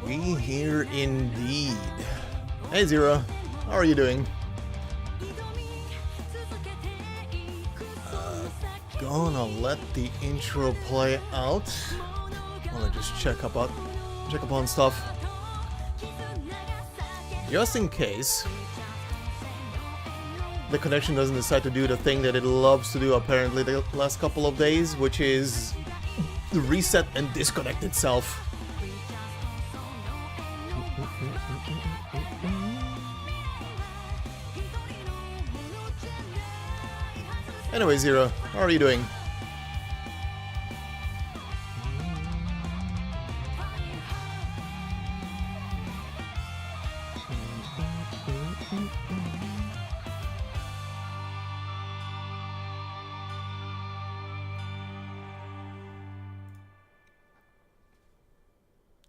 We here indeed. Hey Zero, how are you doing? Gonna let the intro play out. Wanna just check upon stuff. Just in case the connection doesn't decide to do the thing that it loves to do apparently the last couple of days, which is reset and disconnect itself. Anyway, Zero, how are you doing?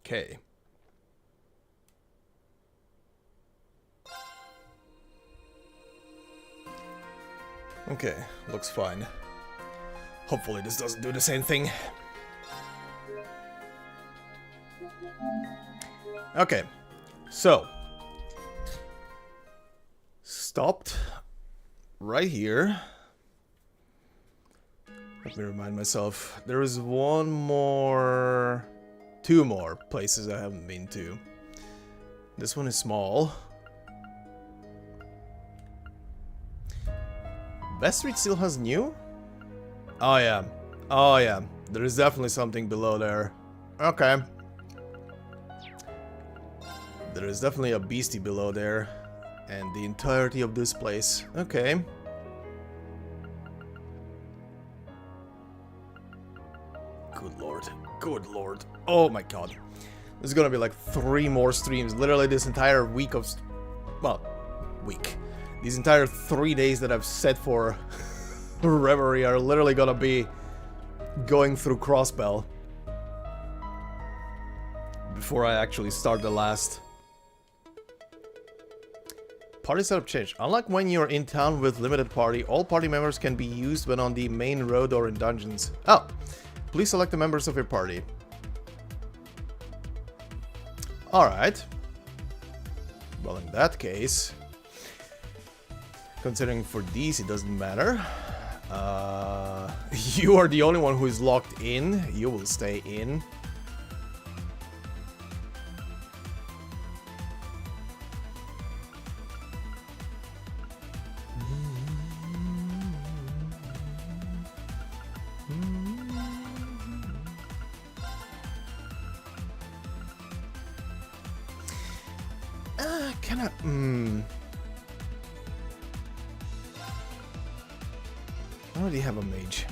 Okay. Okay, looks fine. Hopefully this doesn't do the same thing. Okay, so stopped right here. Let me remind myself. There is one more... 2 more places I haven't been to. This one is small. Best Street still has new? Oh yeah. Oh yeah. There is definitely something below there. Okay. There is definitely a beastie below there. And the entirety of this place. Okay. Good lord. Good lord. Oh my god. There's gonna be like 3 more streams. Literally this entire week of... Well, week. These entire 3 days that I've set for Reverie are literally gonna be going through Crossbell. Before I actually start the last. Party setup change. Unlike when you're in town with limited party, all party members can be used when on the main road or in dungeons. Oh! Please select the members of your party. Alright. Well, in that case... Considering for these it doesn't matter. You are the only one who is locked in. You will stay in. Can I... I already have a mage.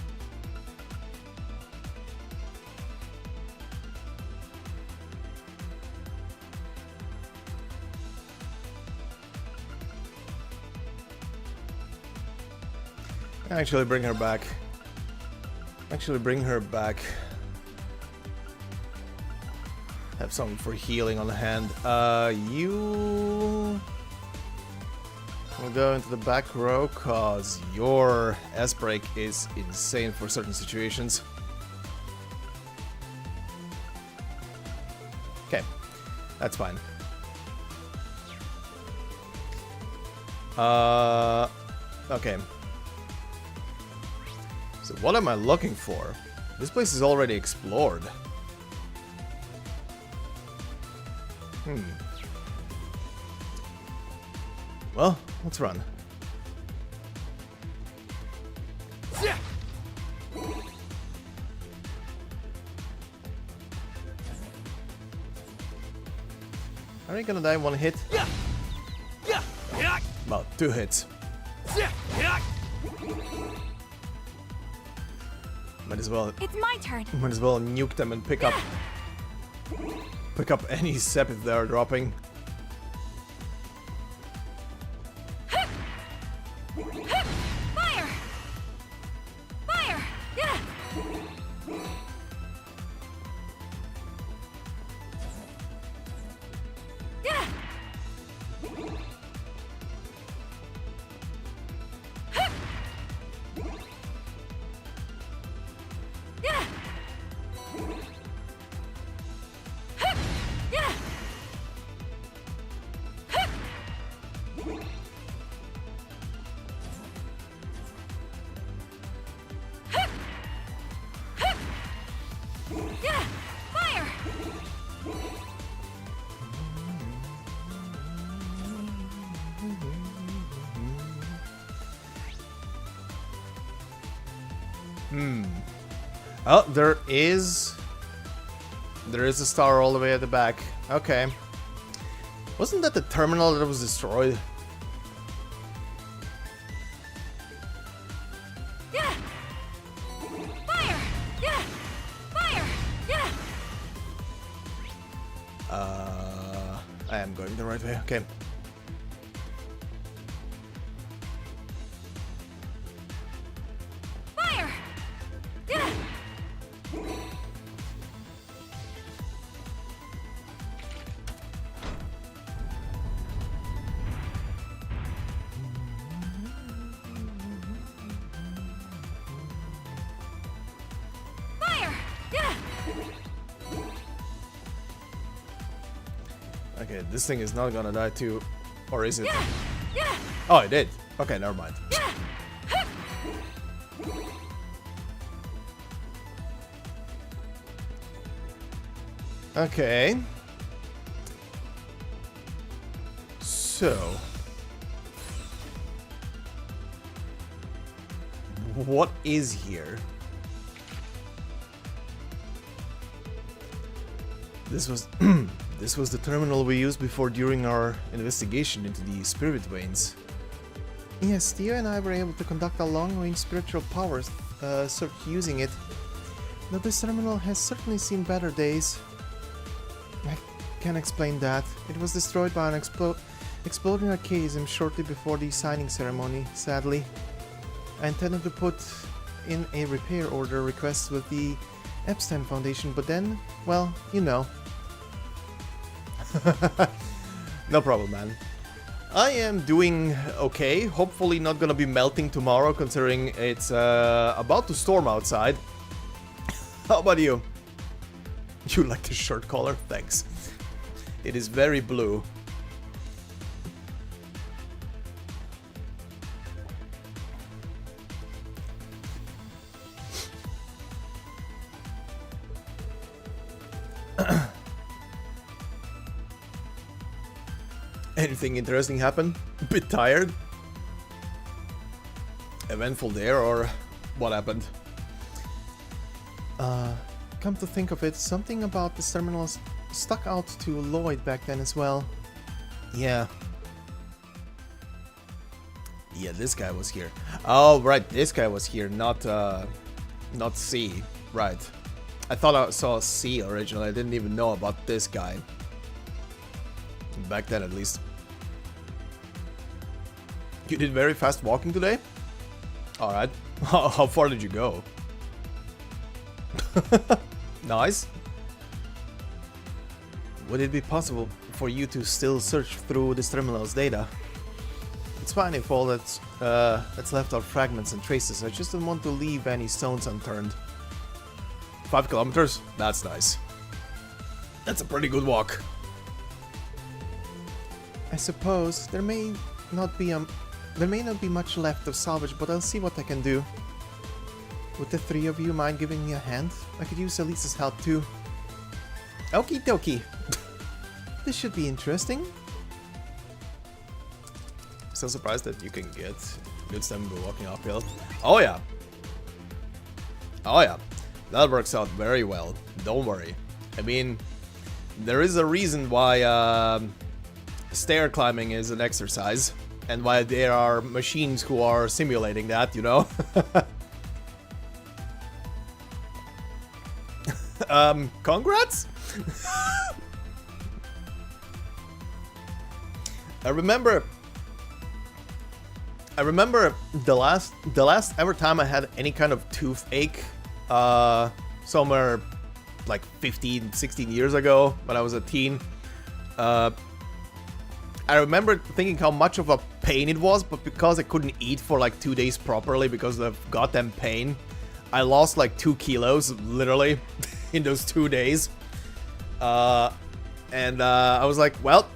Actually bring her back. Actually bring her back. Have something for healing on hand. You... We'll go into the back row, cause your S-break is insane for certain situations. Okay, that's fine. Okay. So what am I looking for? This place is already explored. Well, let's run. Are you gonna die in 1 hit? Well, 2 hits. Might as well. It's my turn. Might as well nuke them and pick up any sep if they are dropping. Fire! Fire! Yeah! Yeah! Yeah! Yeah! Yeah! Fire! Oh, there is a star all the way at the back. Okay. Wasn't that the terminal that was destroyed? Yeah! Fire! Yeah! Fire! Yeah! I am going the right way. Okay. Fire! Yeah! Fire! Yeah! Okay, this thing is not gonna die too. Or is it? Yeah! Yeah! Oh, it did. Okay, never mind. Yeah! Okay. So... what is here? This was... this was the terminal we used before during our investigation into the spirit veins. Yes, Theo and I were able to conduct a long-range spiritual power search using it. Though this terminal has certainly seen better days. I can't explain that. It was destroyed by an exploding archaism shortly before the signing ceremony, sadly. I intended to put in a repair order request with the Epstein Foundation, but then, well, you know. No problem, man. I am doing okay. Hopefully not gonna be melting tomorrow, considering it's about to storm outside. How about you? You like the shirt collar? Thanks. It is very blue. Anything interesting happen? A bit tired? Eventful there, or what happened? Come to think of it, something about this terminal stuck out to Lloyd back then as well. Yeah. Yeah, this guy was here. Oh, right, this guy was here, not C. Right. I thought I saw C originally, I didn't even know about this guy. Back then, at least. You did very fast walking today? Alright. How far did you go? Nice. Would it be possible for you to still search through this terminal's data? It's fine if all that's left are fragments and traces. I just don't want to leave any stones unturned. 5 kilometers? That's nice. That's a pretty good walk. I suppose there may not be much left of salvage, but I'll see what I can do. Would the three of you mind giving me a hand? I could use Elisa's help too. Okie dokie. This should be interesting. Still surprised that you can get good stamina walking uphill. Oh yeah. Oh yeah. That works out very well. Don't worry. I mean, there is a reason why stair climbing is an exercise, and why there are machines who are simulating that, you know? Congrats? I remember the last ever time I had any kind of toothache, somewhere like 15, 16 years ago when I was a teen. I remember thinking how much of a pain it was, but because I couldn't eat for like 2 days properly because of goddamn pain, I lost like 2 kilos, literally, in those 2 days. And I was like, well,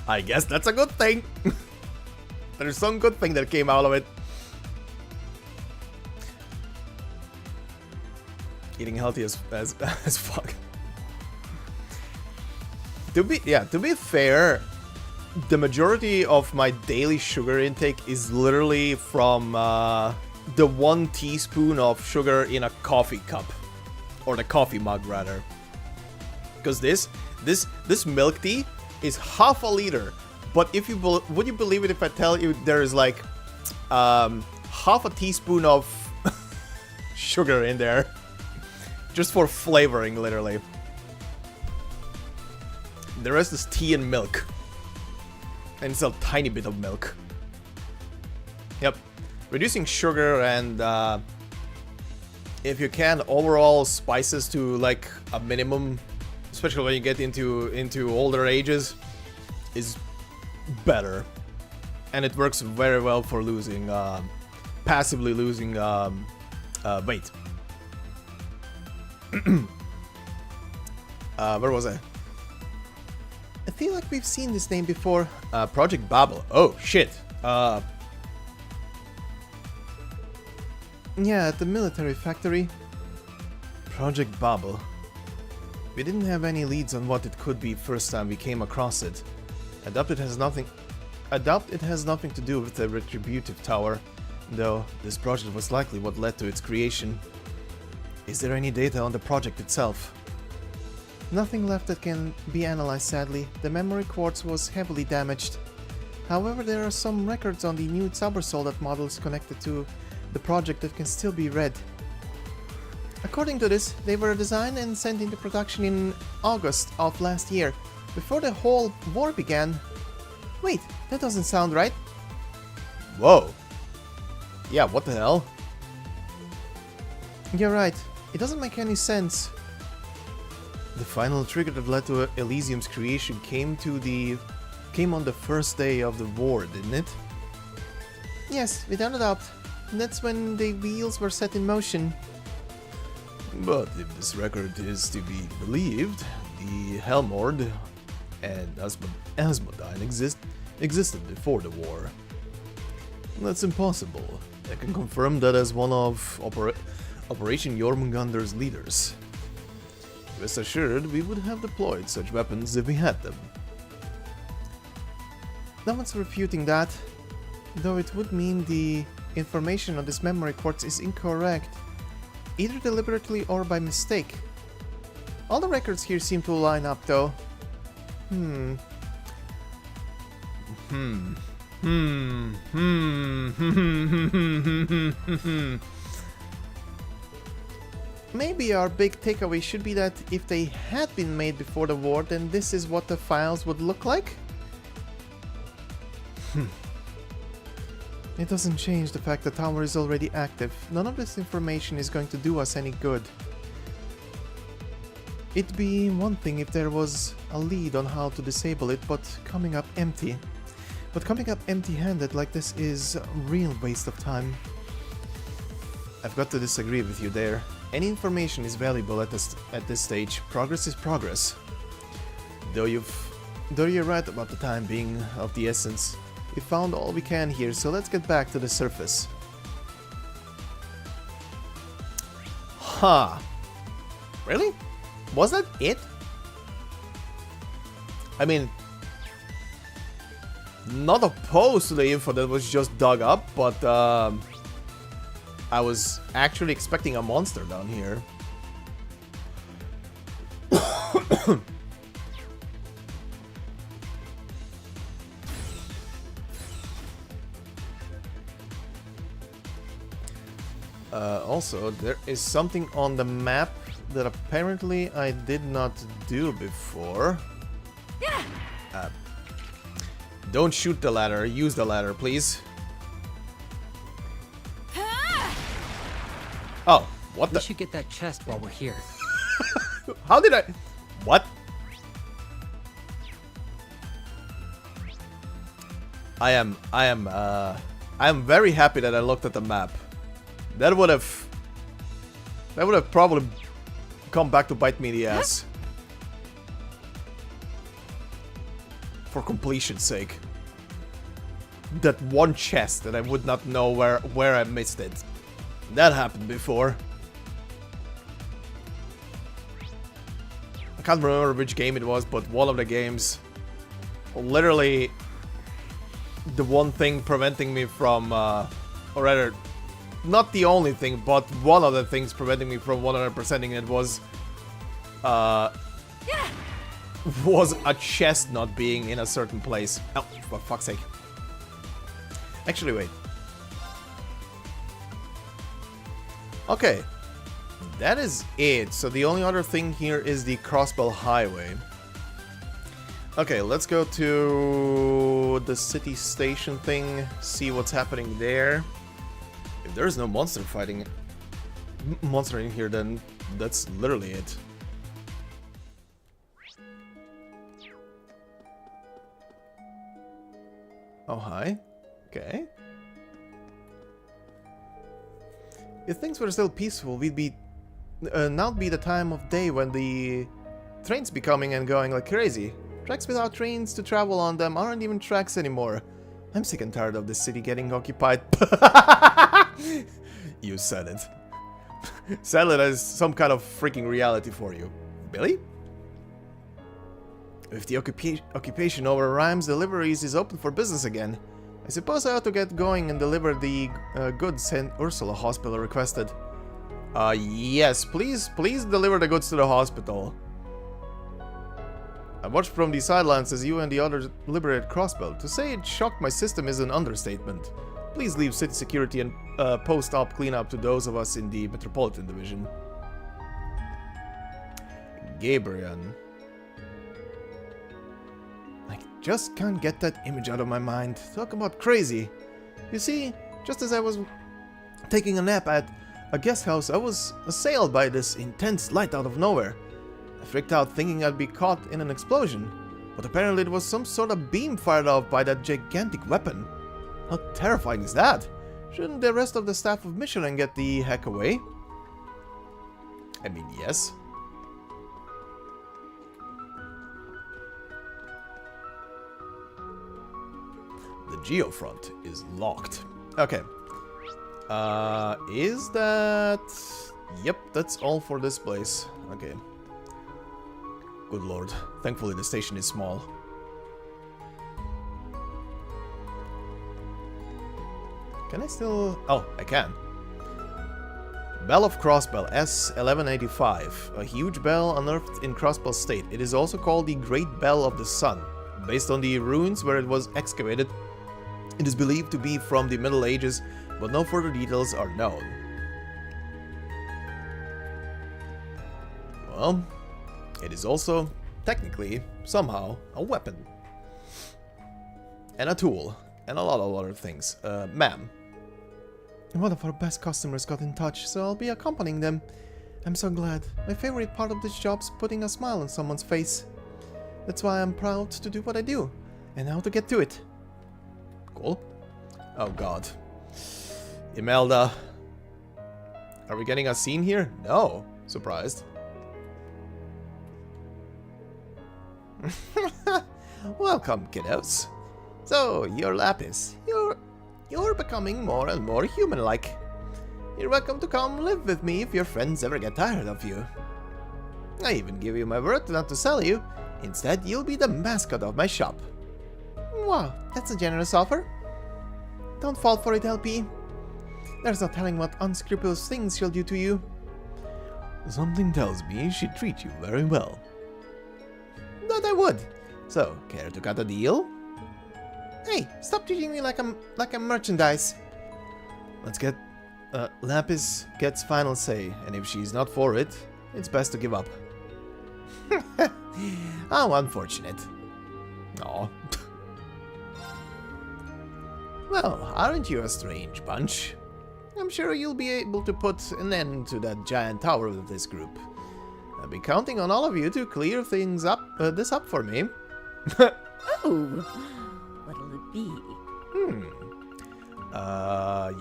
I guess that's a good thing. There's some good thing that came out of it. Eating healthy as fuck. To be fair, the majority of my daily sugar intake is literally from the 1 teaspoon of sugar in a coffee cup, or the coffee mug rather. Because this milk tea is half a liter, but if you would you believe it if I tell you there is like half a teaspoon of sugar in there, just for flavoring, literally. The rest is tea and milk. And it's a tiny bit of milk. Yep. Reducing sugar and, if you can, overall spices to like a minimum, especially when you get into older ages, is better. And it works very well for losing, passively losing weight. Where was I? I feel like we've seen this name before. Project Babel. Oh, shit. Yeah, at the military factory. Project Babel. We didn't have any leads on what it could be first time we came across it. I doubt it has nothing to do with the Retributive Tower, though this project was likely what led to its creation. Is there any data on the project itself? Nothing left that can be analyzed, sadly. The memory quartz was heavily damaged. However, there are some records on the new Cyber Soldat models connected to the project that can still be read. According to this, they were designed and sent into production in August of last year, before the whole war began. Wait, that doesn't sound right. Whoa. Yeah, what the hell? You're right. It doesn't make any sense. The final trigger that led to Elysium's creation came on the first day of the war, didn't it? Yes, without a doubt. That's when the wheels were set in motion. But if this record is to be believed, the Helmord and Asmodyne existed before the war. That's impossible. I can confirm that as one of Operation Jormungandr's leaders. Rest assured, we would have deployed such weapons if we had them. No one's refuting that, though it would mean the information on this memory quartz is incorrect, either deliberately or by mistake. All the records here seem to line up, though. Maybe our big takeaway should be that if they had been made before the war, then this is what the files would look like? It doesn't change the fact the tower is already active. None of this information is going to do us any good. It'd be one thing if there was a lead on how to disable it, but coming up empty-handed like this is a real waste of time. I've got to disagree with you there. Any information is valuable at this stage. Progress is progress. Though you're right about the time being of the essence. We found all we can here, so let's get back to the surface. Huh. Really? Was that it? I mean, not opposed to the info that was just dug up, but I was actually expecting a monster down here. Also, there is something on the map that apparently I did not do before. Don't shoot the ladder, use the ladder, please. Oh, what the? We should get that chest while we're here. How did I? What? I am very happy that I looked at the map. That would have probably come back to bite me in the ass. For completion's sake. That one chest that I would not know where I missed it. That happened before. I can't remember which game it was, but one of the games. Literally the one thing preventing me from, or rather, not the only thing, but one of the things preventing me from 100%ing it was a chest not being in a certain place. Oh, for fuck's sake. Actually, wait. Okay. That is it. So the only other thing here is the Crossbell Highway. Okay, let's go to the city station thing, see what's happening there. If there's no monster in here, then that's literally it. Oh, hi. Okay. If things were still peaceful, we'd be... now'd be the time of day when the trains be coming and going like crazy. Tracks without trains to travel on them aren't even tracks anymore. I'm sick and tired of this city getting occupied. You said it. Sadly, that is some kind of freaking reality for you. Billy? If the occupation over Rhymes Deliveries is open for business again, I suppose I ought to get going and deliver the goods St. Ursula Hospital requested. Yes, please deliver the goods to the hospital. I watched from the sidelines as you and the others liberated Crossbell. To say it shocked my system is an understatement. Please leave city security and post-op cleanup to those of us in the Metropolitan Division. Gabriel. I just can't get that image out of my mind. Talk about crazy. You see, just as I was taking a nap at a guest house, I was assailed by this intense light out of nowhere. I freaked out thinking I'd be caught in an explosion, but apparently it was some sort of beam fired off by that gigantic weapon. How terrifying is that? Shouldn't the rest of the staff of Michelin get the heck away? I mean, yes. The geofront is locked. Okay. Is that... Yep, that's all for this place. Okay. Good lord. Thankfully the station is small. Can I still... Oh, I can. Bell of Crossbell, S1185. A huge bell unearthed in Crossbell State. It is also called the Great Bell of the Sun. Based on the ruins where it was excavated, it is believed to be from the Middle Ages, but no further details are known. Well, it is also, technically, somehow, a weapon. And a tool. And a lot of other things. Ma'am. One of our best customers got in touch, so I'll be accompanying them. I'm so glad. My favorite part of this job's putting a smile on someone's face. That's why I'm proud to do what I do. And how to get to it. Cool. Oh god. Imelda. Are we getting a scene here? No. Surprised. Welcome, kiddos. So, you're Lapis. You're becoming more and more human-like. You're welcome to come live with me if your friends ever get tired of you. I even give you my word not to sell you. Instead, you'll be the mascot of my shop. Wow, that's a generous offer. Don't fall for it, LP. There's no telling what unscrupulous things she'll do to you. Something tells me she'd treat you very well. That I would. So, care to cut a deal? Hey, stop treating me like I'm merchandise. Let's get... Lapis gets final say, and if she's not for it, it's best to give up. How unfortunate. Aw. Well, aren't you a strange bunch? I'm sure you'll be able to put an end to that giant tower with this group. I'll be counting on all of you to clear things up, this up for me. Oh, what'll it be?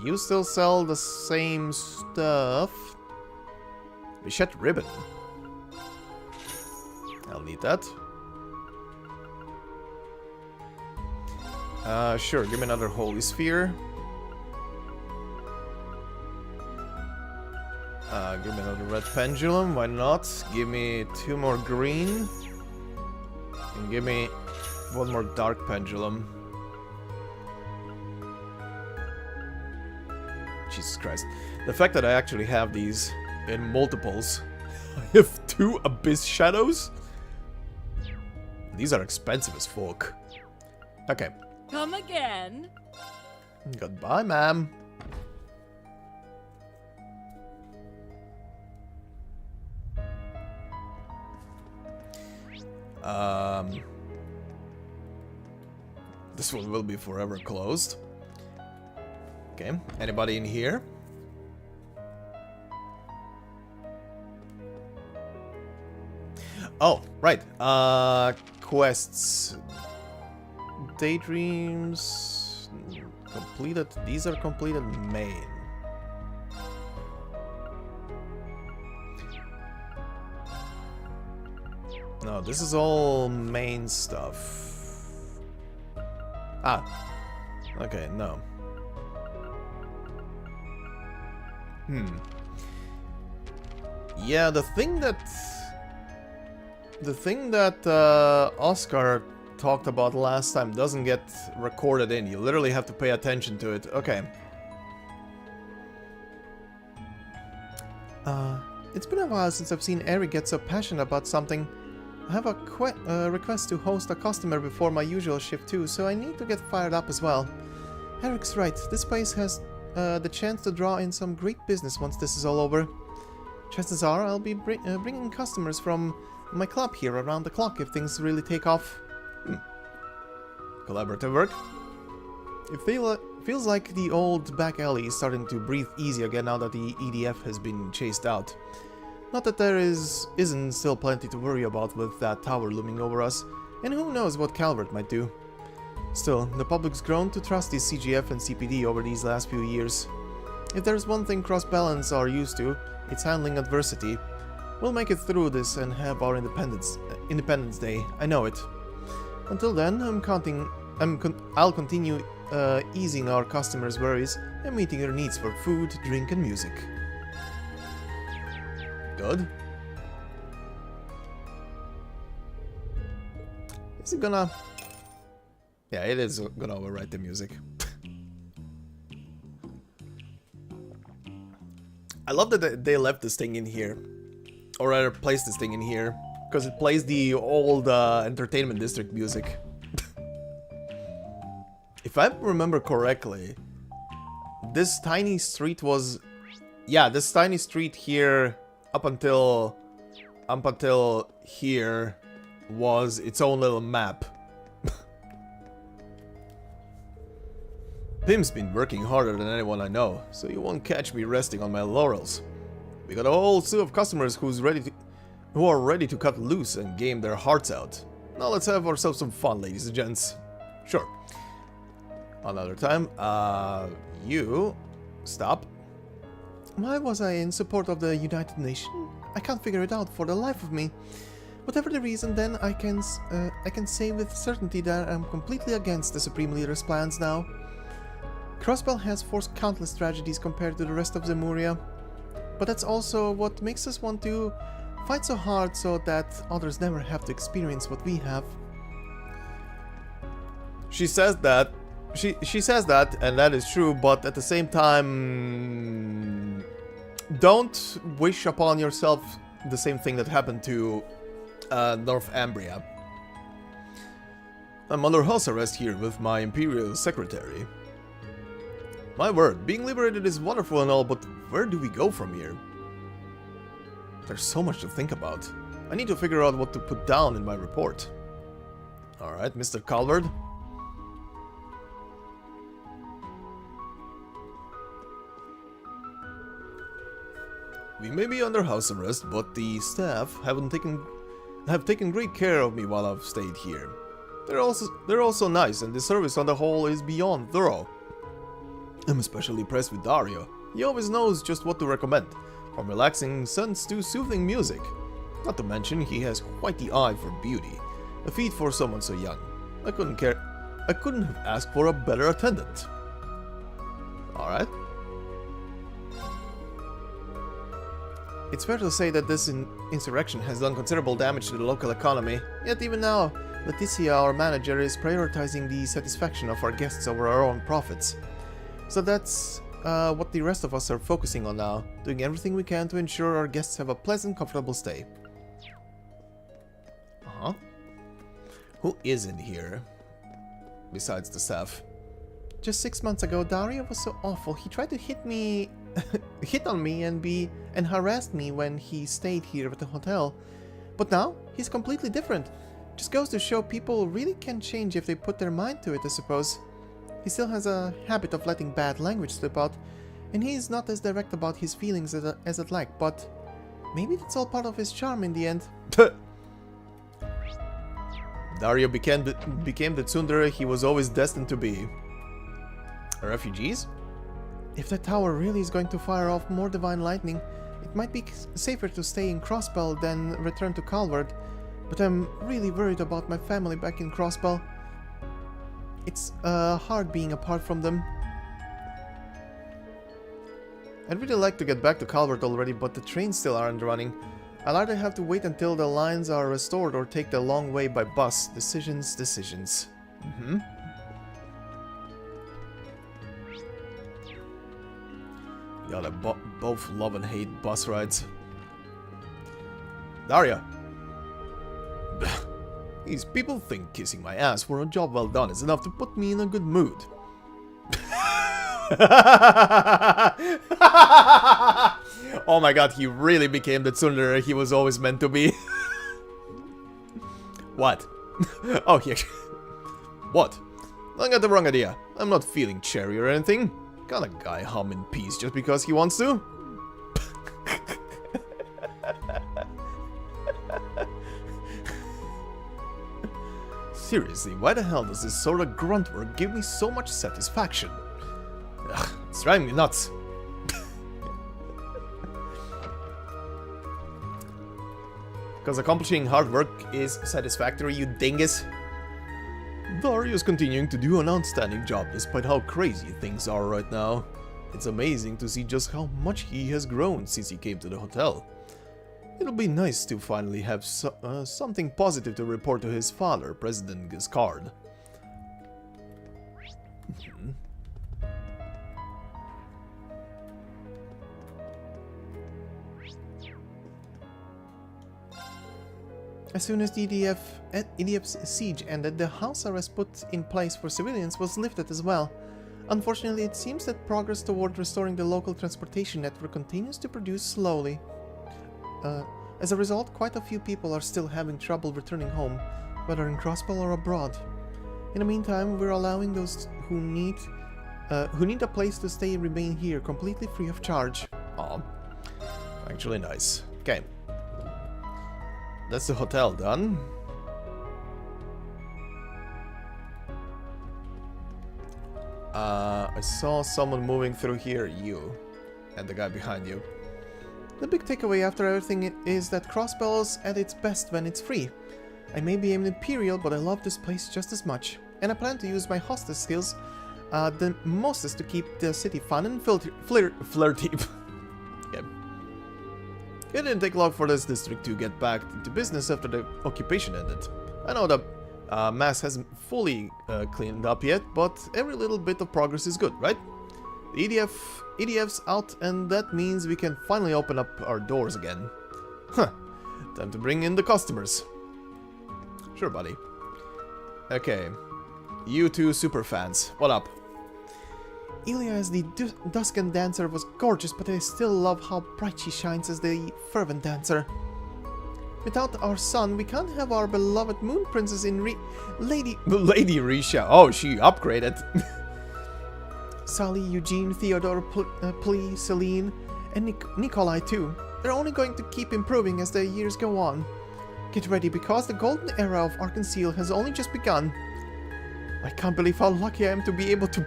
You still sell the same stuff. Bichette ribbon. I'll need that. Sure, give me another holy sphere. Give me another red pendulum, why not? Give me 2 more green. And give me 1 more dark pendulum. Jesus Christ. The fact that I actually have these in multiples. I have 2 abyss shadows. These are expensive as fuck. Okay. Come again. Goodbye, ma'am. This one will be forever closed. Okay, anybody in here? Oh, right. Quests. Daydreams. Completed. These are completed main. No, this is all main stuff. Ah. Okay, no. Yeah, the thing that The thing that Oscar talked about last time doesn't get recorded in. You literally have to pay attention to it. Okay. It's been a while since I've seen Eric get so passionate about something. I have a request to host a customer before my usual shift too, so I need to get fired up as well. Eric's right. This place has the chance to draw in some great business once this is all over. Chances are I'll be bringing customers from my club here around the clock if things really take off. Collaborative work. It feels like the old back alley is starting to breathe easy again now that the EDF has been chased out. Not that there isn't still plenty to worry about with that tower looming over us, and who knows what Calvert might do. Still, the public's grown to trust the CGF and CPD over these last few years. If there's one thing Crossbellans are used to, it's handling adversity. We'll make it through this and have our Independence Day, I know it. Until then, I'll continue easing our customers' worries and meeting their needs for food, drink and music. Good. Is it gonna... Yeah, it is gonna overwrite the music. I love that they left this thing in here. Or rather, placed this thing in here. Because it plays the old Entertainment District music. If I remember correctly, this tiny street was... Yeah, this tiny street here, up until here, was its own little map. Pim's been working harder than anyone I know, so you won't catch me resting on my laurels. We got a whole slew of customers who are ready to cut loose and game their hearts out. Now let's have ourselves some fun, ladies and gents. Sure. Another time. You... Stop. Why was I in support of the United Nations? I can't figure it out for the life of me. Whatever the reason, then I can say with certainty that I'm completely against the Supreme Leader's plans now. Crossbell has forced countless tragedies compared to the rest of Zemuria, but that's also what makes us want to fight so hard so that others never have to experience what we have. She says that, she says that, and that is true, but at the same time, don't wish upon yourself the same thing that happened to North Ambria. I'm under house arrest here with my Imperial Secretary. My word, being liberated is wonderful and all, but where do we go from here? There's so much to think about. I need to figure out what to put down in my report. Alright, Mr. Calvert. We may be under house arrest, but the staff have taken great care of me while I've stayed here. They're also nice, and the service on the whole is beyond thorough. I'm especially impressed with Dario. He always knows just what to recommend, from relaxing scents to soothing music. Not to mention, he has quite the eye for beauty, a feat for someone so young. I couldn't have asked for a better attendant. Alright. It's fair to say that this insurrection has done considerable damage to the local economy, yet even now, Leticia, our manager, is prioritizing the satisfaction of our guests over our own profits. So that's what the rest of us are focusing on now, doing everything we can to ensure our guests have a pleasant, comfortable stay. Uh-huh. Who is in here? Besides the staff. Just 6 months ago, Dario was so awful. He tried to hit on me and harassed me when he stayed here at the hotel. But now, he's completely different. Just goes to show people really can change if they put their mind to it, I suppose. He still has a habit of letting bad language slip out, and he's not as direct about his feelings as I'd like, but maybe that's all part of his charm in the end. Dario became the tsundere he was always destined to be. Refugees? If that tower really is going to fire off more divine lightning, it might be safer to stay in Crossbell than return to Calvert, but I'm really worried about my family back in Crossbell. It's hard being apart from them. I'd really like to get back to Calvert already, but the trains still aren't running. I'll either have to wait until the lines are restored or take the long way by bus. Decisions, decisions. Yeah, they both love and hate bus rides. Daria! These people think kissing my ass for a job well done is enough to put me in a good mood. Oh my god, he really became the tsundere he was always meant to be. What? Oh, here. What? I got the wrong idea. I'm not feeling cherry or anything. Can't a guy hum in peace just because he wants to? Seriously, why the hell does this sort of grunt work give me so much satisfaction? Ugh, it's driving me nuts. Because accomplishing hard work is satisfactory, you dingus. Darius continuing to do an outstanding job despite how crazy things are right now. It's amazing to see just how much he has grown since he came to the hotel. It'll be nice to finally have something positive to report to his father, President Giscard. As soon as the EDF's siege ended, the house arrest put in place for civilians was lifted as well. Unfortunately, it seems that progress toward restoring the local transportation network continues to produce slowly. As a result, quite a few people are still having trouble returning home, whether in Crossbell or abroad. In the meantime, we're allowing those who need a place to stay remain here completely free of charge. Aw, actually nice. Okay. That's the hotel done. I saw someone moving through here, you, and the guy behind you. The big takeaway after everything is that Crossbell's at its best when it's free. I may be an Imperial, but I love this place just as much. And I plan to use my hostess skills the mostest to keep the city fun and flirty. Yeah. It didn't take long for this district to get back into business after the occupation ended. I know the mass hasn't fully cleaned up yet, but every little bit of progress is good, right? The EDF's out, and that means we can finally open up our doors again. Huh. Time to bring in the customers. Sure, buddy. Okay. You two superfans, what up? Ilya as the Duskan dancer was gorgeous, but I still love how bright she shines as the fervent dancer. Without our son, we can't have our beloved moon princess in Lady Risha. Oh, she upgraded. Sally, Eugene, Theodore, Plee, Celine, and Nikolai too. They're only going to keep improving as the years go on. Get ready, because the golden era of Arkansas has only just begun. I can't believe how lucky I am to be able to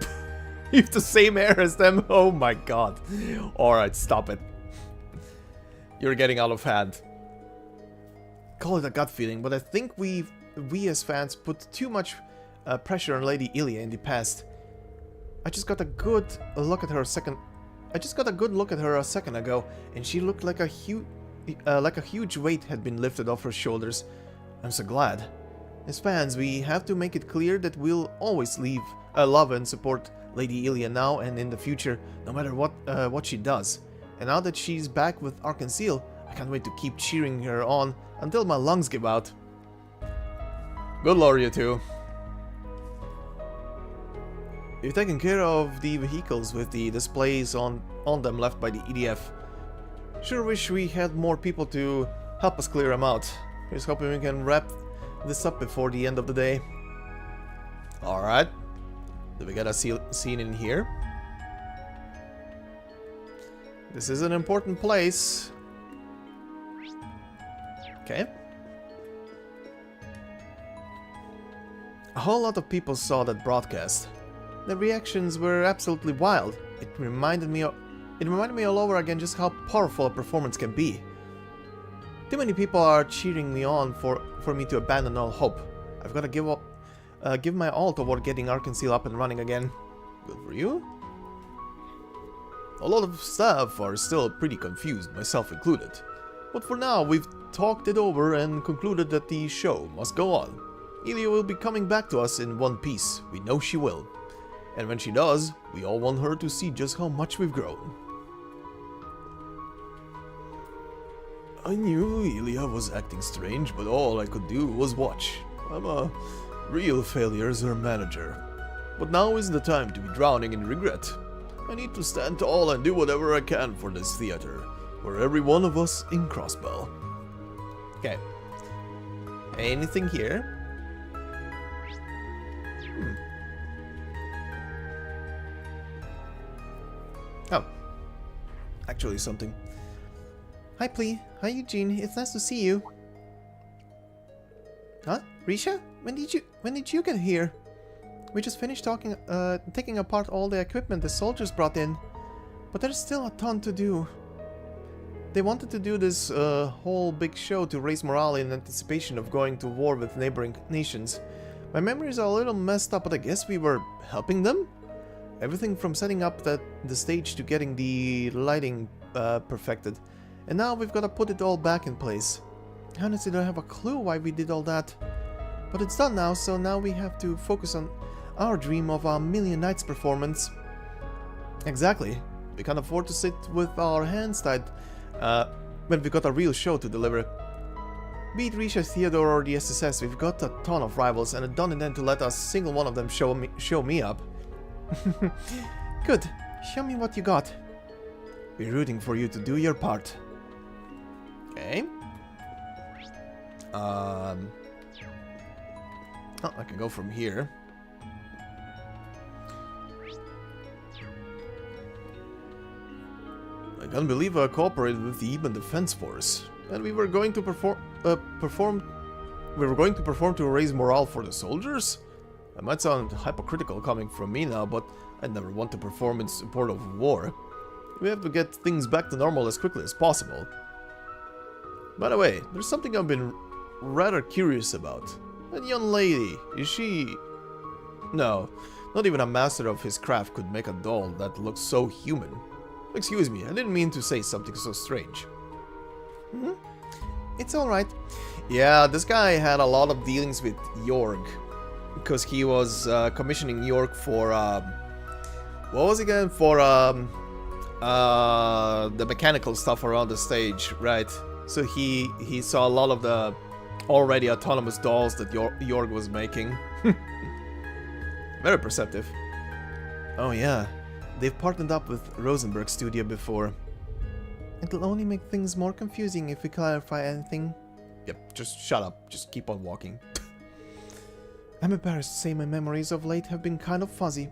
breathe the same air as them. Oh my god. Alright, stop it. You're getting out of hand. Call it a gut feeling, but I think we as fans put too much pressure on Lady Ilya in the past. I just got a good look at her a second ago, and she looked like a huge weight had been lifted off her shoulders. I'm so glad. As fans, we have to make it clear that we'll always love and support Lady Ilya now and in the future, no matter what she does. And now that she's back with Arkansas, I can't wait to keep cheering her on until my lungs give out. Good lord, you two. You've taken care of the vehicles with the displays on them left by the EDF. Sure wish we had more people to help us clear them out. Here's hoping we can wrap this up before the end of the day. Alright. Do we get a scene in here? This is an important place. Okay. A whole lot of people saw that broadcast. The reactions were absolutely wild. It reminded me all over again just how powerful a performance can be. Too many people are cheering me on for me to abandon all hope. I've got to give my all toward getting Arkansas up and running again. Good for you. A lot of staff are still pretty confused, myself included. But for now, we've talked it over and concluded that the show must go on. Ilya will be coming back to us in one piece. We know she will. And when she does, we all want her to see just how much we've grown. I knew Ilya was acting strange, but all I could do was watch. I'm a real failure as her manager. But now isn't the time to be drowning in regret. I need to stand tall and do whatever I can for this theater, for every one of us in Crossbell. Okay. Anything here? Oh. Actually something. Hi Plea. Hi Eugene. It's nice to see you. Huh? Risha? When did you get here? We just finished taking apart all the equipment the soldiers brought in. But there's still a ton to do. They wanted to do this whole big show to raise morale in anticipation of going to war with neighboring nations. My memories are a little messed up, but I guess we were helping them? Everything from setting up the stage to getting the lighting perfected. And now we've got to put it all back in place. I honestly don't have a clue why we did all that. But it's done now, so now we have to focus on our dream of a Million Nights performance. Exactly. We can't afford to sit with our hands tied when we've got a real show to deliver. Be it Risha, Theodore or the SSS, we've got a ton of rivals and I don't intend to let a single one of them show me up. Good. Show me what you got. We're rooting for you to do your part. Okay. Oh, I can go from here. I can't believe I cooperated with the Eben Defense Force, and we were going to perform to raise morale for the soldiers. That might sound hypocritical coming from me now, but I'd never want to perform in support of war. We have to get things back to normal as quickly as possible. By the way, there's something I've been rather curious about. That young lady, is she... No, not even a master of his craft could make a doll that looks so human. Excuse me, I didn't mean to say something so strange. It's alright. Yeah, this guy had a lot of dealings with Jorg. Because he was commissioning Jorg for... what was it again? For the mechanical stuff around the stage, right? So he saw a lot of the already autonomous dolls that Jorg was making. Very perceptive. Oh yeah, they've partnered up with Rosenberg Studio before. It'll only make things more confusing if we clarify anything. Yep, just shut up. Just keep on walking. I'm embarrassed to say my memories of late have been kind of fuzzy.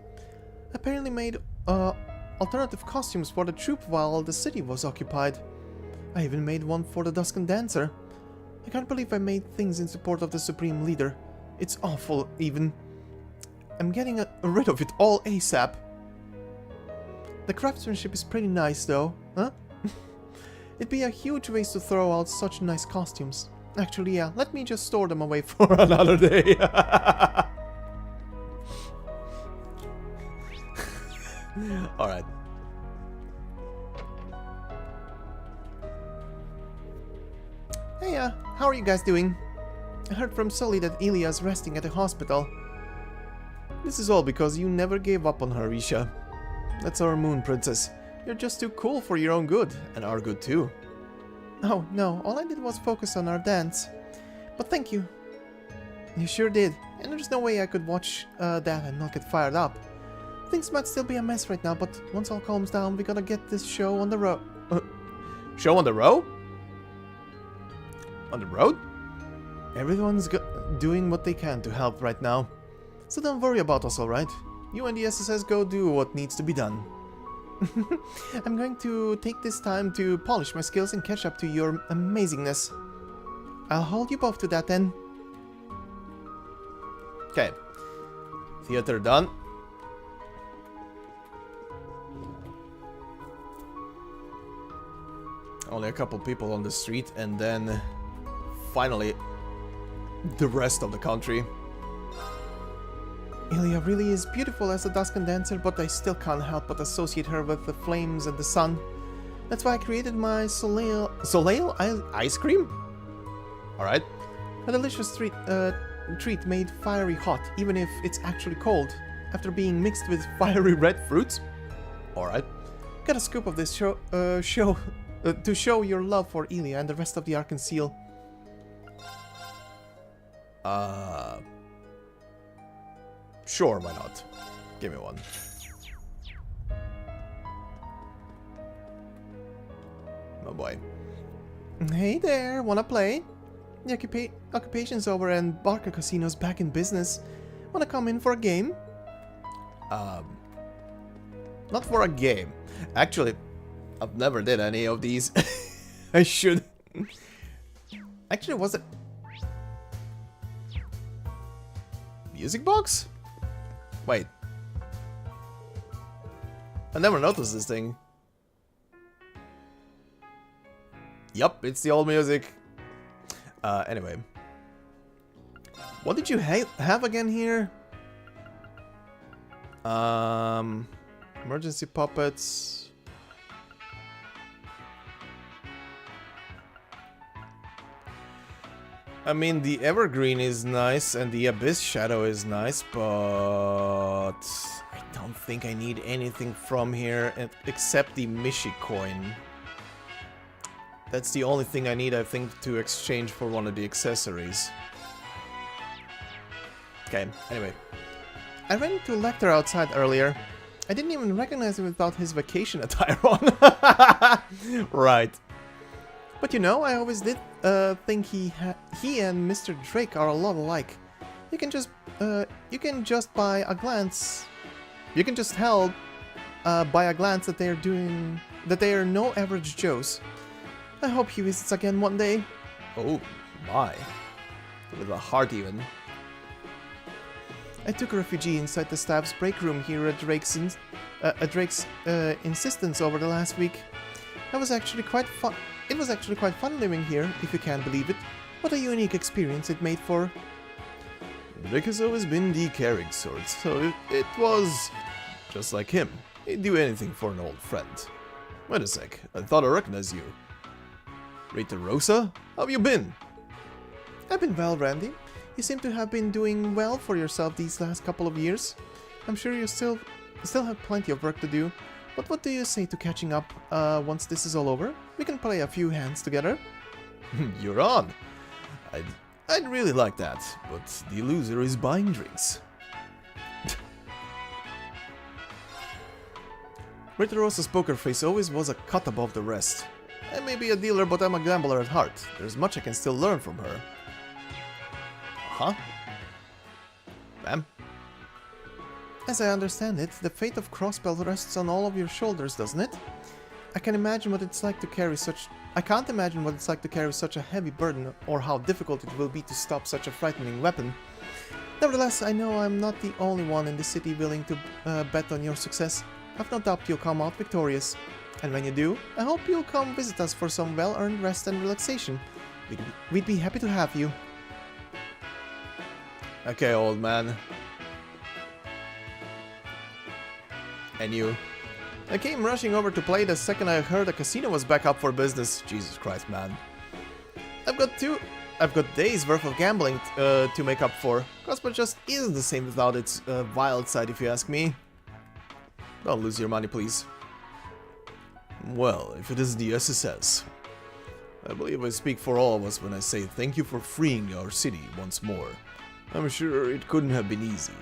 Apparently made alternative costumes for the troupe while the city was occupied. I even made one for the Duskan Dancer. I can't believe I made things in support of the Supreme Leader. It's awful, even. I'm getting rid of it all ASAP. The craftsmanship is pretty nice, though, huh? It'd be a huge waste to throw out such nice costumes. Actually, yeah, let me just store them away for another day. Alright. Hey, how are you guys doing? I heard from Sully that Ilya's resting at the hospital. This is all because you never gave up on her, Risha. That's our moon princess. You're just too cool for your own good, and our good too. Oh, no, all I did was focus on our dance. But thank you. You sure did, and there's no way I could watch that and not get fired up. Things might still be a mess right now, but once all calms down, we gotta get this show on the road. Show on the road? On the road? Everyone's doing what they can to help right now. So don't worry about us, alright? You and the SSS go do what needs to be done. I'm going to take this time to polish my skills and catch up to your amazingness. I'll hold you both to that then. Okay. Theater done. Only a couple people on the street and then finally the rest of the country. Ilya really is beautiful as a Duskan Dancer, but I still can't help but associate her with the flames and the sun. That's why I created my Soleil ice cream? Alright. A delicious treat made fiery hot, even if it's actually cold, after being mixed with fiery red fruits. Alright. Got a scoop of this to show your love for Elia and the rest of the Arcan Seal. Sure, why not? Give me one. Oh boy. Hey there, wanna play? The occupation's over and Barker Casino's back in business. Wanna come in for a game? Not for a game. Actually, I've never did any of these. I should. Actually, was it music box? Wait. I never noticed this thing. Yup, it's the old music. Anyway. What did you have again here? Emergency puppets. I mean, the Evergreen is nice and the Abyss Shadow is nice, but I don't think I need anything from here except the Mishi coin. That's the only thing I need, I think, to exchange for one of the accessories. Okay, anyway. I ran into Lecter outside earlier. I didn't even recognize him without his vacation attire on. Right. But you know, I always did think he and Mr. Drake are a lot alike. You can just by a glance, you can just tell by a glance that they are no average Joes. I hope he visits again one day. Oh my, with a heart even. I took a refugee inside the staff's break room here at Drake's insistence over the last week. It was actually quite fun living here, if you can believe it. What a unique experience it made for. Drake has always been the caring sort, so it was just like him. He'd do anything for an old friend. Wait a sec, I thought I recognized you. Rita Rosa? How have you been? I've been well, Randy. You seem to have been doing well for yourself these last couple of years. I'm sure you still have plenty of work to do, but what do you say to catching up once this is all over? We can play a few hands together. You're on. I'd really like that, but the loser is buying drinks. Rita Rosa's poker face always was a cut above the rest. I may be a dealer, but I'm a gambler at heart. There's much I can still learn from her. Huh? Ma'am? As I understand it, the fate of Crossbell rests on all of your shoulders, doesn't it? I can't imagine what it's like to carry such a heavy burden, or how difficult it will be to stop such a frightening weapon. Nevertheless, I know I'm not the only one in the city willing to bet on your success. I've no doubt you'll come out victorious. And when you do, I hope you'll come visit us for some well-earned rest and relaxation. We'd be happy to have you. Okay, old man. And you? I came rushing over to play the second I heard the casino was back up for business. Jesus Christ, man. I've got days worth of gambling to make up for. Crossbell just isn't the same without its wild side, if you ask me. Don't lose your money, please. Well, if it is the SSS, I believe I speak for all of us when I say thank you for freeing our city once more. I'm sure it couldn't have been easy.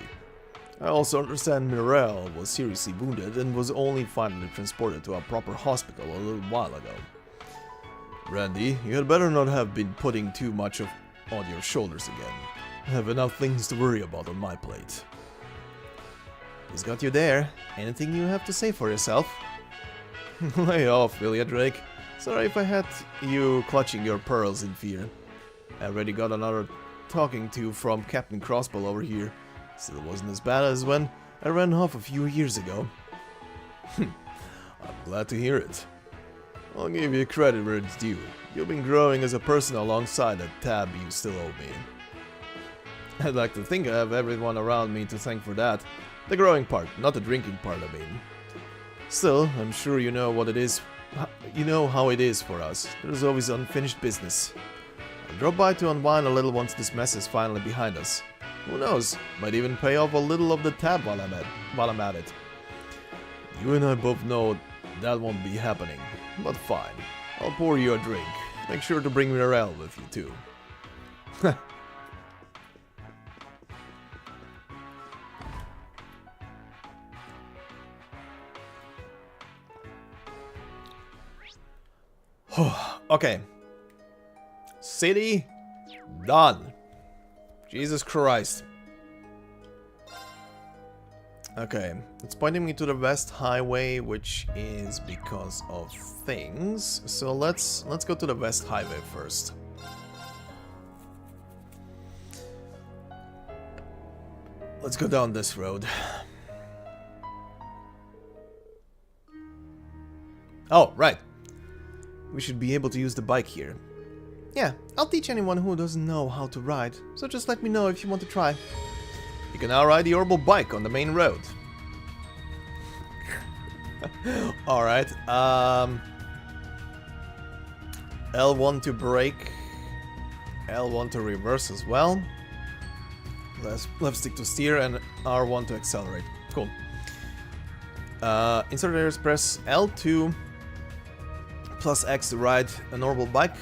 I also understand Mirel was seriously wounded and was only finally transported to a proper hospital a little while ago. Randy, you had better not have been putting too much on your shoulders again. I have enough things to worry about on my plate. He's got you there. Anything you have to say for yourself? Lay off, will ya, Drake? Sorry if I had you clutching your pearls in fear. I already got another talking to from Captain Crossbell over here. Still wasn't as bad as when I ran off a few years ago. I'm glad to hear it. I'll give you credit where it's due. You've been growing as a person alongside that tab you still owe me. I'd like to think I have everyone around me to thank for that. The growing part, not the drinking part, I mean. Still, I'm sure you know what it is You know how it is for us. There's always unfinished business. I'll drop by to unwind a little once this mess is finally behind us. Who knows? Might even pay off a little of the tab while I'm at it. You and I both know that won't be happening. But fine. I'll pour you a drink. Make sure to bring Mirel with you too. Okay. City done. Jesus Christ. Okay, it's pointing me to the West Highway, which is because of things. So let's go to the West Highway first. Let's go down this road. Oh, right. We should be able to use the bike here. Yeah, I'll teach anyone who doesn't know how to ride, so just let me know if you want to try. You can now ride the orbital bike on the main road. Alright, L1 to brake, L1 to reverse as well. Left stick to steer and R1 to accelerate. Cool. Insert areas, press L2 plus X to ride a normal bike.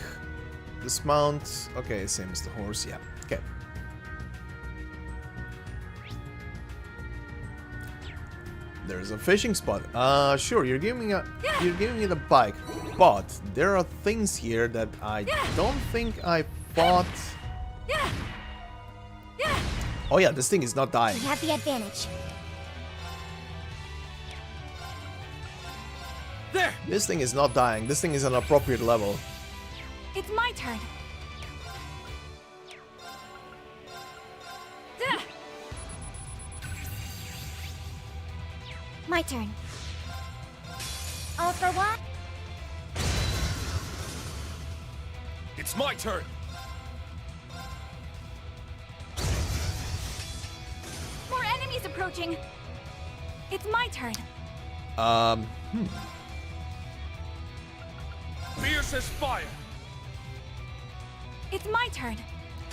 Dismount. Okay, same as the horse. Yeah. Okay. There's a fishing spot. Sure. You're giving me the bike, but there are things here that I don't think I bought. Oh yeah, this thing is not dying. You have the advantage. There! This thing is not dying. This thing is an appropriate level. It's my turn. My turn. All for one. It's my turn. More enemies approaching. It's my turn. Fierce as fire. It's my turn.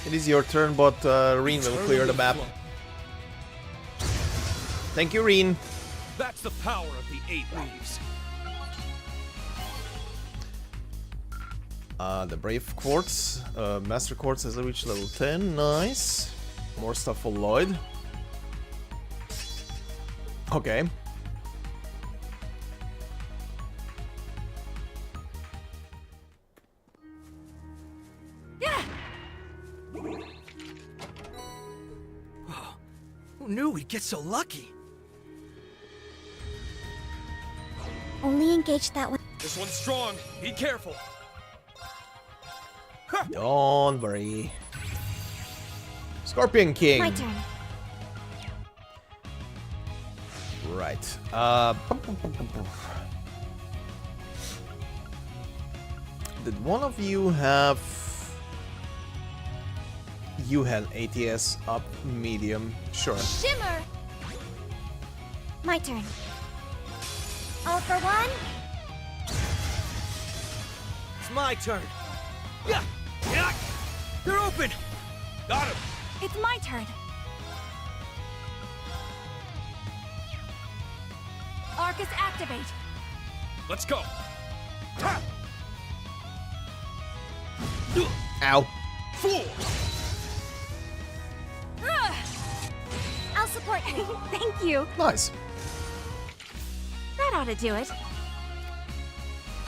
It is your turn, but Reen will clear the map. Thank you, Reen. That's the power of the 8 leaves. The Brave Quartz, Master Quartz has reached level 10. Nice. More stuff for Lloyd. Okay. Who knew we'd get so lucky? Only engage that one. This one's strong. Be careful. Don't worry. Scorpion King. My turn. Right. Did one of you have... You had ATS up medium. Sure. Shimmer. My turn. All for one. It's my turn. Yeah! Yeah! They're open! Got him. It's my turn. Arcus activate. Let's go. Ow. Fool. I'll support you. Thank you. Nice. That ought to do it.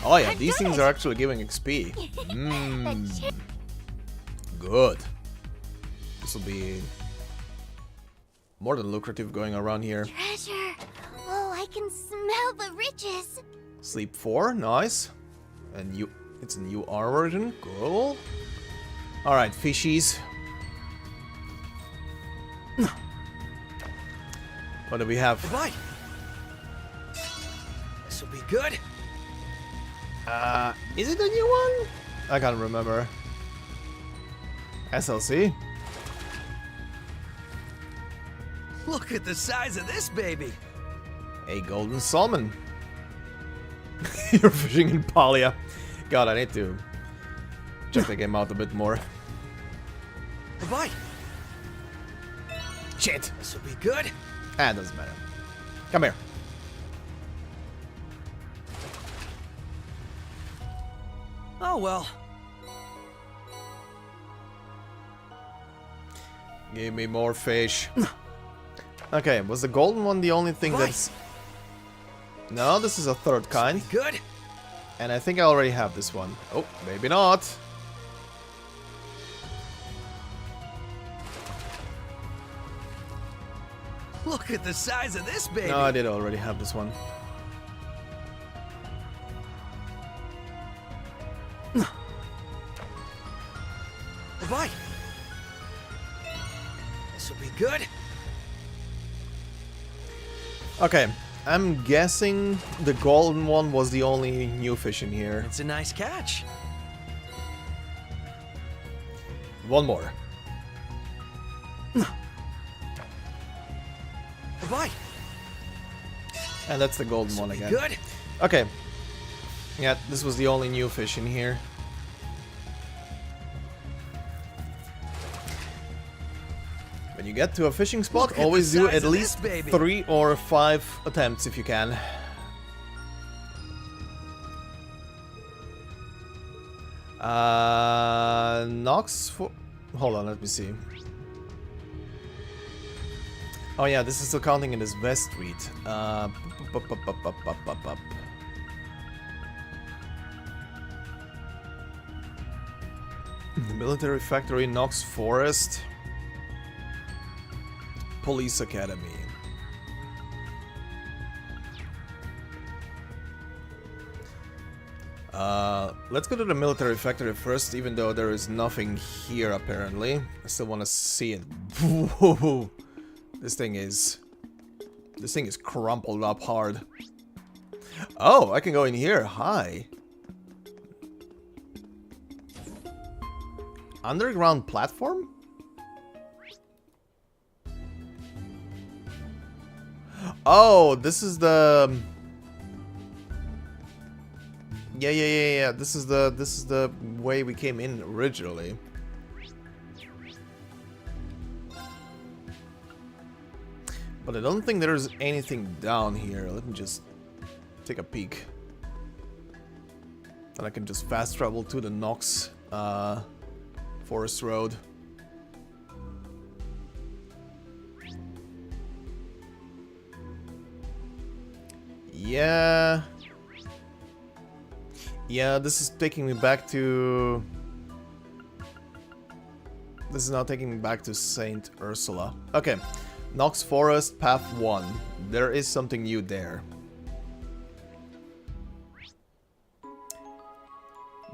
Oh yeah, I've these done things it. are actually giving XP. Good. This will be more than lucrative going around here. Treasure. Oh, I can smell the riches. Sleep 4, nice. And it's a new R version, cool. Alright, fishies. What do we have? Goodbye. This'll be good. Is it a new one? I can't remember. SLC? Look at the size of this baby. A golden salmon. You're fishing in Palia. God, I need to check the game out a bit more. Bye. Shit! This will be good. Ah, it doesn't matter. Come here. Oh well. Give me more fish. Okay, was the golden one the only thing that's... No, this is a third kind. Good. And I think I already have this one. Oh, maybe not. Look at the size of this baby. No, I did already have this one. Bye. This will be good. Okay, I'm guessing the golden one was the only new fish in here. It's a nice catch. One more. Bye. And that's the golden one Be again. good. Okay. Yeah, this was the only new fish in here. When you get to a fishing spot, Look at always the do size at of this least baby. 3 or 5 attempts if you can. Nox for... Hold on, let me see. Oh yeah, this is still counting in this West Street. The military factory, Knox Forest, Police Academy. Let's go to the military factory first, even though there is nothing here apparently. I still want to see it. Whoa. This thing is crumpled up hard. Oh, I can go in here. Hi. Underground platform? Oh, this is the... Yeah. This is the way we came in originally. But I don't think there's anything down here. Let me just take a peek. And I can just fast travel to the Knox Forest Road. Yeah. Yeah, this is taking me back to... This is now taking me back to Saint Ursula. Okay. Knox Forest, Path 1. There is something new there.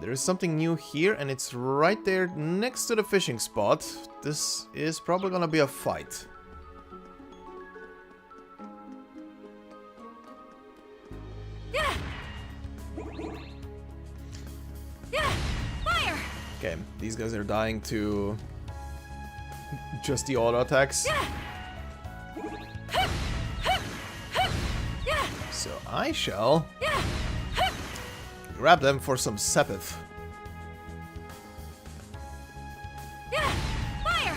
There is something new here, and it's right there next to the fishing spot. This is probably gonna be a fight. Yeah. Fire. Okay, these guys are dying to just the auto attacks. So I shall grab them for some Sepith. Fire.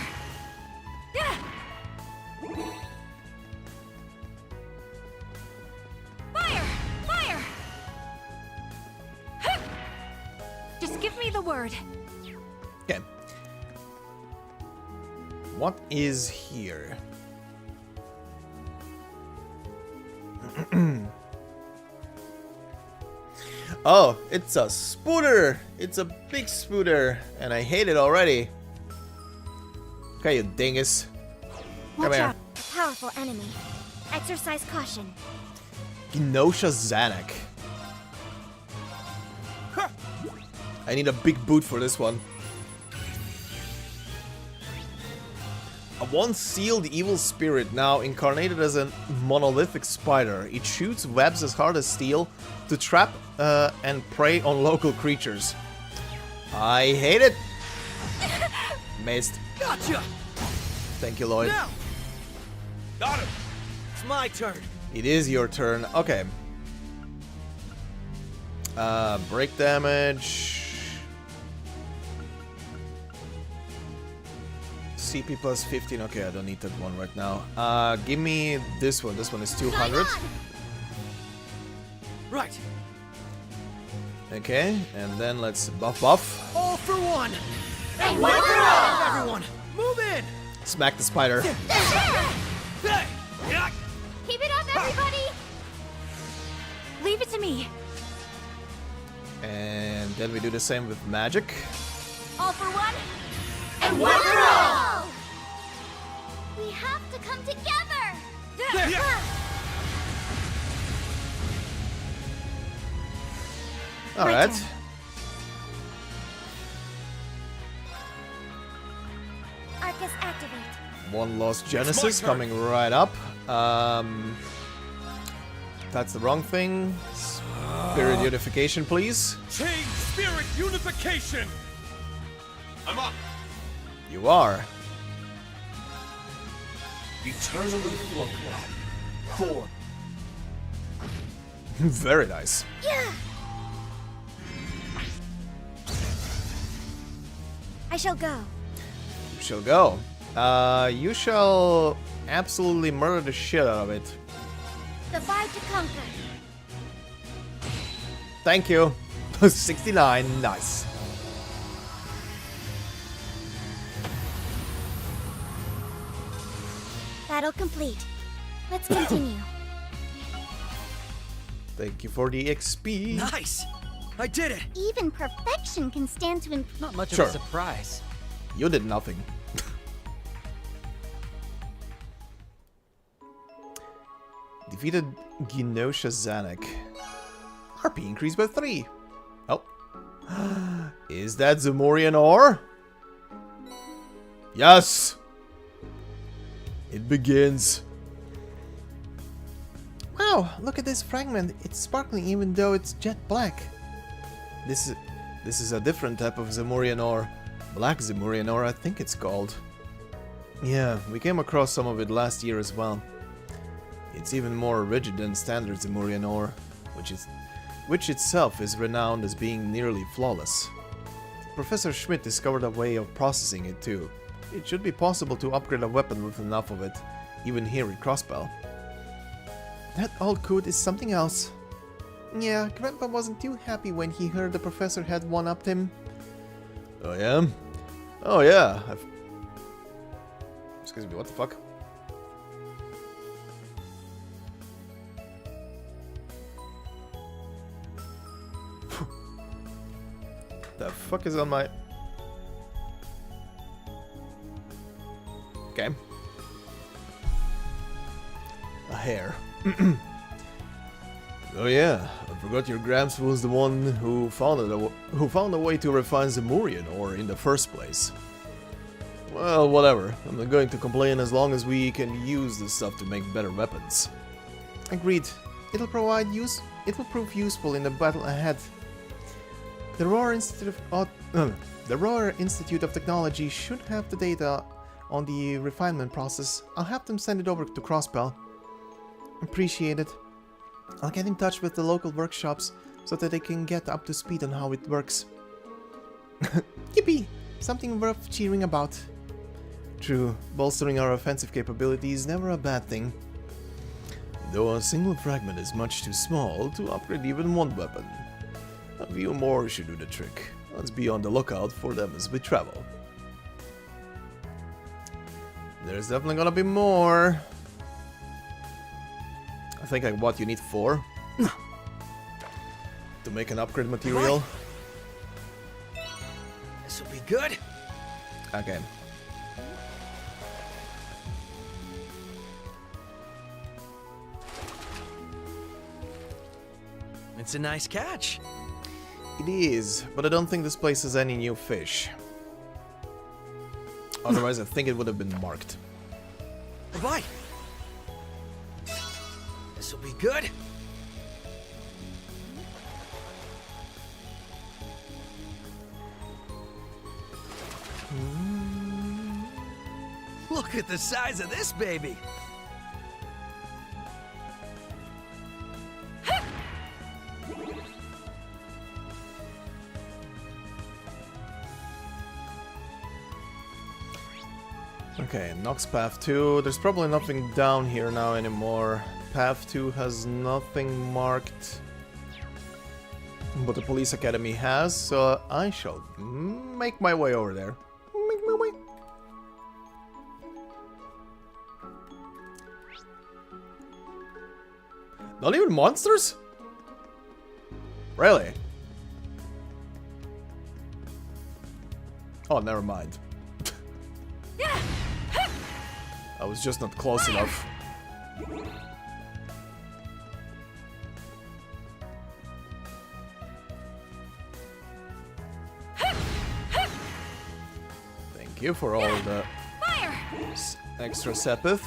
Fire. Just give me the word. Okay. What is here? Oh, it's a spooter! It's a big spooter, and I hate it already. Okay, you dingus. Come Watch here. out. A powerful enemy. Exercise caution. Genosha Zanuck. I need a big boot for this one. A once sealed evil spirit, now incarnated as a monolithic spider. It shoots webs as hard as steel to trap and prey on local creatures. I hate it. Missed. Gotcha. Thank you, Lloyd. Now. Got him! It's my turn. It is your turn. Okay. Break damage. CP plus 15. Okay, I don't need that one right now. Give me this one. This one is 200. Right. Okay, and then let's buff. All for one. And one for all! Everyone, move in. Smack the spider. Hey. Yeah. Keep it up, everybody! Leave it to me. And then we do the same with magic. All for one, and one for all! We have to come together! Yeah. Alright. turn. Arcus activate. One Lost Genesis turn. coming right up. That's the wrong thing. Spirit unification, please. Change spirit unification. I'm up. You are. Eternally flow. 4. Very nice. Yeah! I shall go. You shall go. You shall absolutely murder the shit out of it. Divide to conquer. Thank you. 69, nice. Battle complete. Let's continue. Thank you for the XP. Nice. I did it. Even perfection can stand to Not much Sure. of a surprise. You did nothing. Defeated Genosha Zanuck. RP increased by 3. Oh. Is that Zamorian ore? Yes! It begins. Wow, look at this fragment. It's sparkling even though it's jet black. This is a different type of Zamorian ore. Black Zamorian ore, I think it's called. Yeah, we came across some of it last year as well. It's even more rigid than standard Zamorian ore, which itself is renowned as being nearly flawless. Professor Schmidt discovered a way of processing it too. It should be possible to upgrade a weapon with enough of it, even here in Crossbell. That old coot is something else. Yeah, Grandpa wasn't too happy when he heard the professor had one-upped him. Oh yeah? Oh yeah, Excuse me, what the fuck? The fuck is on my... Okay. A hair. Oh yeah, I forgot your Gramps was the one who found a way to refine Zamorian ore in the first place. Well, whatever. I'm not going to complain as long as we can use this stuff to make better weapons. Agreed. It'll prove useful in the battle ahead. The Roar Institute of Technology should have the data on the refinement process. I'll have them send it over to Crossbell. Appreciate it. I'll get in touch with the local workshops so that they can get up to speed on how it works. Yippee! Something worth cheering about. True, bolstering our offensive capability is never a bad thing. Though a single fragment is much too small to upgrade even one weapon. A few more should do the trick. Let's be on the lookout for them as we travel. There's definitely gonna be more. I think you need 4 to make an upgrade material. This will be good. Okay. It's a nice catch. It is, but I don't think this place has any new fish. Otherwise, I think it would have been marked. Bye. This will be good. Look at the size of this baby. Okay, Nox Path 2. There's probably nothing down here now anymore. Path 2 has nothing marked. But the police academy has, so I shall make my way over there. Make my way. Not even monsters? Really? Oh, never mind. I was just not close enough. Thank you for all the extra sepith.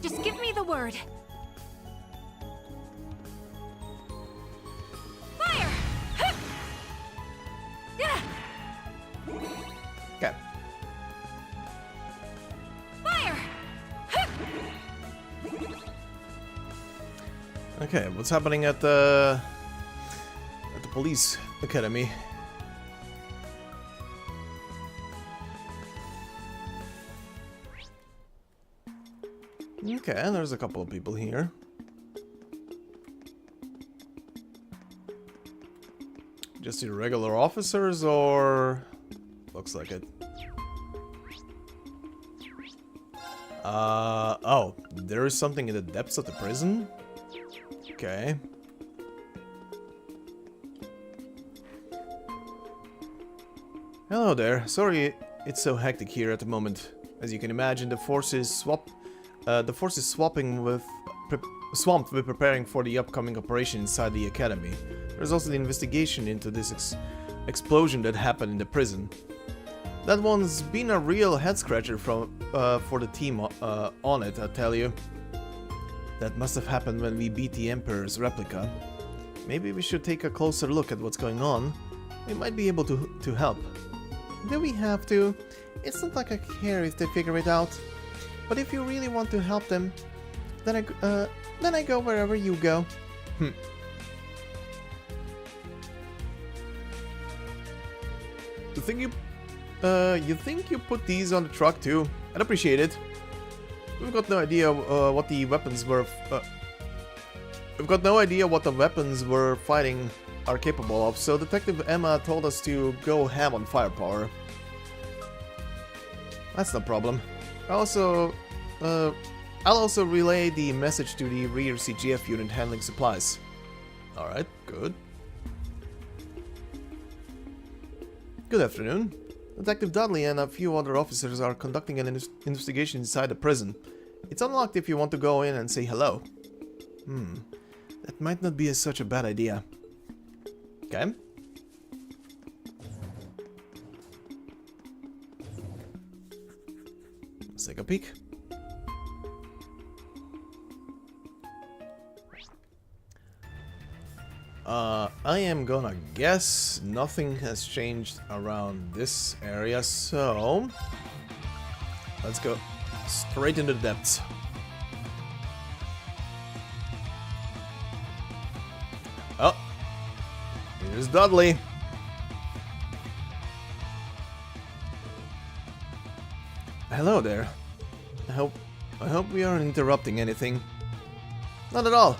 Just give me the word. Fire! Okay. Fire! Okay, what's happening at the police academy? Okay, there's a couple of people here. Just the regular officers, or... Looks like it. Oh, there is something in the depths of the prison? Okay. Hello there. Sorry it's so hectic here at the moment. As you can imagine, the force is swamped with preparing for the upcoming operation inside the academy. There's also the investigation into this explosion that happened in the prison. That one's been a real head-scratcher for the team on it, I tell you. That must have happened when we beat the Emperor's replica. Maybe we should take a closer look at what's going on. We might be able to help. Do we have to? It's not like I care if they figure it out. But if you really want to help them, then I go wherever you go. You think you put these on the truck too? I'd appreciate it. We've got no idea what the weapons were. We've got no idea what the weapons we're fighting are capable of. So Detective Emma told us to go ham on firepower. That's no problem. I'll also relay the message to the rear CGF unit handling supplies. Alright, good. Good afternoon. Detective Dudley and a few other officers are conducting an investigation inside the prison. It's unlocked if you want to go in and say hello. That might not be such a bad idea. Okay. Let's take a peek. I am gonna guess nothing has changed around this area, so let's go straight into the depths. Oh, here's Dudley. Hello there. I hope we aren't interrupting anything. Not at all.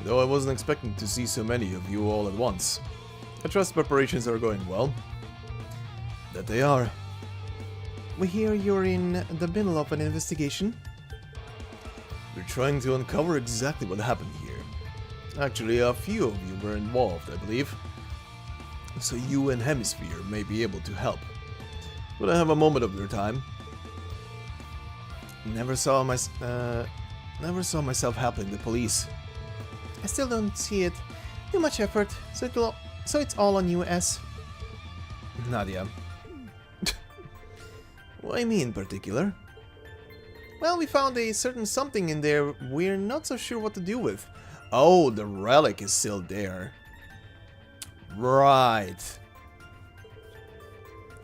Though I wasn't expecting to see so many of you all at once. I trust preparations are going well. That they are. We hear you're in the middle of an investigation. We're trying to uncover exactly what happened here. Actually, a few of you were involved, I believe. So you and Hemisphere may be able to help. Would I have a moment of your time? Never saw myself helping the police. I still don't see it. Too much effort, so it's all on you, S. Nadia. What do you mean in particular? Well, we found a certain something in there we're not so sure what to do with. Oh, the relic is still there. Right.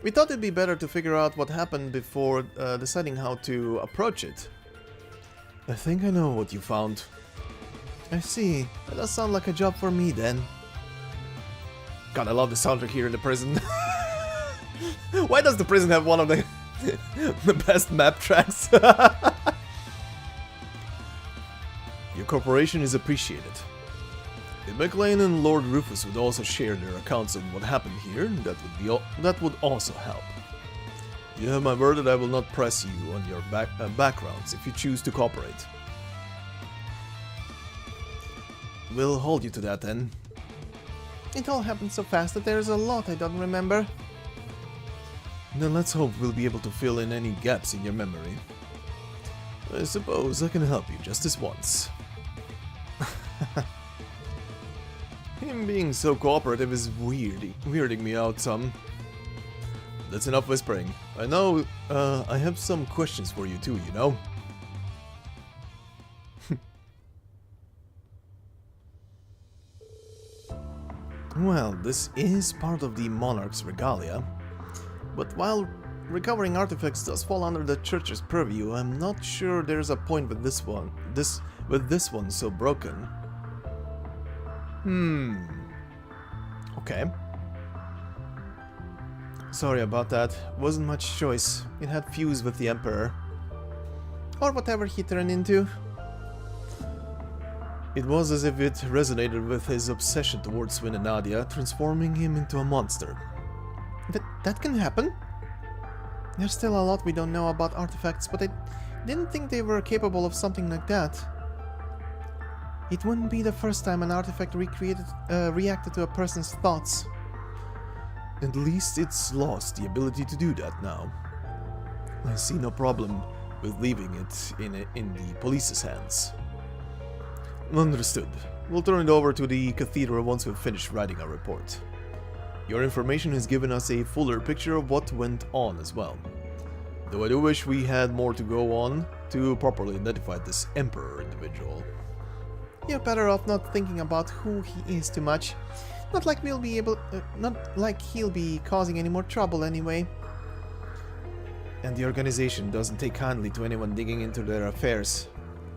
We thought it'd be better to figure out what happened before deciding how to approach it. I think I know what you found. I see. That does sound like a job for me then. God, I love the soundtrack here in the prison. Why does the prison have one of the the best map tracks? Your cooperation is appreciated. If McLean and Lord Rufus would also share their accounts of what happened here, that would also help. You have my word that I will not press you on your backgrounds if you choose to cooperate. We'll hold you to that then. It all happened so fast that there's a lot I don't remember. Then let's hope we'll be able to fill in any gaps in your memory. I suppose I can help you just this once. Him being so cooperative is weirding me out some. That's enough whispering. I know, I have some questions for you too, you know? Well, this is part of the Monarch's regalia. But while recovering artifacts does fall under the church's purview, I'm not sure there's a point with this one so broken. Okay. Sorry about that. Wasn't much choice. It had fused with the Emperor. Or whatever he turned into. It was as if it resonated with his obsession towards Swin and Nadia, transforming him into a monster. That can happen? There's still a lot we don't know about artifacts, but I didn't think they were capable of something like that. It wouldn't be the first time an artifact reacted to a person's thoughts. At least it's lost the ability to do that now. I see no problem with leaving it in the police's hands. Understood. We'll turn it over to the cathedral once we've finished writing our report. Your information has given us a fuller picture of what went on as well. Though I do wish we had more to go on to properly identify this Emperor individual. You're better off not thinking about who he is too much. Not like he'll be causing any more trouble anyway. And the organization doesn't take kindly to anyone digging into their affairs.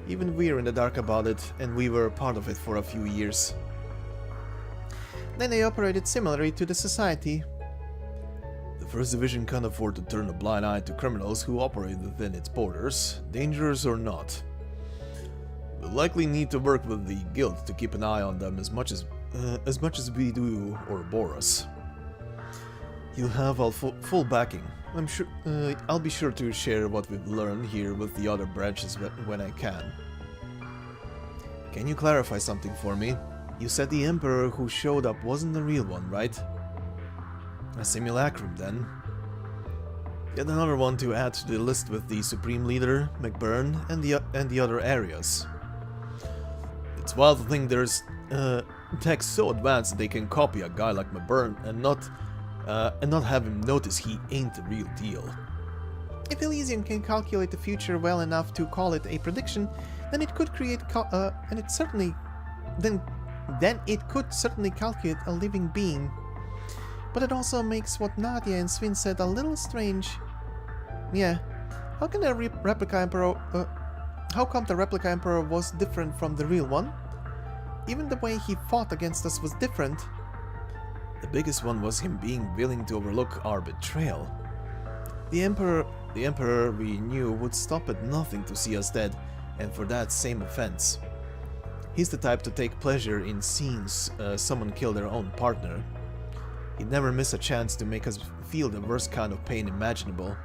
Even we're in the dark about it, and we were part of it for a few years. Then they operated similarly to the society. The First Division can't afford to turn a blind eye to criminals who operate within its borders, dangerous or not. We'll likely need to work with the guild to keep an eye on them as much as we do Ouroboros. You'll have our full backing. I'm sure I'll be sure to share what we've learned here with the other branches when I can. Can you clarify something for me? You said the Emperor who showed up wasn't the real one, right? A simulacrum, then. Yet another one to add to the list with the Supreme Leader, McBurn, and the other areas. It's wild to think there's tech so advanced that they can copy a guy like McBurn and not have him notice he ain't the real deal. If Elysium can calculate the future well enough to call it a prediction, then it could create then it could certainly calculate a living being. But it also makes what Nadia and Swin said a little strange. Yeah, how can the replica emperor? How come the replica emperor was different from the real one? Even the way he fought against us was different. The biggest one was him being willing to overlook our betrayal. The emperor we knew would stop at nothing to see us dead, and for that same offense. He's the type to take pleasure in seeing someone kill their own partner. He'd never miss a chance to make us feel the worst kind of pain imaginable.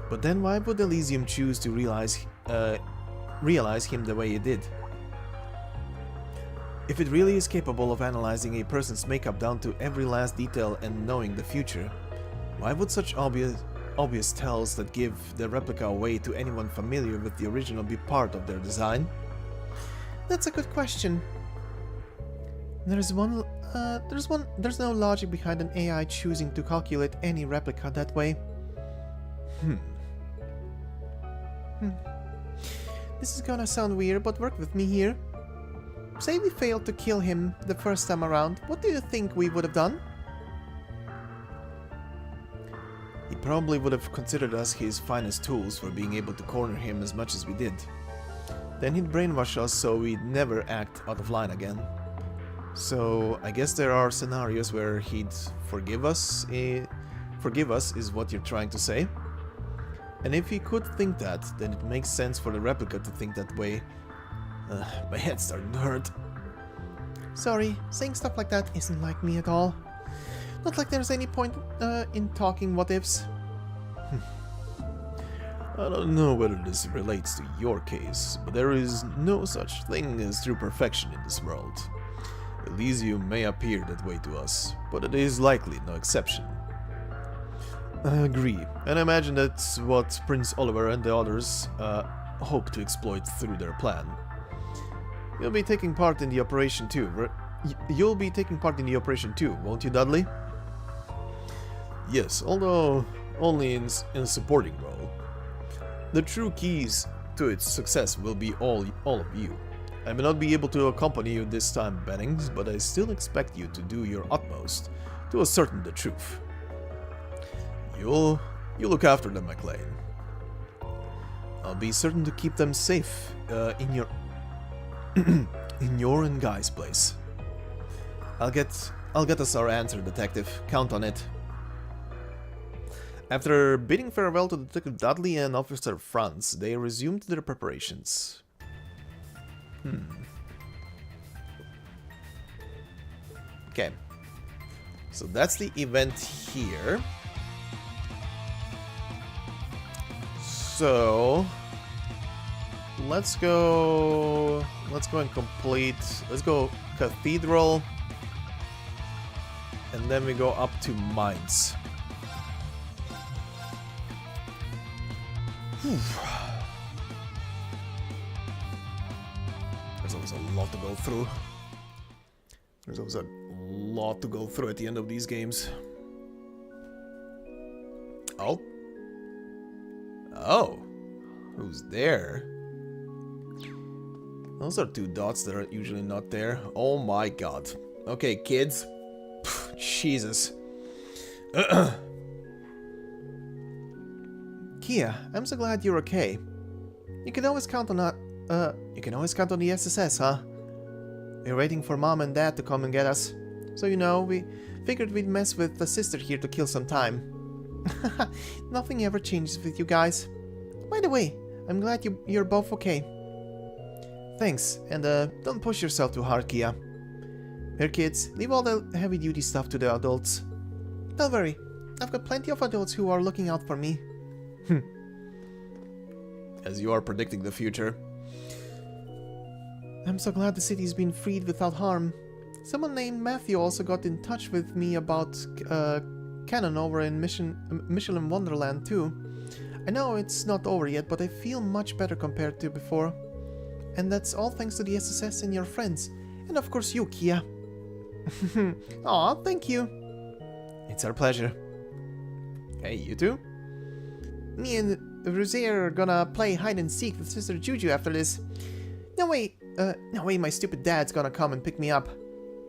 But then why would Elysium choose to realize him the way it did? If it really is capable of analyzing a person's makeup down to every last detail and knowing the future, why would such obvious tells that give the replica away to anyone familiar with the original be part of their design? That's a good question. There's one There's no logic behind an AI choosing to calculate any replica that way. This is gonna sound weird, but work with me here. Say we failed to kill him the first time around, what do you think we would have done? He probably would have considered us his finest tools for being able to corner him as much as we did. Then he'd brainwash us so we'd never act out of line again. So I guess there are scenarios where he'd forgive us. Forgive us is what you're trying to say. And if he could think that, then it makes sense for the replica to think that way. My head's starting to hurt. Sorry, saying stuff like that isn't like me at all. Not like there's any point in talking what ifs. I don't know whether this relates to your case, but there is no such thing as true perfection in this world. Elysium may appear that way to us, but it is likely no exception. I agree, and I imagine that's what Prince Oliver and the others hope to exploit through their plan. You'll be taking part in the operation too, won't you, Dudley? Yes, although only in a supporting role. The true keys to its success will be all of you. I may not be able to accompany you this time, Bennings, but I still expect you to do your utmost to ascertain the truth. You look after them, McLean. I'll be certain to keep them safe in your in your and Guy's place. I'll get us our answer, Detective. Count on it. After bidding farewell to Detective Dudley and Officer Franz, they resumed their preparations. Okay. So that's the event here. So let's go and complete. Let's go Cathedral, and then we go up to Mines. There's always a lot to go through. There's always a lot to go through at the end of these games. Oh. Oh. Who's there? Those are two dots that are usually not there. Oh my god. Okay, kids. Jesus. Kia, I'm so glad you're okay. You can always count on the SSS, huh? We're waiting for Mom and Dad to come and get us. So you know, we figured we'd mess with the sister here to kill some time. Nothing ever changes with you guys. By the way, I'm glad you're both okay. Thanks, and don't push yourself too hard, Kia. Here kids, leave all the heavy duty stuff to the adults. Don't worry, I've got plenty of adults who are looking out for me. As you are predicting the future. I'm so glad the city's been freed without harm. Someone named Matthew also got in touch with me about Canon over in Michelin Wonderland too. I know it's not over yet, but I feel much better compared to before. And that's all thanks to the SSS and your friends. And of course you, Kia. Aw, thank you. It's our pleasure. Hey, you too? Me and Rosier are gonna play hide and seek with Sister Juju after this. No way, my stupid dad's gonna come and pick me up.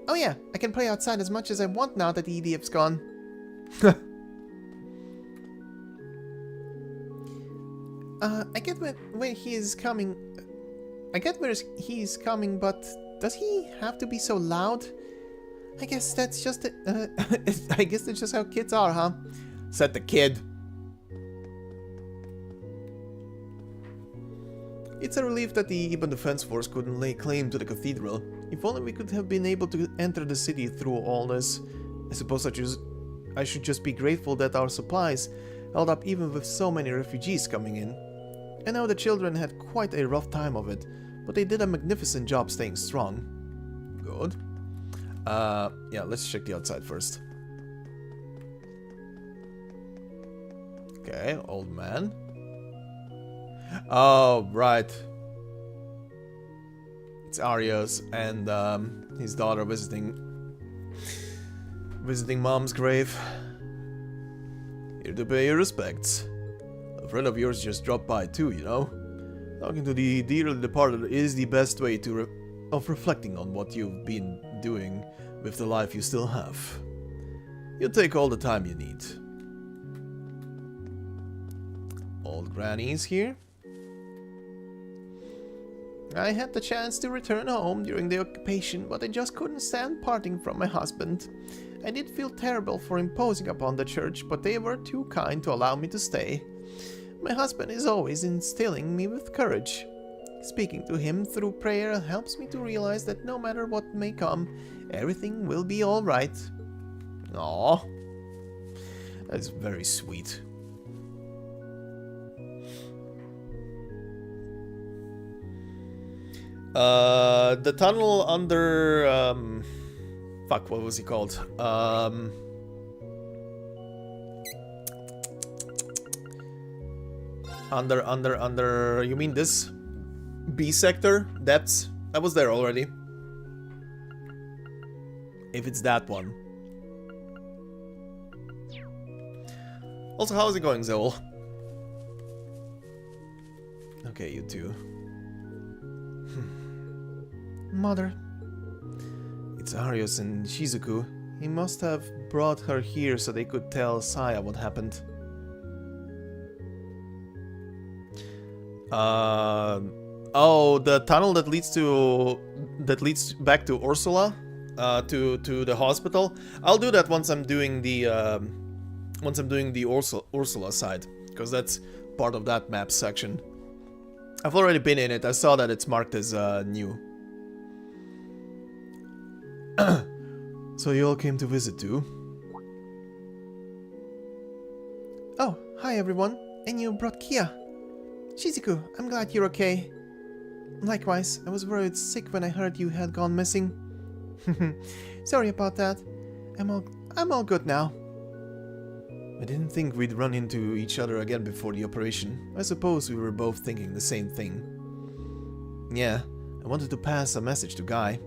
Oh yeah, I can play outside as much as I want now that the EDF's gone. I get where he is coming. I get where he's coming, but does he have to be so loud? I guess that's just I guess that's just how kids are, huh? Said the kid. It's a relief that the Iban Defense Force couldn't lay claim to the cathedral. If only we could have been able to enter the city through all this. I suppose I should just be grateful that our supplies held up even with so many refugees coming in. I know the children had quite a rough time of it, but they did a magnificent job staying strong. Good. Yeah, let's check the outside first. Okay, old man. Oh, right. It's Arios and his daughter visiting Visiting mom's grave. Here to pay your respects. A friend of yours just dropped by too, you know. Talking to the dearly departed is the best way to reflecting on what you've been doing with the life you still have. You'll take all the time you need. Old Granny is here. I had the chance to return home during the occupation, but I just couldn't stand parting from my husband. I did feel terrible for imposing upon the church, but they were too kind to allow me to stay. My husband is always instilling me with courage. Speaking to him through prayer helps me to realize that no matter what may come, everything will be alright. Aww. That's very sweet. The tunnel under, fuck, what was he called? Under, you mean this? B sector? Depths? I was there already. If it's that one. Also, how is it going, Zoel? Okay, you too. Mother. It's Arius and Shizuku. He must have brought her here so they could tell Saya what happened. Oh, the tunnel that leads back to Ursula, to the hospital. I'll do that once I'm doing the Ursula side, because that's part of that map section. I've already been in it. I saw that it's marked as new. So you all came to visit too? Oh, hi everyone. And you brought Kia. Shizuku, I'm glad you're okay. Likewise, I was worried sick when I heard you had gone missing. Sorry about that. I'm all good now. I didn't think we'd run into each other again before the operation. I suppose we were both thinking the same thing. Yeah, I wanted to pass a message to Guy.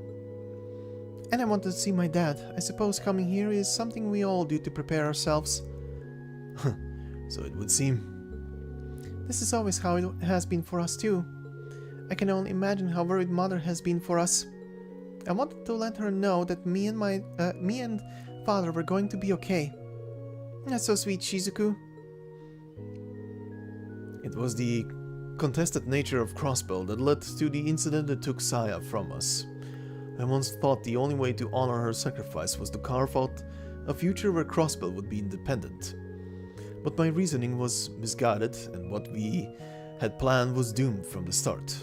And I wanted to see my dad. I suppose coming here is something we all do to prepare ourselves. So it would seem. This is always how it has been for us too. I can only imagine how worried Mother has been for us. I wanted to let her know that me and Father were going to be okay. That's so sweet, Shizuku. It was the contested nature of Crossbell that led to the incident that took Saya from us. I once thought the only way to honor her sacrifice was to carve out a future where Crossbell would be independent. But my reasoning was misguided, and what we had planned was doomed from the start.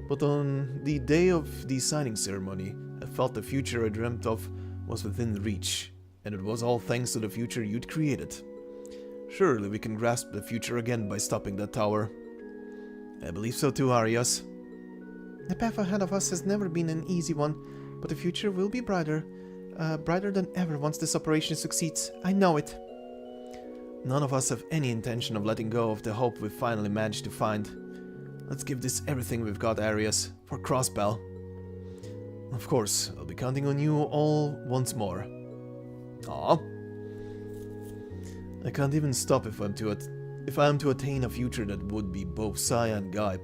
But on the day of the signing ceremony, I felt the future I dreamt of was within reach, and it was all thanks to the future you'd created. Surely we can grasp the future again by stopping that tower. I believe so too, Arias. The path ahead of us has never been an easy one, but the future will be brighter than ever once this operation succeeds. I know it. None of us have any intention of letting go of the hope we've finally managed to find. Let's give this everything we've got, Arias, for Crossbell. Of course, I'll be counting on you all once more. Aww. I can't even stop if I'm to attain a future that would be both Saya and Guy.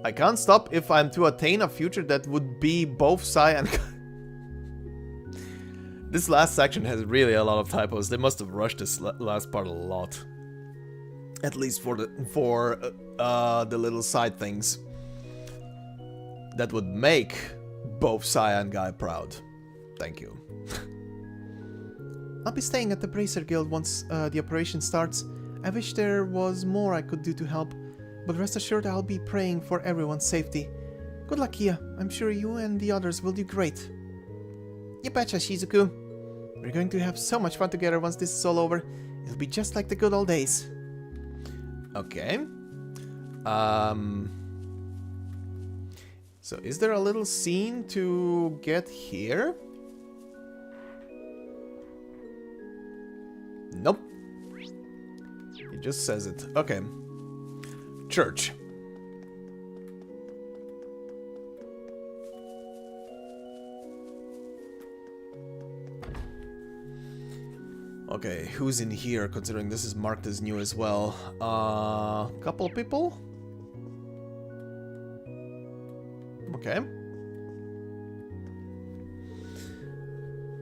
I can't stop if I'm to attain a future that would be both Saya and Guy. This last section has really a lot of typos. They must have rushed this last part a lot. At least for the little side things that would make both Saya and Guy proud. Thank you. I'll be staying at the Bracer Guild once the operation starts. I wish there was more I could do to help, but rest assured I'll be praying for everyone's safety. Good luck, Kia. I'm sure you and the others will do great. You betcha, Shizuku. We're going to have so much fun together once this is all over. It'll be just like the good old days. Okay. So is there a little scene to get here? Nope. It just says it. Okay. Church. Okay, who's in here, considering this is marked as new as well? Couple of people? Okay.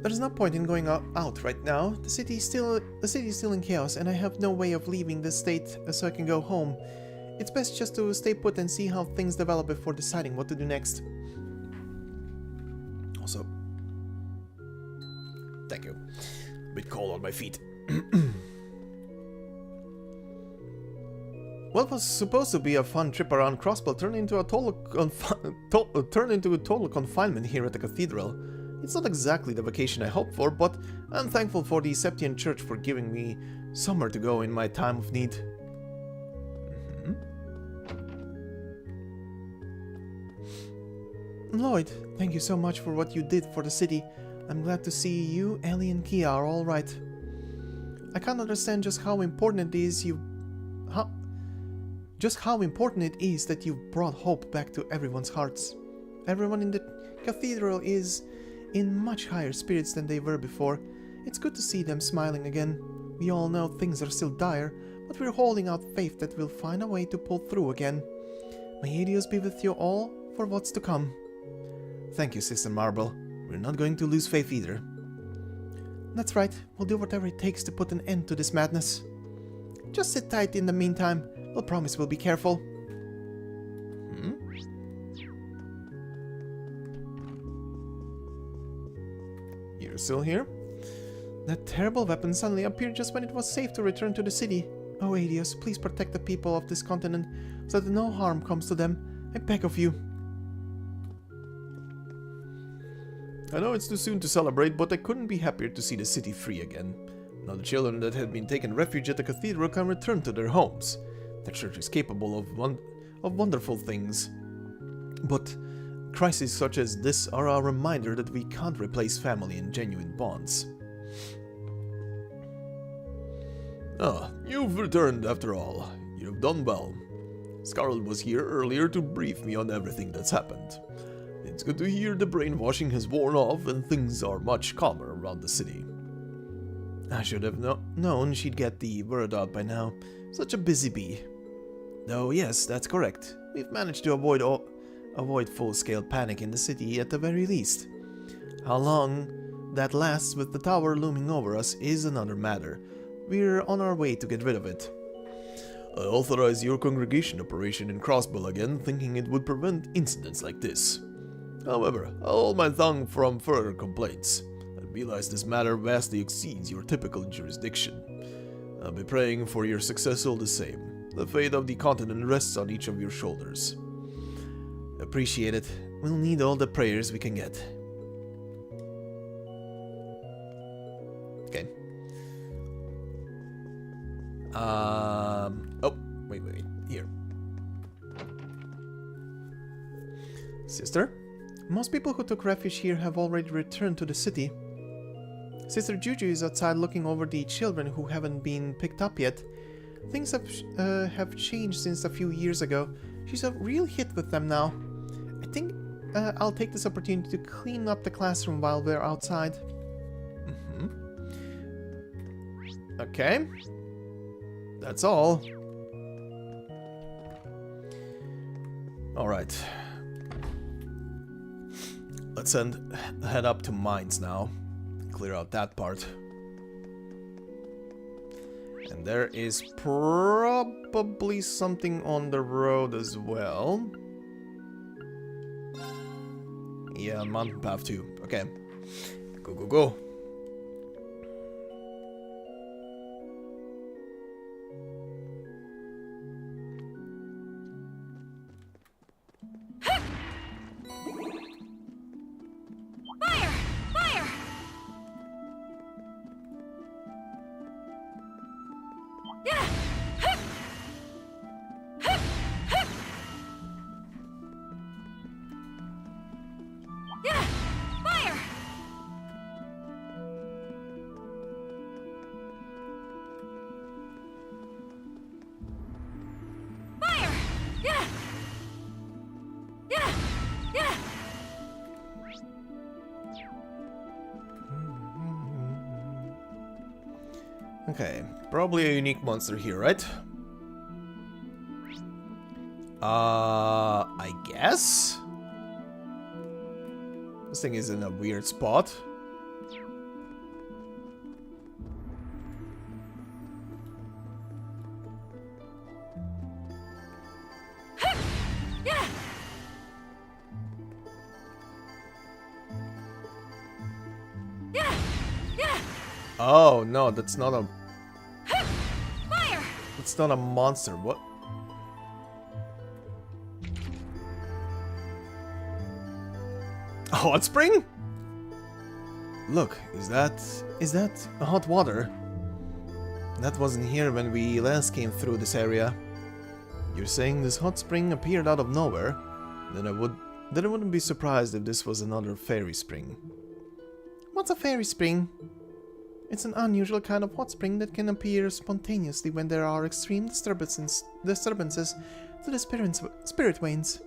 There's no point in going out right now. The city is still in chaos, and I have no way of leaving this state so I can go home. It's best just to stay put and see how things develop before deciding what to do next. Also, thank you. A bit cold on my feet. What was supposed to be a fun trip around Crossbell turned into a total confinement here at the cathedral. It's not exactly the vacation I hoped for, but I'm thankful for the Septian Church for giving me somewhere to go in my time of need. Lloyd, thank you so much for what you did for the city. I'm glad to see you, Ellie, and Kia are all right. I can't understand just how important it is that you've brought hope back to everyone's hearts. Everyone in the cathedral is in much higher spirits than they were before. It's good to see them smiling again. We all know things are still dire, but we're holding out faith that we'll find a way to pull through again. May Helios be with you all for what's to come. Thank you, Sister Marble. We're not going to lose faith either. That's right. We'll do whatever it takes to put an end to this madness. Just sit tight in the meantime. We'll promise we'll be careful. You're still here? That terrible weapon suddenly appeared just when it was safe to return to the city. Oh, Helios, please protect the people of this continent so that no harm comes to them. I beg of you. I know it's too soon to celebrate, but I couldn't be happier to see the city free again. Now the children that had been taken refuge at the cathedral can return to their homes. The church is capable of wonderful things. But crises such as this are a reminder that we can't replace family and genuine bonds. Ah, you've returned after all. You've done well. Scarlet was here earlier to brief me on everything that's happened. It's good to hear the brainwashing has worn off and things are much calmer around the city. I should have known she'd get the word out by now. Such a busy bee. Though yes, that's correct. We've managed to avoid full-scale panic in the city at the very least. How long that lasts with the tower looming over us is another matter. We're on our way to get rid of it. I authorize your congregation operation in Crossbell again, thinking it would prevent incidents like this. However, I'll hold my tongue from further complaints. I realize this matter vastly exceeds your typical jurisdiction. I'll be praying for your success all the same. The fate of the continent rests on each of your shoulders. Appreciate it. We'll need all the prayers we can get. Okay. Oh, wait. Here. Sister? Most people who took refuge here have already returned to the city. Sister Juju is outside looking over the children who haven't been picked up yet. Things have changed since a few years ago. She's a real hit with them now. I think I'll take this opportunity to clean up the classroom while we're outside. Okay. That's all. Alright. Let's head up to mines now. Clear out that part. And there is probably something on the road as well. Yeah, mountain path too. Okay. Go. Okay, probably a unique monster here, right? I guess? This thing is in a weird spot. Oh no, that's not a... Fire! It's not a monster, what? A hot spring? Look, is that a hot water? That wasn't here when we last came through this area. You're saying this hot spring appeared out of nowhere? Then I wouldn't be surprised if this was another fairy spring. What's a fairy spring? It's an unusual kind of hot spring that can appear spontaneously when there are extreme disturbances to the spirit wanes.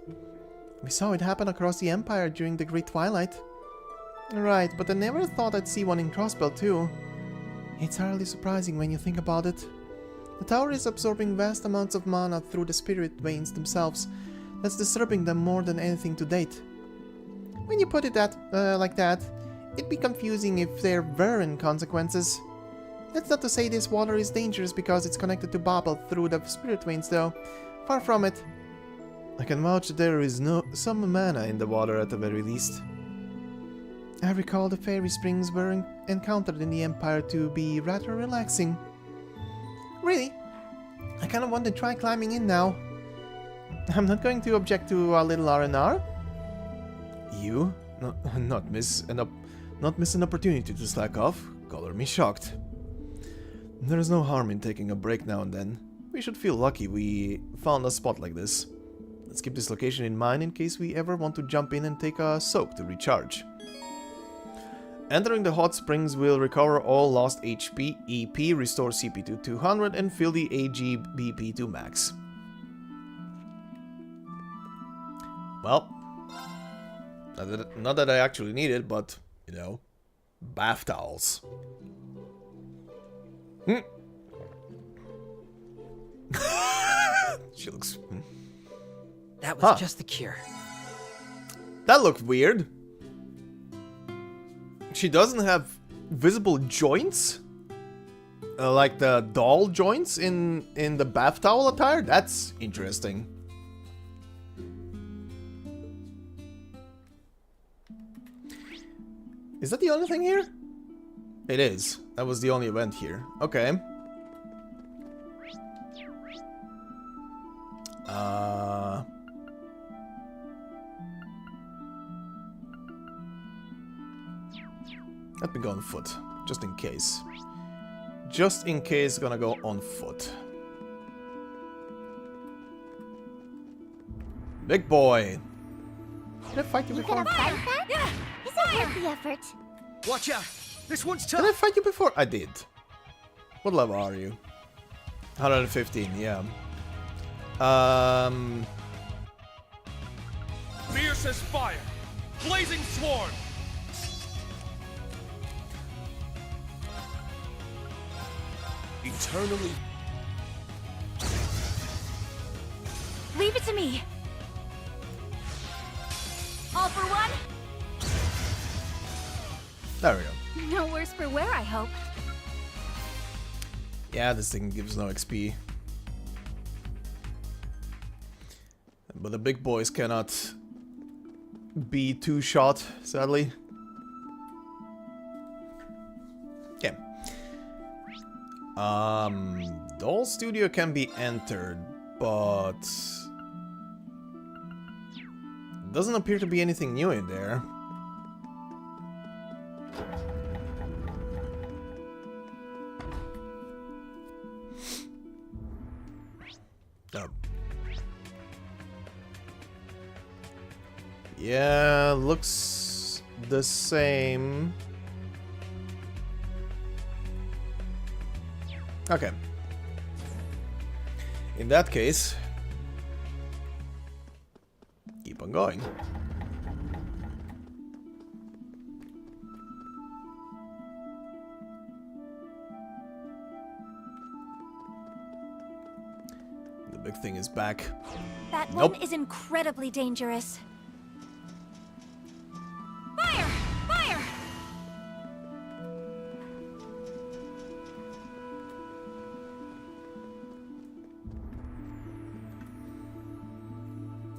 We saw it happen across the Empire during the Great Twilight. Right, but I never thought I'd see one in Crossbell too. It's hardly surprising when you think about it. The tower is absorbing vast amounts of mana through the spirit veins themselves. That's disturbing them more than anything to date. When you put it like that, it'd be confusing if there weren't consequences. That's not to say this water is dangerous because it's connected to Babel through the spirit veins though. Far from it. I can vouch that there is some mana in the water at the very least. I recall the fairy springs were encountered in the Empire to be rather relaxing. Really? I kinda want to try climbing in now. I'm not going to object to a little R&R. You? Not miss an opportunity to slack off. Color me shocked. There is no harm in taking a break now and then. We should feel lucky we found a spot like this. Let's keep this location in mind in case we ever want to jump in and take a soak to recharge. Entering the hot springs will recover all lost HP, EP, restore CP to 200, and fill the AGBP to max. Well, not that I actually need it, but, you know, bath towels. She looks... That was just the cure. That looked weird. She doesn't have visible joints? Like the doll joints in the bath towel attire? That's interesting. Is that the only thing here? It is. That was the only event here. Okay. Let me go on foot, just in case. Just in case, gonna go on foot. Big boy! Did I fight you before? Gonna fight that? Is it worth the effort? Watch out! This one's Did I tough! fight you before? I did. What level are you? 115, yeah. Fierce as fire! Blazing swarm! Eternally... Leave it to me. All for one? There we go. No worse for wear, I hope. Yeah, this thing gives no XP. But the big boys cannot be two-shot, sadly. Okay. Doll Studio can be entered, but... doesn't appear to be anything new in there. Yeah, looks the same. Okay. In that case, keep on going. big thing is back. That Nope. one is incredibly dangerous. Fire! Fire!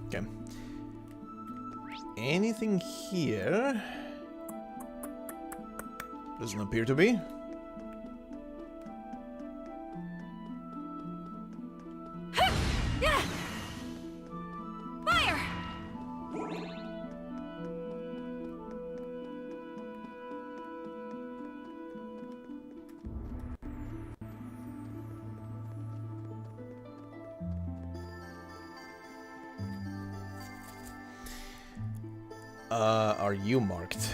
Okay. Anything here? Doesn't appear to be. Fire! Are you marked?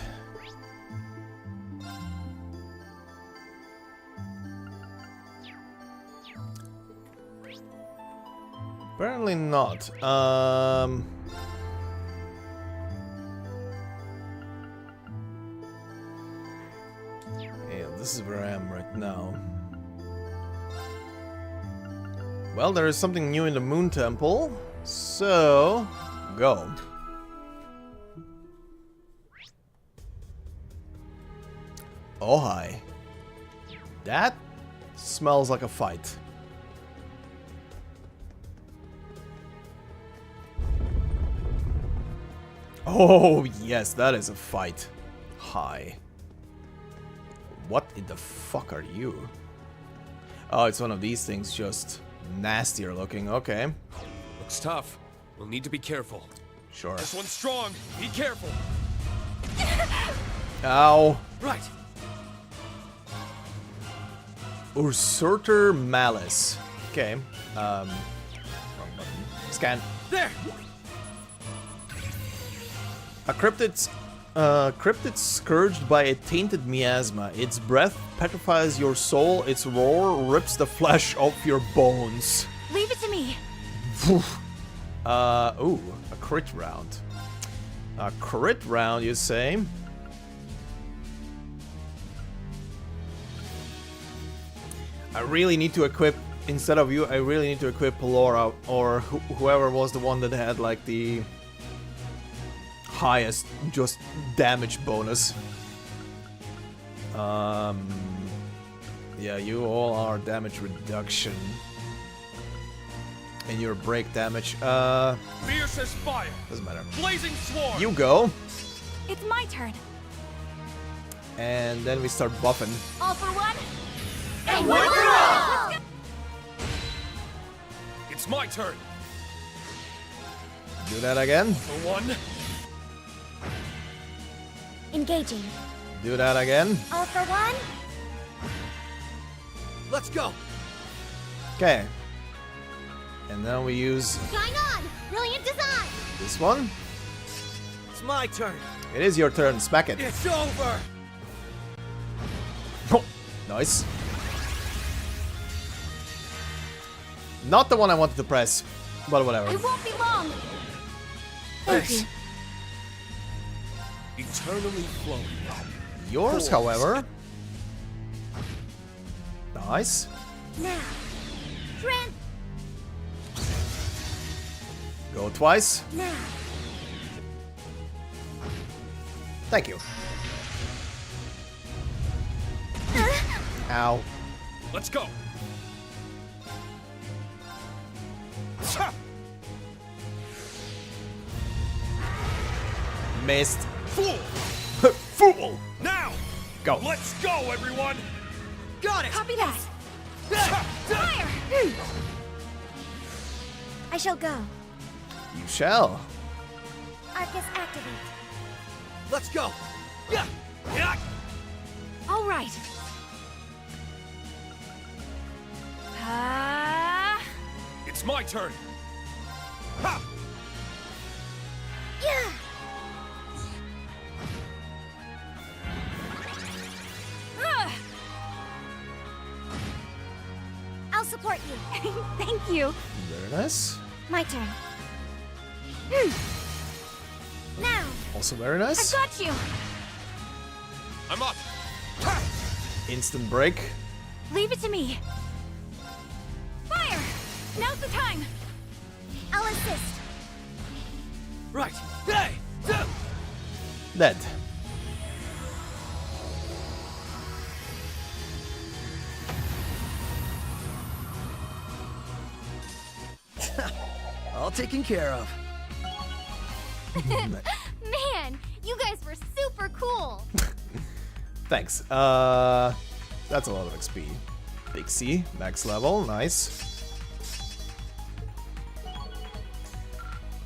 Apparently not. Yeah, this is where I am right now. Well, there is something new in the Moon Temple, so go. Oh hi. That smells like a fight. Oh, yes, that is a fight. Hi. What in the fuck are you? Oh, it's one of these things, just nastier looking. Okay. Looks tough. We'll need to be careful. Sure. This one's strong. Be careful. Ow. Right. Usurter Malice. Okay. Wrong button. Scan. There. A cryptid scourged by a tainted miasma. Its breath petrifies your soul. Its roar rips the flesh off your bones. Leave it to me. Ooh, a crit round. A crit round, you say? I really need to equip, instead of you, I really need to equip Laura or whoever was the one that had like the highest just damage bonus. Yeah, you all are damage reduction. And your break damage, Fierce as fire. doesn't matter. Blazing swarm. You go, It's my turn. and then we start buffing. All for one. And one for all! It's my turn. Do that again. For one. Engaging. Do that again. All for one. Let's go. Okay. And then we use Shine on! Brilliant design! this one. It's my turn. It is your turn. Smack it. It's over. Oh, nice. Not the one I wanted to press, but whatever. It won't be long. Thank you. Eternally flowing. Yours, however. Nice. Now. Trent. Go twice. Now. Thank you. Ow. Let's go. Ha! Missed. Fool! Fool! Now! Go. Let's go, everyone! Got it. Copy that. Fire! I shall go. You shall. Arcus activate. Let's go. Yeah. Yeah. All right. It's my turn. Ha! Yeah. I'll support you. Thank you. Very nice. My turn. Now, Also very I've nice. got you. I'm up. Instant break. Leave it to me. Fire! Now's the time. I'll assist. Right. Hey! Dead. All taken care of. Man, you guys were super cool. Thanks. That's a lot of XP. Big C, max level, nice.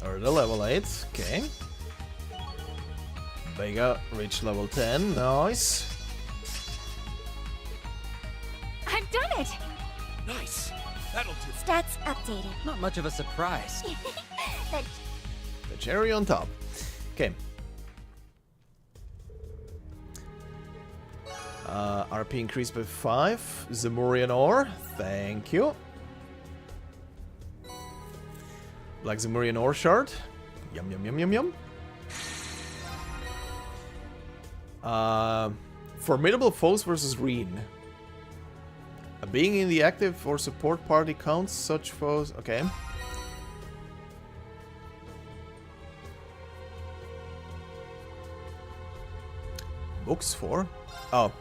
Early level 8, okay. Vega reached level 10, nice. I've done it. Nice. That'll do. Stats updated. Not much of a surprise. That The cherry on top. Okay. RP increased by 5. Zemurian ore, thank you. Black Zemurian ore shard. Yum yum yum yum yum. Formidable foes versus Reen. Being in the active or support party counts such foes. Okay. Books for? Oh.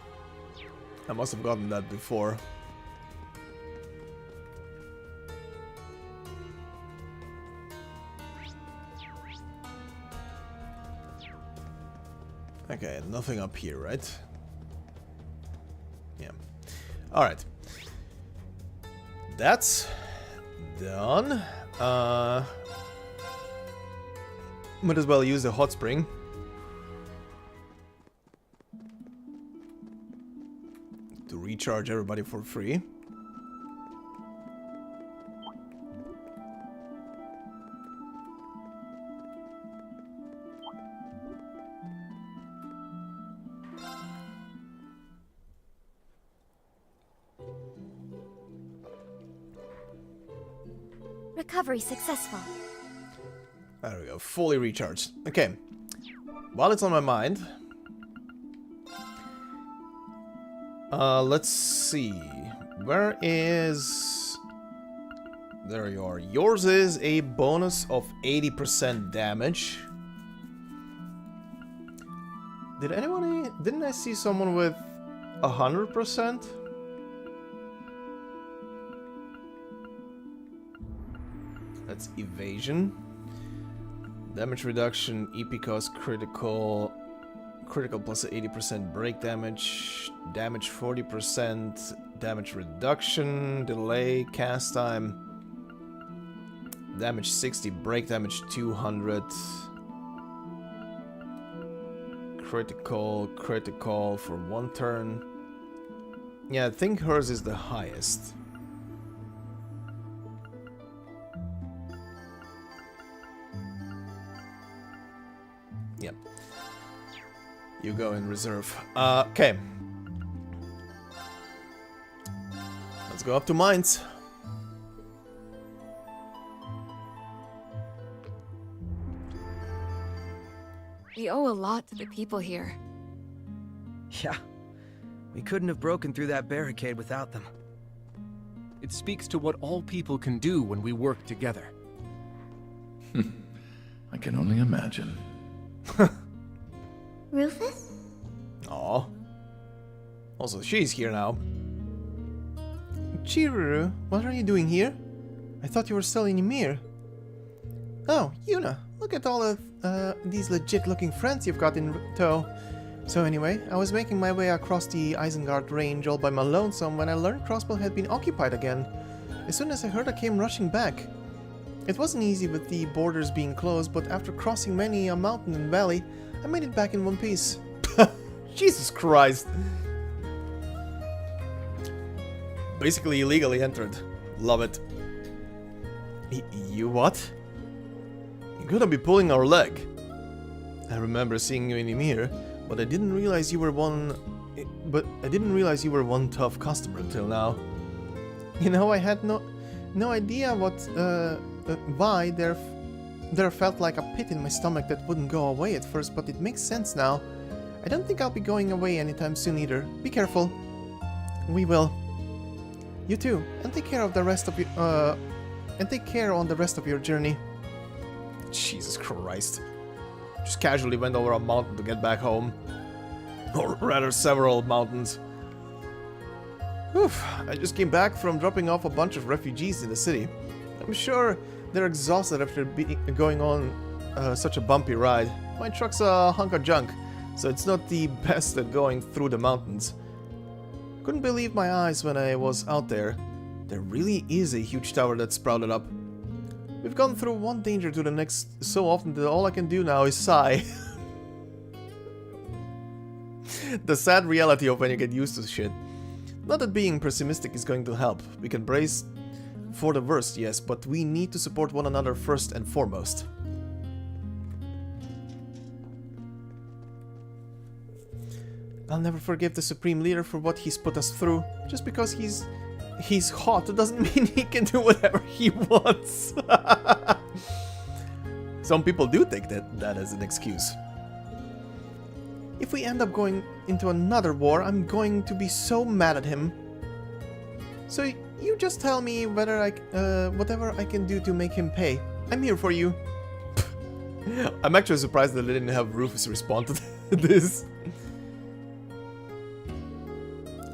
I must have gotten that before. Okay, nothing up here, right? Yeah. Alright. That's done. Might as well use the hot spring. To recharge everybody for free. recovery successful. There we go, fully recharged. Okay, while it's on my mind, let's see, where is... There you are. Yours is a bonus of 80% damage. Didn't I see someone with 100%? That's evasion. Damage reduction, EP cost critical plus 80% break damage, damage 40%, damage reduction, delay, cast time, damage 60, break damage 200, critical for one turn. Yeah, I think hers is the highest. Yep. You go in reserve. Okay. Let's go up to mines. We owe a lot to the people here. Yeah. We couldn't have broken through that barricade without them. It speaks to what all people can do when we work together. I can only imagine. Rufus? Aw. Also, she's here now. Chiruru, what are you doing here? I thought you were still in Ymir. Oh, Yuna, look at all of these legit-looking friends you've got in tow. So anyway, I was making my way across the Isengard range all by my lonesome when I learned Crossbell had been occupied again. As soon as I heard, I came rushing back. It wasn't easy with the borders being closed, but after crossing many a mountain and valley, I made it back in one piece. Jesus Christ! Basically illegally entered. Love it. You what? You're gonna be pulling our leg. I remember seeing you in Ymir, but I didn't realize you were one tough customer until now. You know, I had no idea why there felt like a pit in my stomach that wouldn't go away at first, but it makes sense now. I don't think I'll be going away anytime soon either. Be careful. We will. You too, and take care of the rest of and take care on the rest of your journey. Jesus Christ. Just casually went over a mountain to get back home. Or rather, several mountains. Oof, I just came back from dropping off a bunch of refugees in the city. I'm sure they're exhausted after going on such a bumpy ride. My truck's a hunk of junk, so it's not the best at going through the mountains. Couldn't believe my eyes when I was out there. There really is a huge tower that sprouted up. We've gone through one danger to the next so often that all I can do now is sigh. The sad reality of when you get used to shit. Not that being pessimistic is going to help. We can brace for the worst, yes, but we need to support one another first and foremost. I'll never forgive the Supreme Leader for what he's put us through. Just because he's hot doesn't mean he can do whatever he wants. Some people do take that as an excuse. If we end up going into another war, I'm going to be so mad at him. So you just tell me whether whatever I can do to make him pay. I'm here for you. I'm actually surprised that they didn't have Rufus respond to this.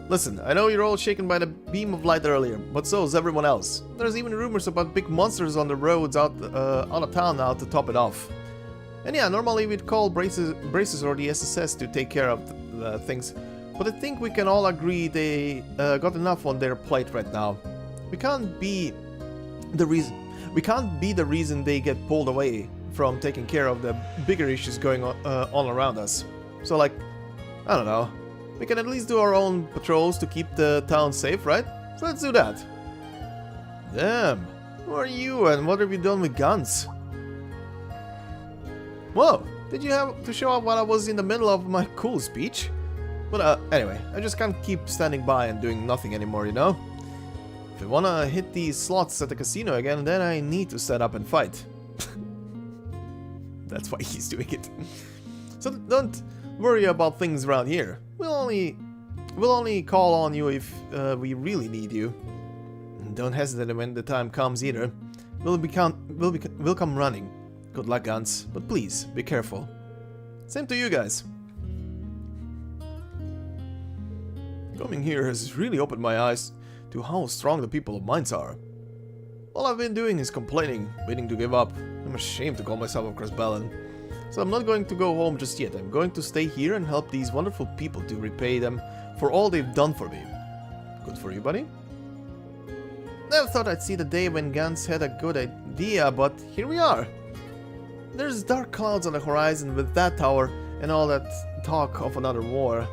Listen, I know you're all shaken by the beam of light earlier, but so is everyone else. There's even rumors about big monsters on the roads out of town now to top it off. And yeah, normally we'd call Braces or the SSS to take care of things, but I think we can all agree they got enough on their plate right now. We can't be the reason they get pulled away from taking care of the bigger issues going on all around us. So like, I don't know. We can at least do our own patrols to keep the town safe, right? So let's do that. Damn, who are you and what have you done with guns? Whoa, did you have to show up while I was in the middle of my cool speech? But anyway, I just can't keep standing by and doing nothing anymore, you know? If I wanna hit these slots at the casino again, then I need to set up and fight. That's why he's doing it. So don't worry about things around here. We'll only call on you if we really need you. And don't hesitate when the time comes either. We'll come running. Good luck, Gans, but please be careful. Same to you guys. Coming here has really opened my eyes to how strong the people of Mainz are. All I've been doing is complaining, waiting to give up. I'm ashamed to call myself a Crossbellan. So I'm not going to go home just yet. I'm going to stay here and help these wonderful people to repay them for all they've done for me. Good for you, buddy. Never thought I'd see the day when Gans had a good idea, but here we are. There's dark clouds on the horizon with that tower and all that talk of another war.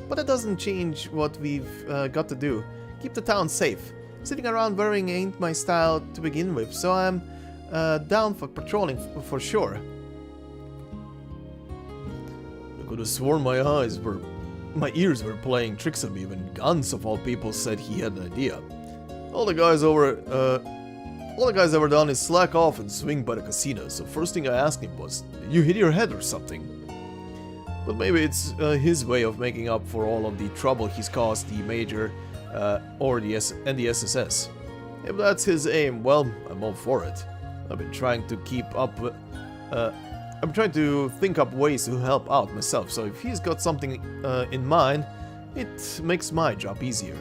But it doesn't change what we've got to do. Keep the town safe. Sitting around worrying ain't my style to begin with, so I'm down for patrolling for sure. I could have sworn my ears were playing tricks on me when Gans of all people said he had an idea. All the guys ever done is slack off and swing by the casino, so first thing I asked him was, did you hit your head or something? But maybe it's his way of making up for all of the trouble he's caused the Major and the SSS. If that's his aim, well, I'm all for it. I've been trying to keep up I'm trying to think up ways to help out myself, so if he's got something in mind, it makes my job easier.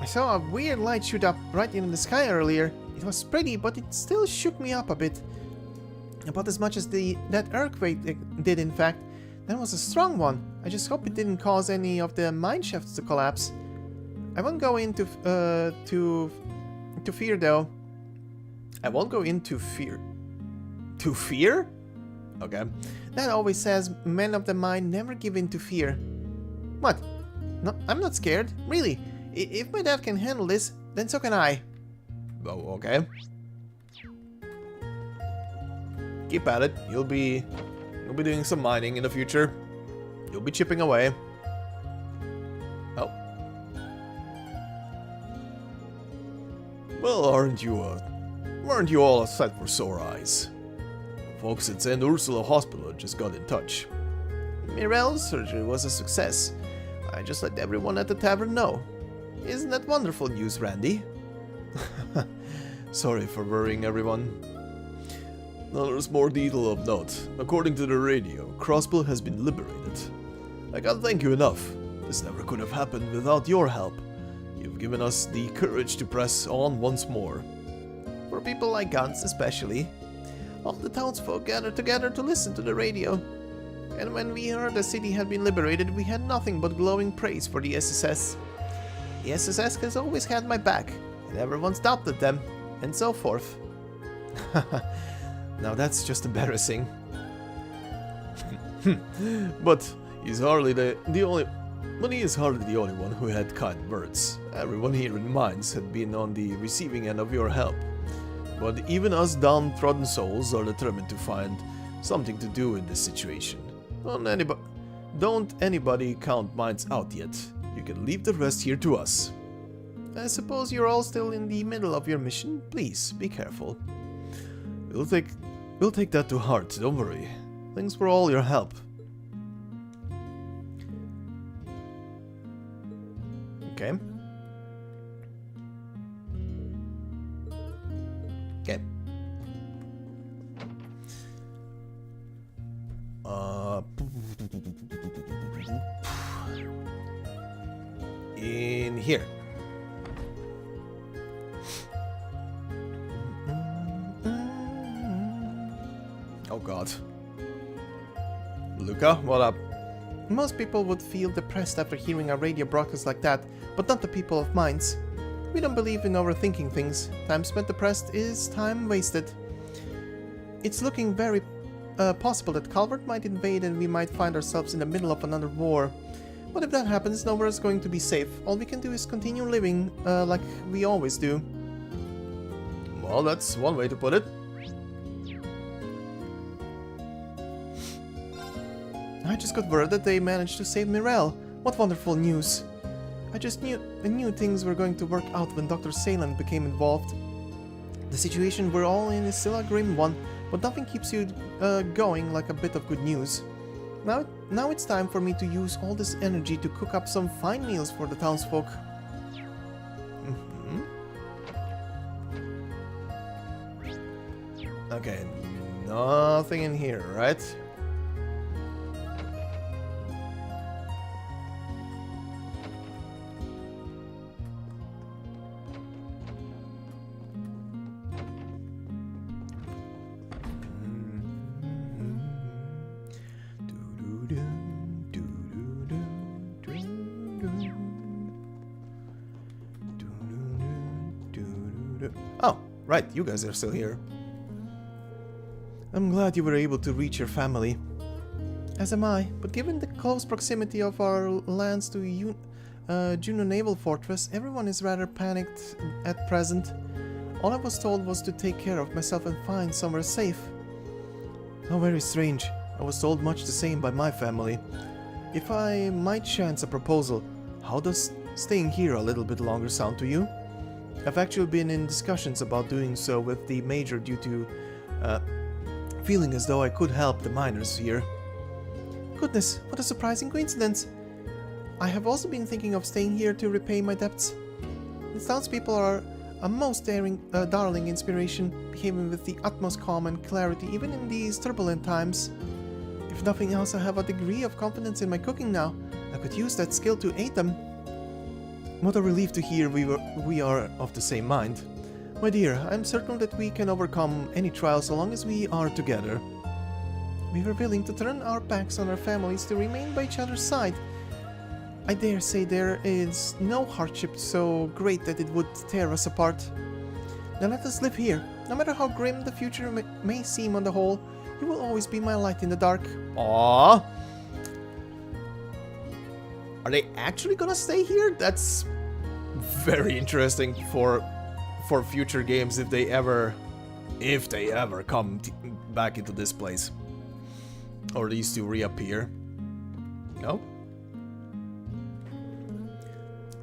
I saw a weird light shoot up right in the sky earlier. It was pretty, but it still shook me up a bit. About as much as that earthquake did, in fact. That was a strong one. I just hope it didn't cause any of the mine shafts to collapse. I won't go into fear, though. I won't go into fear. To fear? Okay. That always says men of the mine never give in to fear. What? No, I'm not scared. Really. If my dad can handle this, then so can I. Oh, okay. Keep at it. You'll be doing some mining in the future. You'll be chipping away. Oh. Well, aren't you all a sight for sore eyes? Folks at St. Ursula Hospital just got in touch. Mirel's surgery was a success. I just let everyone at the tavern know. Isn't that wonderful news, Randy? Sorry for worrying everyone. Now there's more detail of note. According to the radio, Crossbell has been liberated. I can't thank you enough. This never could have happened without your help. You've given us the courage to press on once more. For people like Gantz especially. All the townsfolk gathered together to listen to the radio. And when we heard the city had been liberated, we had nothing but glowing praise for the SSS. The SSS has always had my back, and everyone's doubted them, and so forth. Now that's just embarrassing. But he's hardly the only... But he is hardly the only one who had kind words. Everyone here in Mines had been on the receiving end of your help. But even us downtrodden souls are determined to find something to do in this situation. Don't anybody count Mines out yet. You can leave the rest here to us. I suppose you're all still in the middle of your mission. Please, be careful. We'll take that to heart, don't worry. Thanks for all your help. Okay. Okay. In here. Oh god. Luca, what up? Most people would feel depressed after hearing a radio broadcast like that, but not the people of Mines. We don't believe in overthinking things. Time spent depressed is time wasted. It's looking very possible that Calvert might invade and we might find ourselves in the middle of another war. But if that happens, nowhere is going to be safe. All we can do is continue living like we always do. Well, that's one way to put it. I just got word that they managed to save Mirel. What wonderful news. I knew things were going to work out when Dr. Salen became involved. The situation we're all in is still a grim one, but nothing keeps you going like a bit of good news. Now it's time for me to use all this energy to cook up some fine meals for the townsfolk. Okay, nothing in here, right? Oh, right, you guys are still here. I'm glad you were able to reach your family. As am I, but given the close proximity of our lands to Juno Naval Fortress, everyone is rather panicked at present. All I was told was to take care of myself and find somewhere safe. How very strange. I was told much the same by my family. If I might chance a proposal, how does staying here a little bit longer sound to you? I've actually been in discussions about doing so with the Major due to feeling as though I could help the miners here. Goodness, what a surprising coincidence! I have also been thinking of staying here to repay my debts. The townspeople are a most darling inspiration, behaving with the utmost calm and clarity even in these turbulent times. If nothing else, I have a degree of confidence in my cooking now. I could use that skill to aid them. What a relief to hear we are of the same mind. My dear, I am certain that we can overcome any trial so long as we are together. We were willing to turn our backs on our families to remain by each other's side. I dare say there is no hardship so great that it would tear us apart. Now let us live here. No matter how grim the future may seem on the whole, you will always be my light in the dark. Aww. Are they actually gonna stay here? That's very interesting for future games if they ever come back into this place. Or these two reappear. No?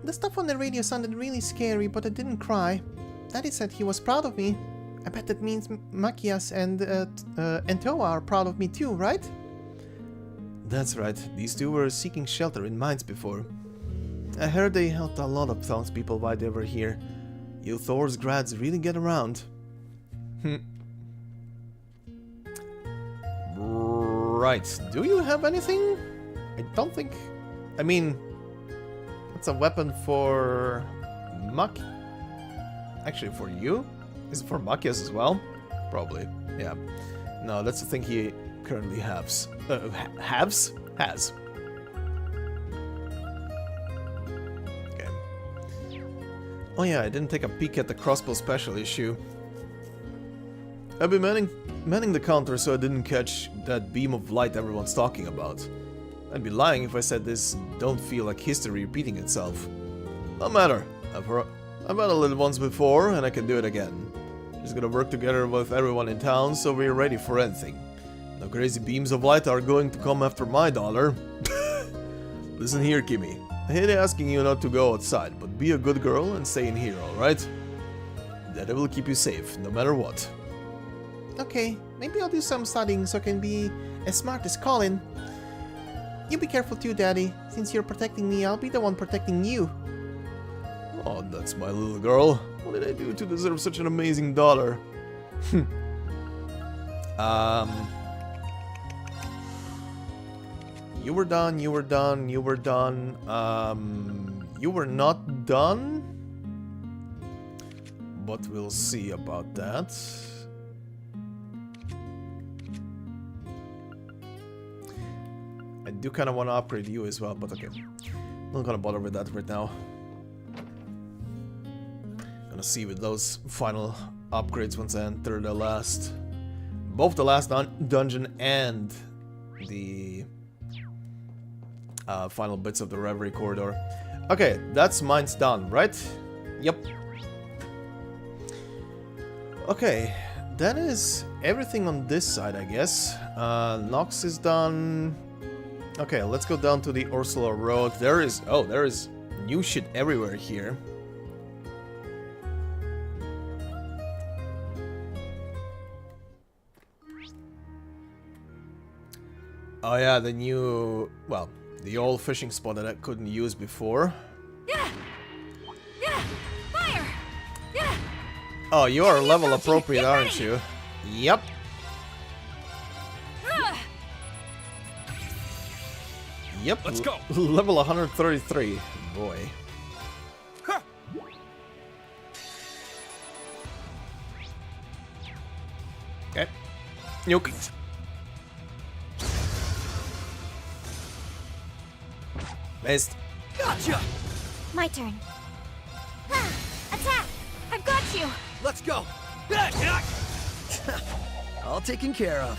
The stuff on the radio sounded really scary, but I didn't cry. Daddy said he was proud of me. I bet that means Makias and Toa are proud of me too, right? That's right. These two were seeking shelter in mines before. I heard they helped a lot of townspeople while they were here. You Thor's grads really get around. Right. Do you have anything? I don't think... I mean... It's a weapon for... Mak... Actually, for you? Is it for Makias as well? Probably. Yeah. No, that's the thing he currently has. Has? Okay. Oh yeah, I didn't take a peek at the Crossbell special issue. I've been manning the counter so I didn't catch that beam of light everyone's talking about. I'd be lying if I said this don't feel like history repeating itself. No matter. I've had a little once before and I can do it again. Just gonna work together with everyone in town so we're ready for anything. No crazy beams of light are going to come after my dollar. Listen here, Kimmy. I hate asking you not to go outside, but be a good girl and stay in here, alright? That will keep you safe, no matter what. Okay, maybe I'll do some studying so I can be as smart as Colin. You be careful too, Daddy. Since you're protecting me, I'll be the one protecting you. Oh, that's my little girl. What did I do to deserve such an amazing daughter? You were done, you were done, you were done. You were not done? But we'll see about that. I do kind of want to upgrade you as well, but okay. I'm not gonna bother with that right now. Gonna see with those final upgrades once I enter the last... both the last dungeon and the final bits of the Reverie corridor. Okay, that's mine's done, right? Yep. Okay, that is everything on this side, I guess. Nox is done. Okay, let's go down to the Ursula Road. There is new shit everywhere here. Oh yeah, the new, well, the old fishing spot that I couldn't use before. Yeah! Yeah! Fire! Yeah! Oh, you are level appropriate, aren't you? Yep. Yep. Let's go. Level 133. Boy. Huh. Okay. Nuke. Missed. Gotcha! My turn. Attack! I've got you! Let's go! All taken care of.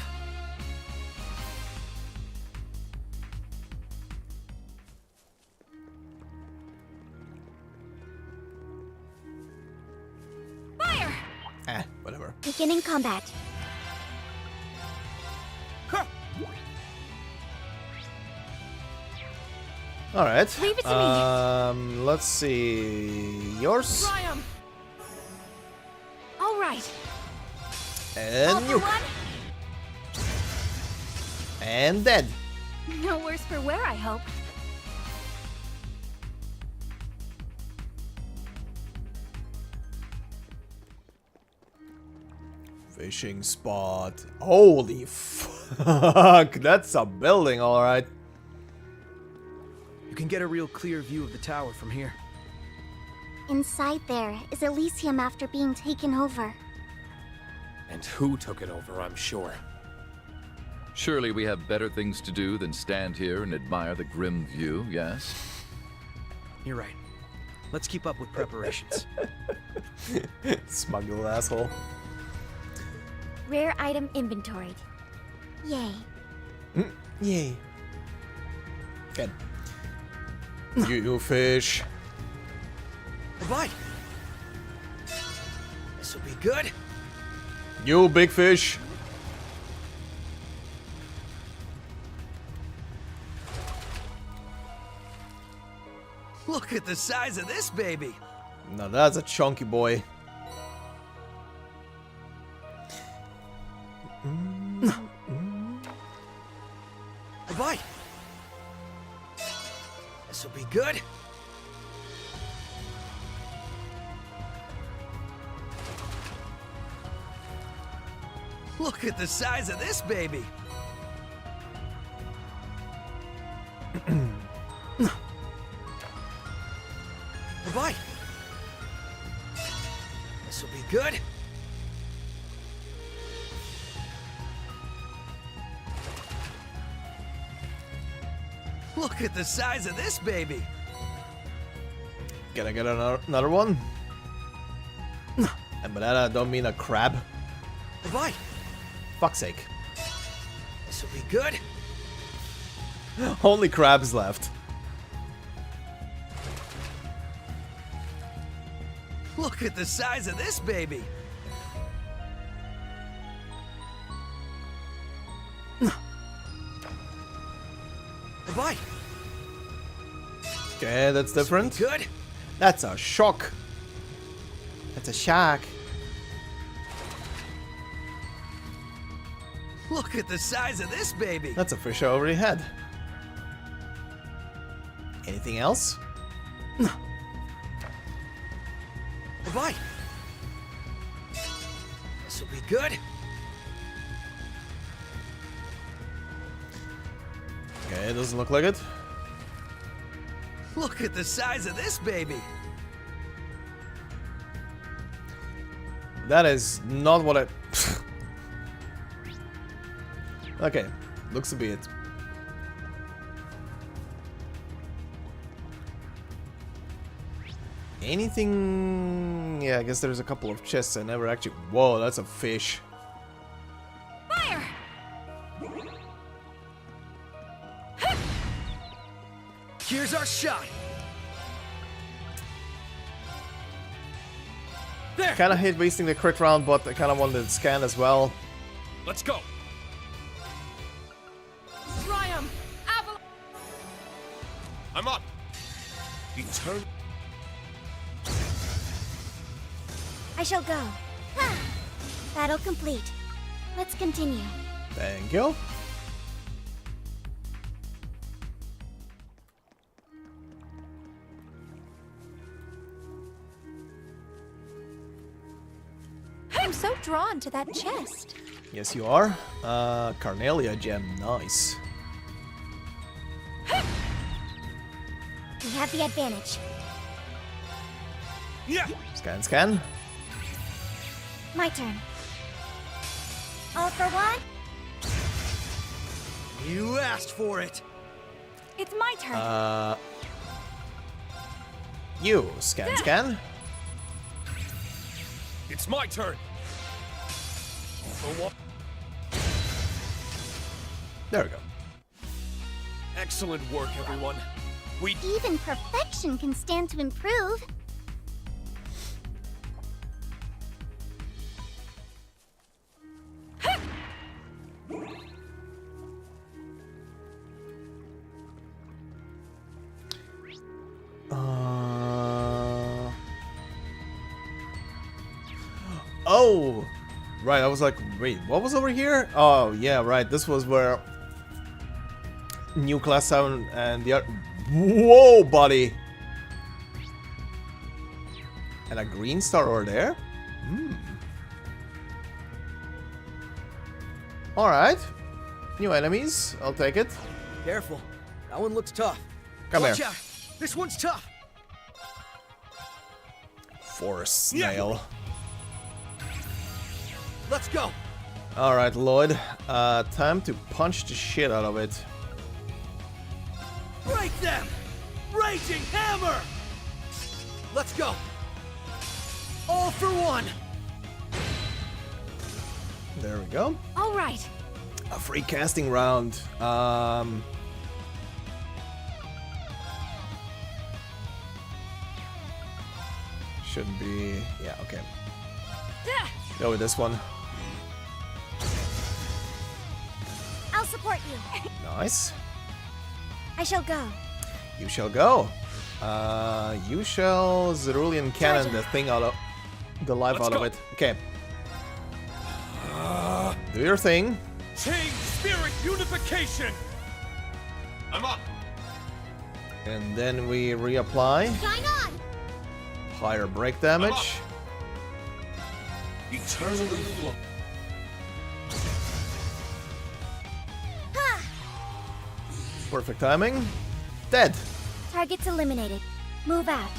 Fire! Whatever. Beginning combat. Alright. Leave it to me. Let's see. Yours. Try 'em. All right. And All for nuke. one. And dead. No worse for wear, I hope. Fishing spot. Holy fuck. That's a building, alright. You can get a real clear view of the tower from here. Inside there is Elysium after being taken over. And who took it over, I'm sure. Surely we have better things to do than stand here and admire the grim view, yes? You're right. Let's keep up with preparations. Smug little asshole. Rare item inventoried. Yay. Yay. Good. You fish. Bye. This will be good. You big fish. Look at the size of this baby. Now that's a chunky boy. Bye. This'll be good. Look at the size of this baby. Bye. This'll be good. Look at the size of this baby. Can I get another one? And by that I don't mean a crab. Bye. Fuck's sake. This'll be good. Only crabs left. Look at the size of this baby. Bye. Okay, that's different. Good. That's a shock. That's a shock. Look at the size of this baby. That's a fish I already had. Anything else? Bye. This'll be good. Okay, it doesn't look like it. Look at the size of this baby. That is not what I... Okay, looks to be it. Anything... Yeah, I guess there's a couple of chests I never actually... Whoa, that's a fish. Fire! Here's our shot. There. Kinda hate wasting the crit round, but I kinda wanted to scan as well. Let's go. Triumph! Avalanche! I'm up. Eternal. I shall go. Battle complete. Let's continue. Thank you. I'm so drawn to that chest. Yes, you are. Carnelia gem, nice. We have the advantage. Yeah. Scan, scan. My turn. All for one? You asked for it. It's my turn. You, scan, scan. It's my turn. For what? There we go. Excellent work, everyone. We Even perfection can stand to improve. Oh! Right, I was like, wait, what was over here? Oh, yeah, right, this was where... New Class 7 and the other... Whoa, buddy! And a green star over there? Hmm. Alright. New enemies, I'll take it. Careful. That one looks tough. Come Watch here. out. This one's tough. Forest snail. Let's go. Alright, Lloyd. Time to punch the shit out of it. Break them. Raging hammer. Let's go. All for one. There we go. All right. A free casting round. Shouldn't be... Yeah, okay. Go with this one. I'll support you. Nice. I shall go. You shall go. You shall Cerulean Cannon the thing out of... The life Let's out of go. it. Okay. Do your thing. Change spirit unification. I'm up. And then we reapply. Shine on! Higher break damage. Eternally flow. Perfect timing. Dead. Target's eliminated. Move out.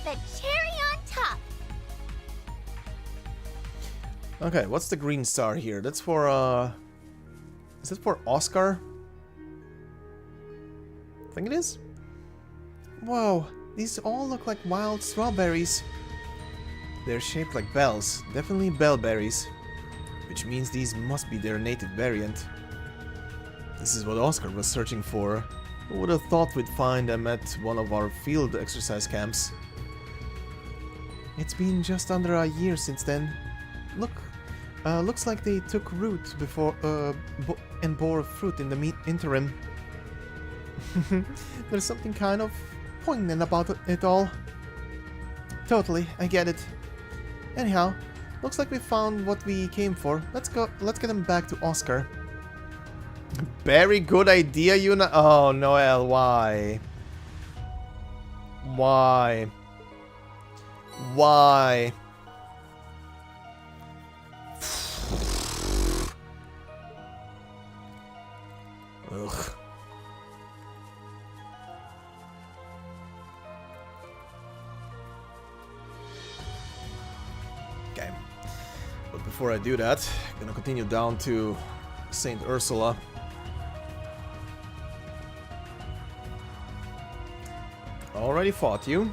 The cherry on top. Okay, what's the green star here? That's for, is it for Oscar? I think it is. Whoa, these all look like wild strawberries. They're shaped like bells, definitely bellberries. Which means these must be their native variant. This is what Oscar was searching for. Who would have thought we'd find them at one of our field exercise camps? It's been just under a year since then. Looks like they took root before and bore fruit in the interim. There's something kind of poignant about it all. Totally, I get it. Anyhow, looks like we found what we came for. Let's get him back to Oscar. Very good idea, Yuna. Oh, Noel, why? Why? Why? Ugh. Okay. But before I do that, I'm gonna continue down to Saint Ursula. Already fought you.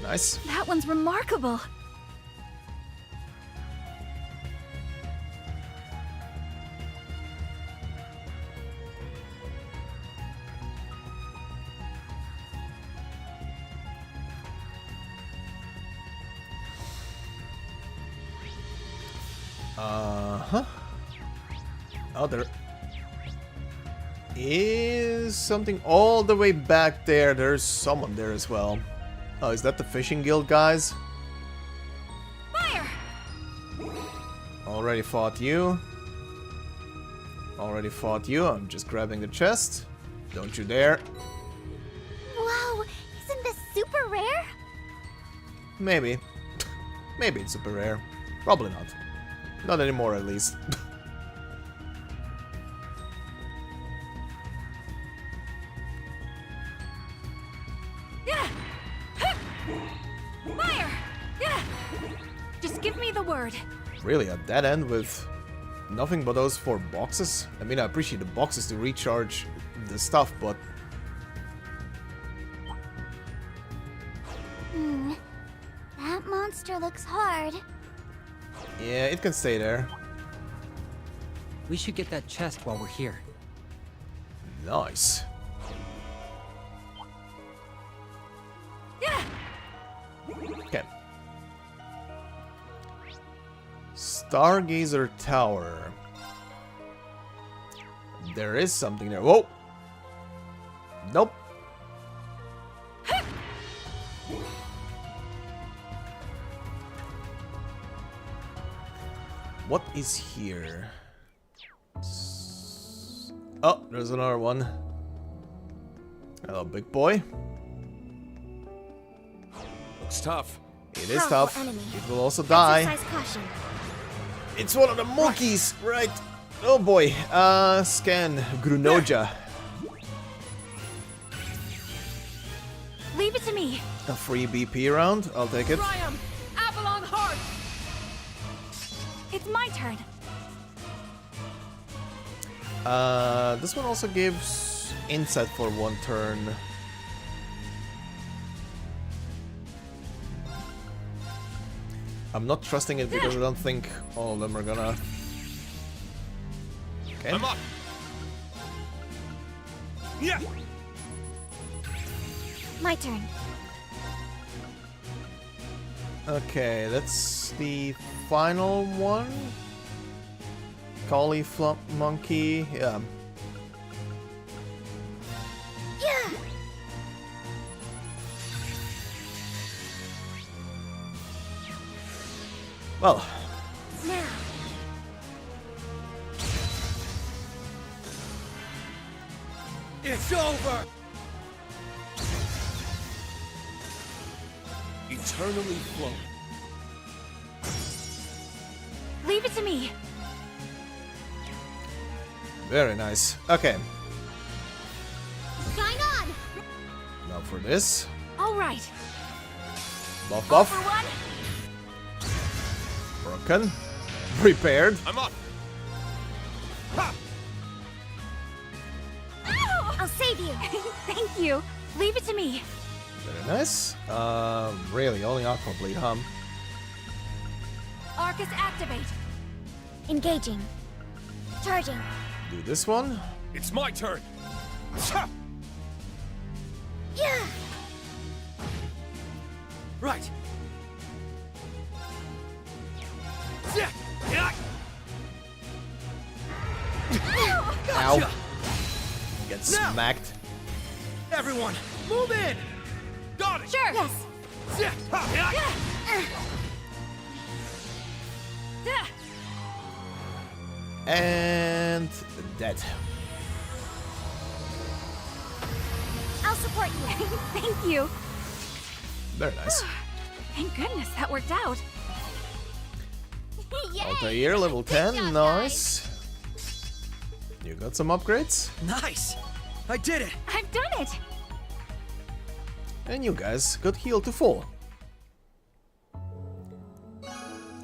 Nice. That one's remarkable. Uh-huh. Oh, there is something all the way back there. There's someone there as well. Oh, is that the fishing guild guys? Fire! Already fought you. Already fought you. I'm just grabbing the chest. Don't you dare. Wow, isn't this super rare? Maybe. Maybe it's super rare. Probably not. Not anymore, at least. Fire! Just give me the word. Really, a dead end with nothing but those 4 boxes? I mean, I appreciate the boxes to recharge the stuff, but... That monster looks hard. yeah, it can stay there. We should get that chest while we're here. Nice. Okay. Stargazer Tower. There is something there. Whoa! Nope. What is here? Oh, there's another one. Hello, big boy. Looks tough. It is Powerful tough. enemy. It will also die. Exercise caution. It's one of the monkeys, right? Oh boy. Scan Grunoja. Leave it to me. A free BP round. I'll take it. Triumph! Avalon Heart! It's my turn. This one also gives insight for 1 turn. I'm not trusting it because I don't think all of them are gonna... Okay. I'm up. Yeah. My turn. Okay, that's the final one. Collie Flump Monkey, yeah. Yeah. Well, Now. It's over! Eternally float. Leave it to me. very nice. Okay, Shine on! now for this. All right. Buff, All for buff. one. Broken. Repaired. I'm up! I'll save you! Thank you. Leave it to me. Very nice. Really, only Aqua Bleed, huh? Arcus activate. Engaging. Charging. Do this one. It's my turn! Yeah! Right! Yeah. Yeah. Ow. Get Now. smacked. Everyone, move in! Got it! Sure. Yes! Yeah. Yeah. And dead. I'll support you. Thank you. Very nice. Thank goodness that worked out. Yay! Altair, level 10. job, Nice. You got some upgrades? Nice! I did it! I've done it. And you guys got healed to full.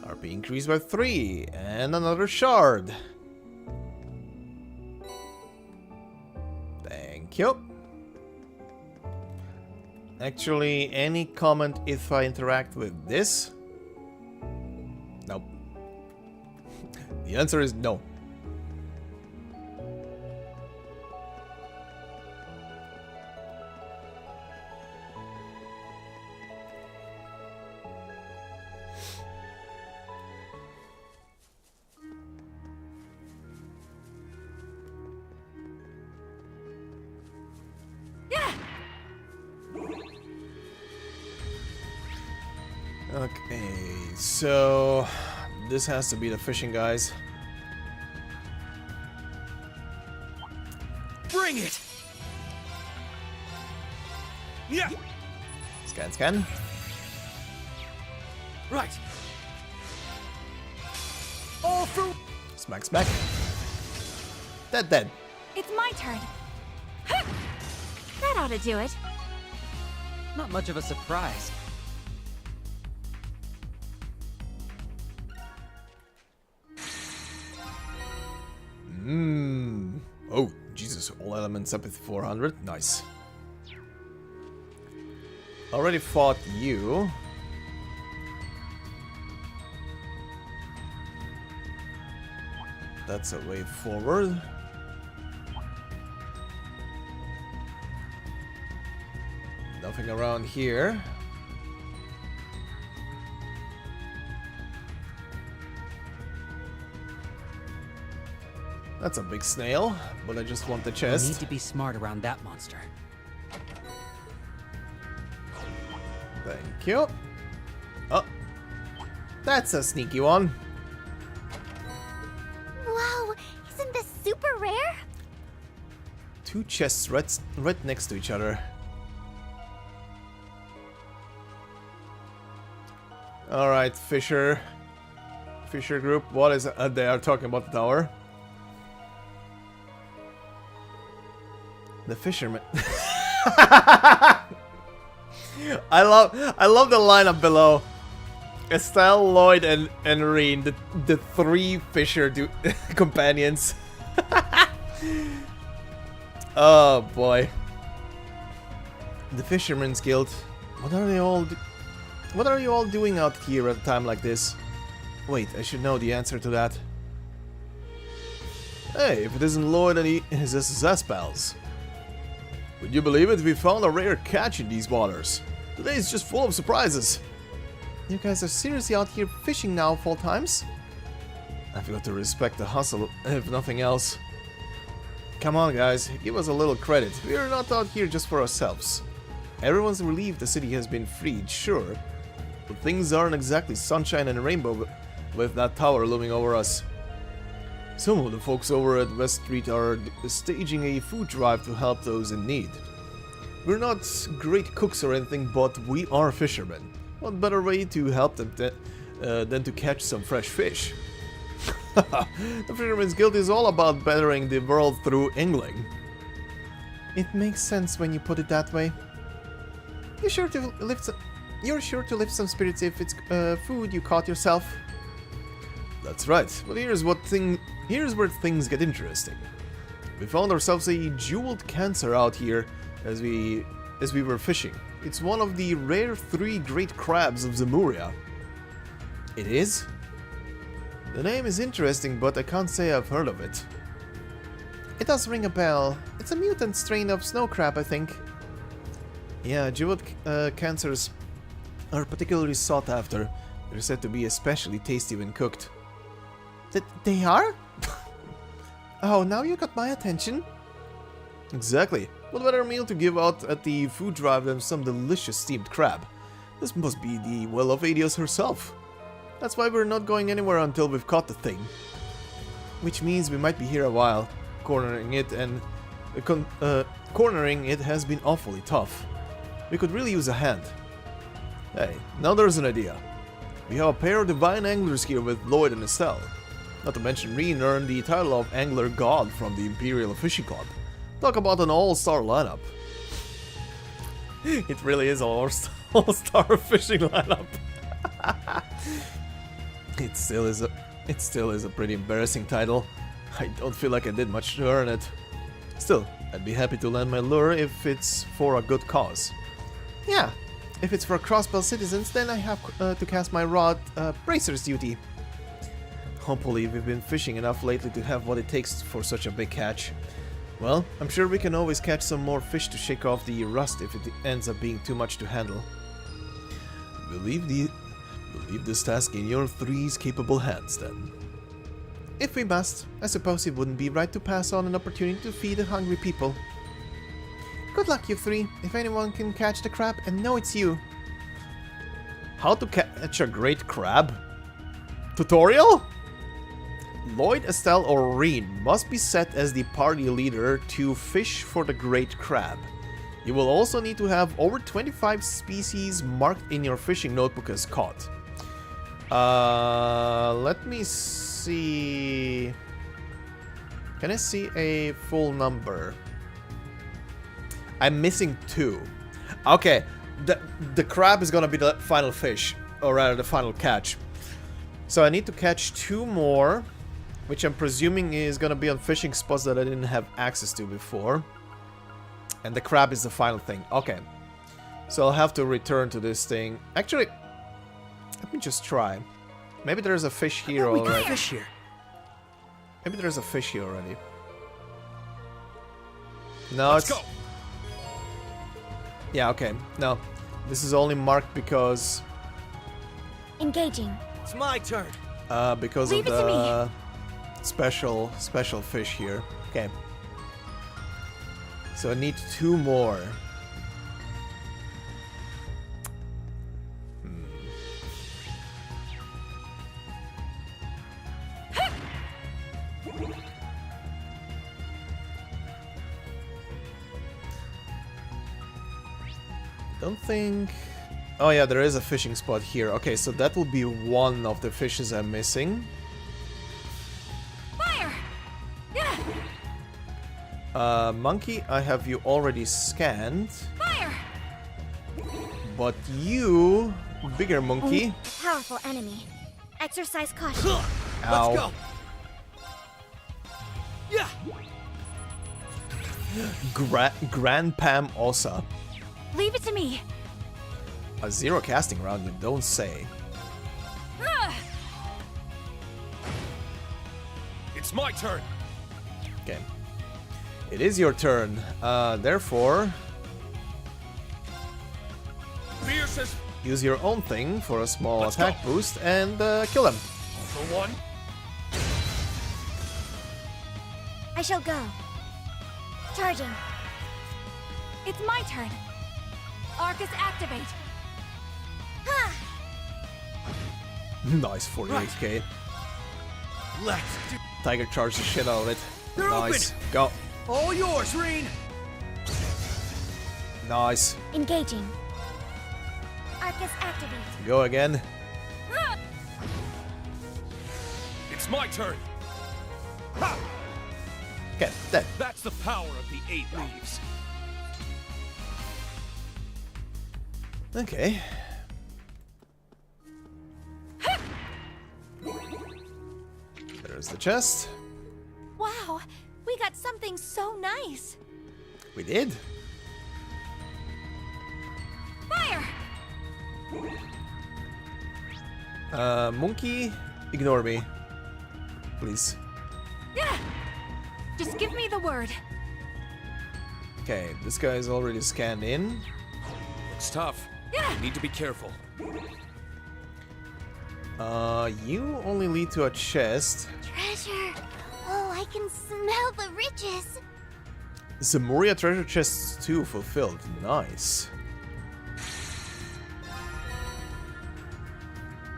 RP increased by 3. And another shard. Thank you. Actually, any comment if I interact with this? Nope. The answer is no. Okay, so this has to be the fishing guys. Bring it! Yeah! Scan, scan. Right! All through! Smack, smack. Dead, dead. It's my turn. Huh. That ought to do it. Not much of a surprise. Oh, Jesus. All elements up with 400. Nice. Already fought you. That's a way forward. Nothing around here. That's a big snail, but I just want the We chest. need to be smart around that monster. Thank you. Oh, that's a sneaky one. Wow, isn't this super rare? Two chests right next to each other. Alright, Fisher group, what is it? They are talking about the tower. The fisherman. I love the lineup below. Estelle, Lloyd, and Reen, the three Fisher companions. Oh boy. The Fisherman's Guild. What are you all doing out here at a time like this? Wait, I should know the answer to that. Hey, if it isn't Lloyd and his SS pals. Would you believe it? We found a rare catch in these waters. Today is just full of surprises. You guys are seriously out here fishing now full times? I've got to respect the hustle, if nothing else. Come on guys, give us a little credit. We are not out here just for ourselves. Everyone's relieved the city has been freed, sure. But things aren't exactly sunshine and with that tower looming over us. Some of the folks over at West Street are staging a food drive to help those in need. We're not great cooks or anything, but we are fishermen. What better way to help them than to catch some fresh fish? The Fisherman's Guild is all about bettering the world through angling. It makes sense when you put it that way. You're sure to lift some spirits if it's food you caught yourself. That's right, but here's where things get interesting. We found ourselves a jeweled cancer out here as we were fishing. It's one of the rare 3 great crabs of Zemuria. It is? The name is interesting, but I can't say I've heard of it. It does ring a bell. It's a mutant strain of snow crab, I think. Yeah, jeweled cancers are particularly sought after. They're said to be especially tasty when cooked. They are? Oh, now you got my attention. Exactly. What better meal to give out at the food drive than some delicious steamed crab? This must be the Well of Adios herself. That's why we're not going anywhere until we've caught the thing. Which means we might be here a while. Cornering it has been awfully tough. We could really use a hand. Hey, now there's an idea. We have a pair of divine anglers here with Lloyd and Estelle. Not to mention Reen earned the title of Angler God from the Imperial Fishing Club. Talk about an all-star lineup. It really is an all-star fishing lineup. It still is a pretty embarrassing title. I don't feel like I did much to earn it. Still, I'd be happy to lend my lure if it's for a good cause. Yeah, if it's for Crossbell citizens, then I have to cast my rod bracer's duty. Hopefully we've been fishing enough lately to have what it takes for such a big catch. Well, I'm sure we can always catch some more fish to shake off the rust if it ends up being too much to handle. We'll leave this task in your 3's capable hands, then. If we must, I suppose it wouldn't be right to pass on an opportunity to feed the hungry people. Good luck, you 3. If anyone can catch the crab, and know it's you. How to catch a great crab? Tutorial? Lloyd, Estelle, or Reen must be set as the party leader to fish for the great crab. You will also need to have over 25 species marked in your fishing notebook as caught. Let me see. Can I see a full number? I'm missing 2. Okay, the crab is gonna be the final fish, or rather the final catch. So I need to catch 2 more, which I'm presuming is gonna be on fishing spots that I didn't have access to before. And the crab is the final thing. Okay. So I'll have to return to this thing. Actually, let me just try. Maybe there's a fish here already. Fish here. Maybe there's a fish here already. No, Let's it's... go. Yeah, okay. No. This is only marked because... Engaging. It's my turn. Because Leave of it to the special fish here. Okay. So I need 2 more. Don't think... Oh yeah, there is a fishing spot here. Okay, so that will be one of the fishes I'm missing. Fire! Yeah! Monkey, I have you already scanned. Fire! But you, bigger monkey. Powerful enemy. Exercise caution. Ow. Let's go. Yeah. Grand Pam Osa. Leave it to me. A 0 casting round, you don't say. It's my turn. Okay. It is your turn. Therefore, Fiercest use your own thing for a small Let's attack boost and kill him. for one. I shall go. Charging. It's my turn. Arcus activate. Ha! Nice 48k. Let's do. Tiger charged the shit out of it. They're Nice. open. Go. All yours, Reen. Nice. Engaging. Arcus activate. Go again. It's my turn. Okay, dead. That's the power of the 8 leaves. Okay. There's the chest. Wow, we got something so nice. We did. Fire! Monkey, ignore me. Please. Yeah. Just give me the word. Okay, this guy is already scanned in. Looks tough. Yeah. Need to be careful. You only lead to a chest. Treasure. Oh, I can smell the riches. Zemuria treasure chests 2 fulfilled. Nice.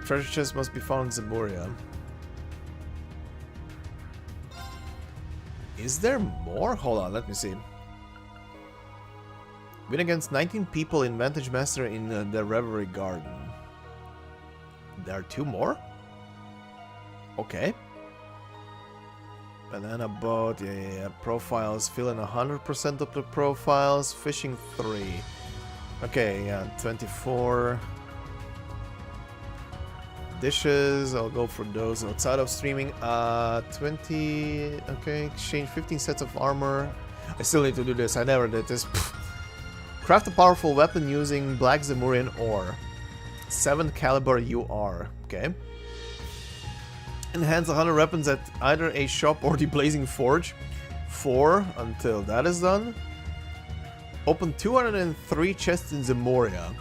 Treasure chest must be found in Zemuria. Is there more? Hold on, let me see. Win against 19 people in Vantage Master in the Reverie Garden. There are 2 more? Okay. Banana boat, yeah. Profiles, fill in 100% of the profiles. Fishing 3. Okay, yeah, 24. Dishes, I'll go for those outside of streaming. 20. Okay, exchange 15 sets of armor. I still need to do this, I never did this. Craft a powerful weapon using black Zemurian ore. 7 caliber UR. Okay. Enhance 100 weapons at either a shop or the Blazing Forge. 4 until that is done. Open 203 chests in Zemuria.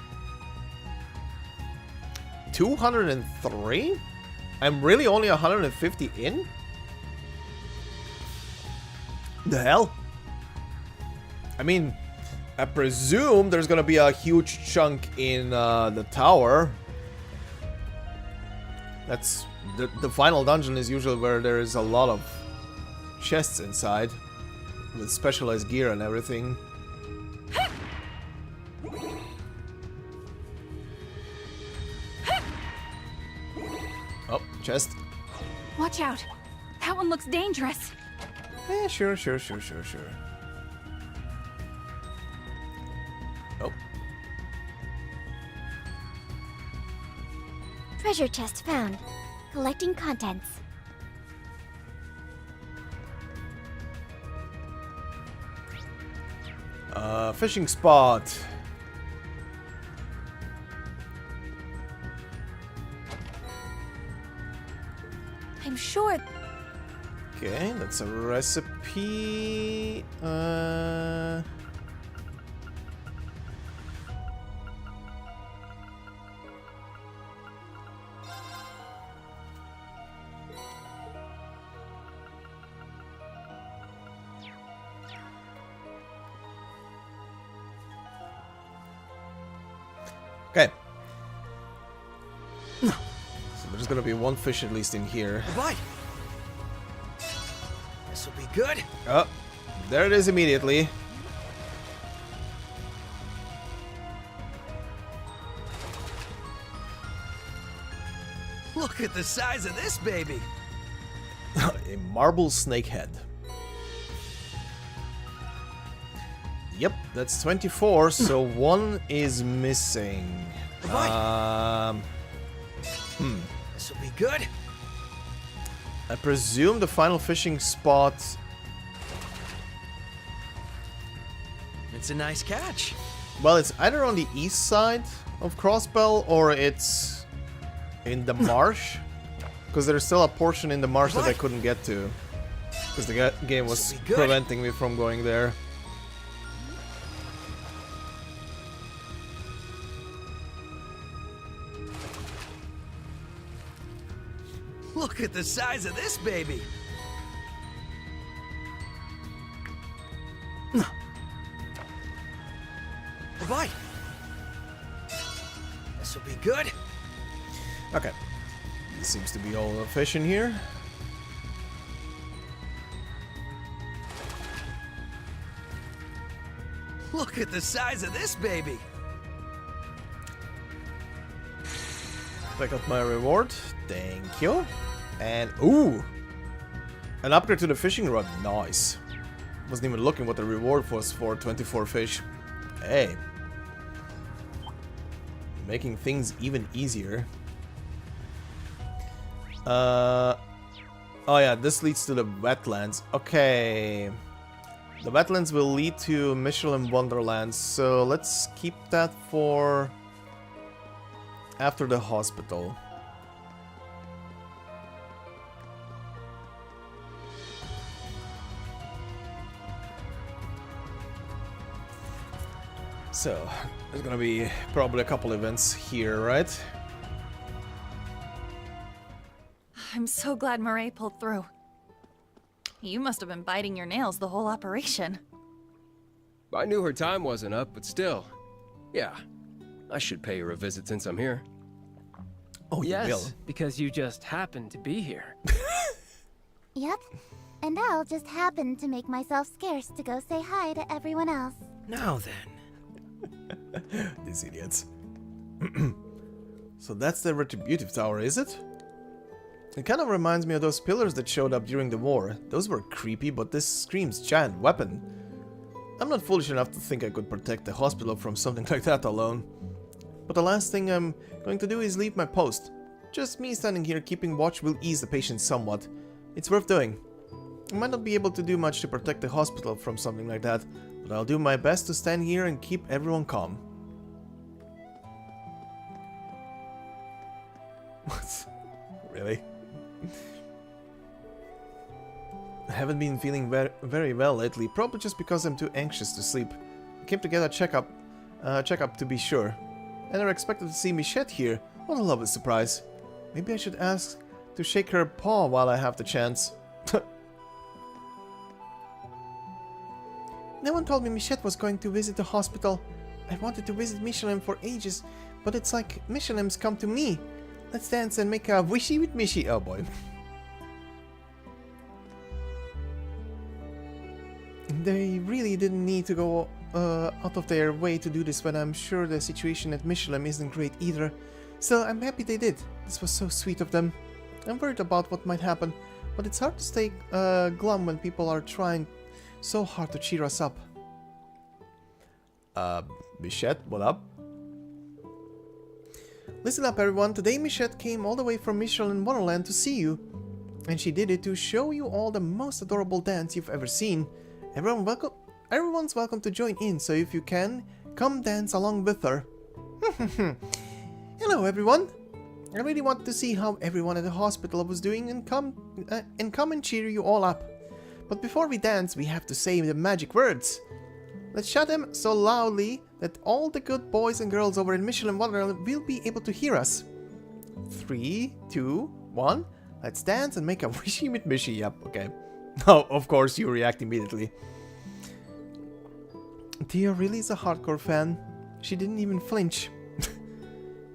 203? I'm really only 150 in? The hell? I mean, I presume there's gonna be a huge chunk in the tower. That's the final dungeon is usually where there is a lot of chests inside with specialized gear and everything. Oh, chest. Watch out. That one looks dangerous. Yeah, sure. Oh. Treasure chest found. Collecting contents. Fishing spot. I'm sure. Okay, that's a recipe. Okay. So there's gonna be 1 fish at least in here. Bye. This will be good. Oh, there it is immediately. Look at the size of this baby. A marble snakehead. Yep, that's 24, so 1 is missing. This will be good. I presume the final fishing spot. It's a nice catch. Well, it's either on the east side of Crossbell or it's in the marsh. Because there's still a portion in the marsh that I couldn't get to. Because the game was preventing me from going there. Look at the size of this baby. Bye. This will be good. Okay. Seems to be all the fish in here. Look at the size of this baby! I got my reward. Thank you. And ooh! An upgrade to the fishing rod. Nice. Wasn't even looking what the reward was for 24 fish. Hey. Making things even easier. Oh yeah, this leads to the wetlands. Okay. The wetlands will lead to Michelin Wonderland, so let's keep that for after the hospital. So, there's gonna be probably a couple events here, right? I'm so glad Murray pulled through. You must have been biting your nails the whole operation. I knew her time wasn't up, but still. Yeah, I should pay her a visit since I'm here. Oh, you will. Yes, because you just happened to be here. Yep. And I'll just happen to make myself scarce to go say hi to everyone else. Now then. These idiots. So that's the Retributive Tower, is it? It kind of reminds me of those pillars that showed up during the war. Those were creepy, but this screams giant weapon. I'm not foolish enough to think I could protect the hospital from something like that alone. But the last thing I'm going to do is leave my post. Just me standing here keeping watch will ease the patients somewhat. It's worth doing. I might not be able to do much to protect the hospital from something like that, but I'll do my best to stand here and keep everyone calm. What? Really? I haven't been feeling very well lately, probably just because I'm too anxious to sleep. I came to get a checkup to be sure. I never expected to see Michette here. What a lovely surprise. Maybe I should ask to shake her paw while I have the chance. No one told me Michette was going to visit the hospital. I wanted to visit Michelin for ages, but it's like Michelin's come to me. Let's dance and make a wishy with Michi. Oh boy. They really didn't need to go out of their way to do this when I'm sure the situation at Michelin isn't great either. Still, I'm happy they did. This was so sweet of them. I'm worried about what might happen, but it's hard to stay glum when people are trying so hard to cheer us up. Michette, what up? Listen up everyone, today Michette came all the way from Michelin Wonderland to see you. And she did it to show you all the most adorable dance you've ever seen. Everyone's welcome to join in, so if you can, come dance along with her. Hello everyone! I really want to see how everyone at the hospital was doing and come and cheer you all up. But before we dance, we have to say the magic words. Let's shout them so loudly that all the good boys and girls over in Michelin Wonderland will be able to hear us. 3, 2, 1. Let's dance and make a wishy with Michi. Yep, okay. Oh, of course you react immediately. Tia really is a hardcore fan. She didn't even flinch.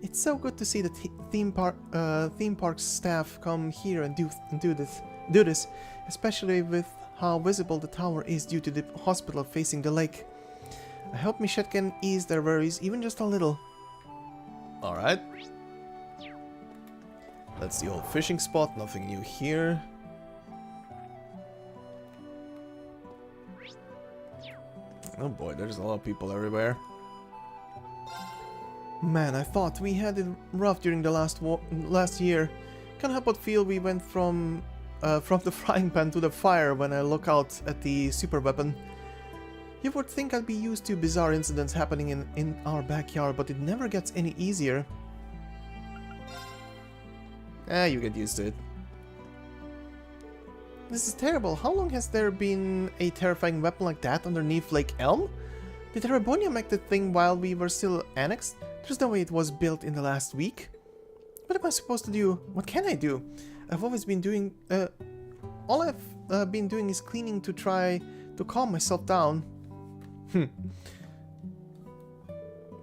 It's so good to see the theme park staff come here and do this, especially with how visible the tower is due to the hospital facing the lake. I hope Michette can ease their worries even just a little. Alright. That's the old fishing spot, nothing new here. Oh boy, there's a lot of people everywhere. Man, I thought we had it rough during the last year. Can't help but feel we went from the frying pan to the fire when I look out at the super weapon. You would think I'd be used to bizarre incidents happening in our backyard, but it never gets any easier. You get used to it. This is terrible. How long has there been a terrifying weapon like that underneath Lake Elm? Did Terrabonia make the thing while we were still annexed? There's no way it was built in the last week. What am I supposed to do? What can I do? I've always been doing... all I've been doing is cleaning to try to calm myself down.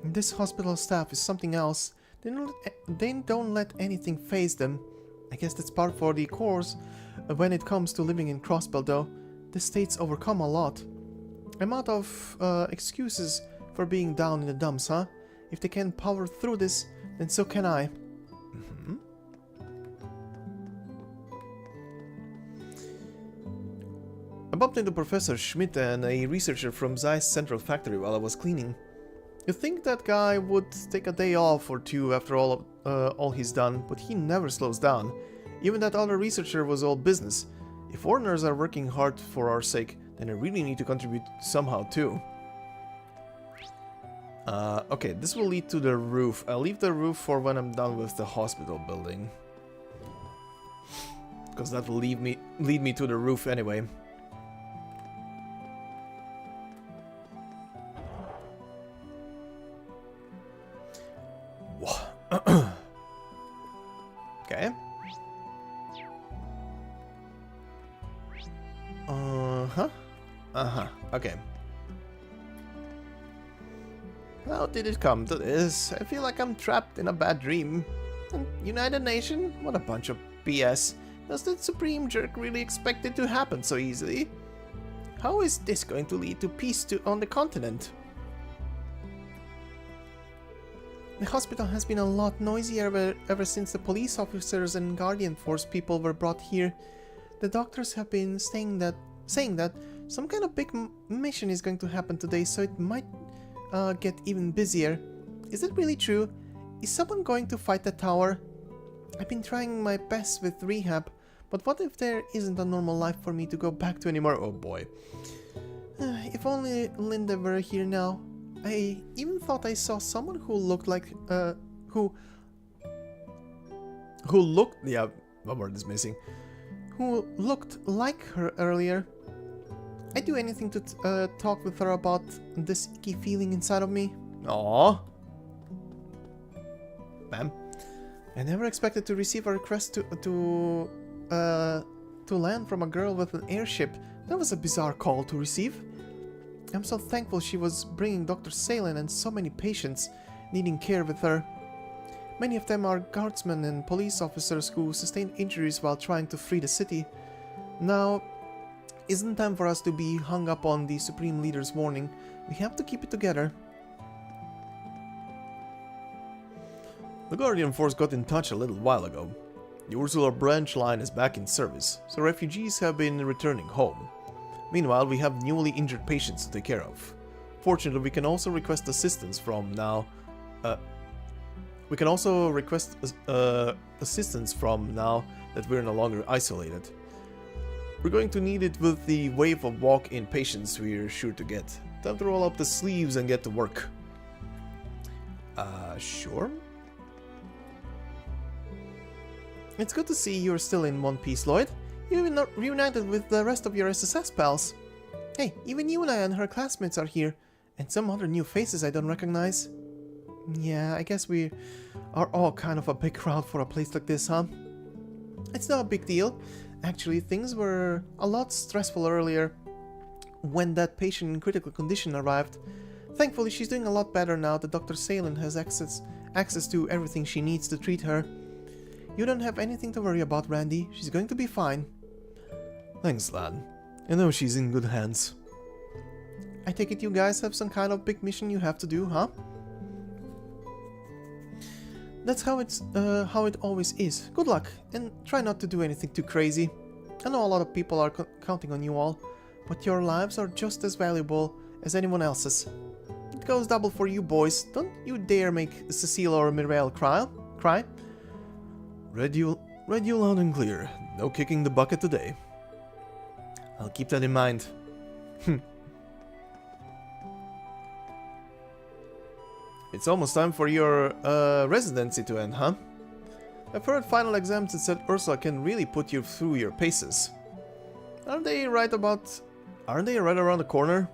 This hospital staff is something else. They don't let anything faze them. I guess that's part for the course. When it comes to living in Crossbell though, the states overcome a lot. I'm out of excuses for being down in the dumps, huh? If they can power through this, then so can I. I bumped into Professor Schmidt and a researcher from Zeiss Central Factory while I was cleaning. You'd think that guy would take a day off or two after all he's done, but he never slows down. Even that other researcher was all business. If foreigners are working hard for our sake, then I really need to contribute somehow too. Okay, this will lead to the roof. I'll leave the roof for when I'm done with the hospital building, because that will lead me to the roof anyway. Okay. Okay. How did it come to this? I feel like I'm trapped in a bad dream. United Nation? What a bunch of BS. Does the Supreme Jerk really expect it to happen so easily? How is this going to lead to peace on the continent? The hospital has been a lot noisier ever since the police officers and Guardian Force people were brought here. The doctors have been saying that some kind of big mission is going to happen today, so it might get even busier. Is it really true? Is someone going to fight the tower? I've been trying my best with rehab, but what if there isn't a normal life for me to go back to anymore? Oh boy. If only Linda were here now. I even thought I saw someone who looked like, who looked, yeah, one word is missing, who looked like her earlier. I'd do anything to talk with her about this icky feeling inside of me. Aww. Ma'am, I never expected to receive a request to land from a girl with an airship. That was a bizarre call to receive. I'm so thankful she was bringing Dr. Salen and so many patients needing care with her. Many of them are guardsmen and police officers who sustained injuries while trying to free the city. Now, isn't time for us to be hung up on the Supreme Leader's warning. We have to keep it together. The Guardian Force got in touch a little while ago. The Ursula branch line is back in service, so refugees have been returning home. Meanwhile, we have newly injured patients to take care of. Fortunately, we can also request assistance from now. Assistance from now that we're no longer isolated. We're going to need it with the wave of walk-in patients we're sure to get. Time to roll up the sleeves and get to work. Sure. It's good to see you're still in one piece, Lloyd. You've been reunited with the rest of your SSS pals. Hey, even Yuna and her classmates are here, and some other new faces I don't recognize. Yeah, I guess we are all kind of a big crowd for a place like this, huh? It's not a big deal. Actually, things were a lot stressful earlier when that patient in critical condition arrived. Thankfully, she's doing a lot better now that Dr. Salen has access to everything she needs to treat her. You don't have anything to worry about, Randy. She's going to be fine. Thanks, lad. I know she's in good hands. I take it you guys have some kind of big mission you have to do, huh? That's how it always is. Good luck, and try not to do anything too crazy. I know a lot of people are counting on you all, but your lives are just as valuable as anyone else's. It goes double for you boys. Don't you dare make Cecile or Mireille cry. Read you loud and clear. No kicking the bucket today. I'll keep that in mind. It's almost time for your residency to end, huh? I've heard final exams that said Ursula can really put you through your paces. Aren't they right around the corner?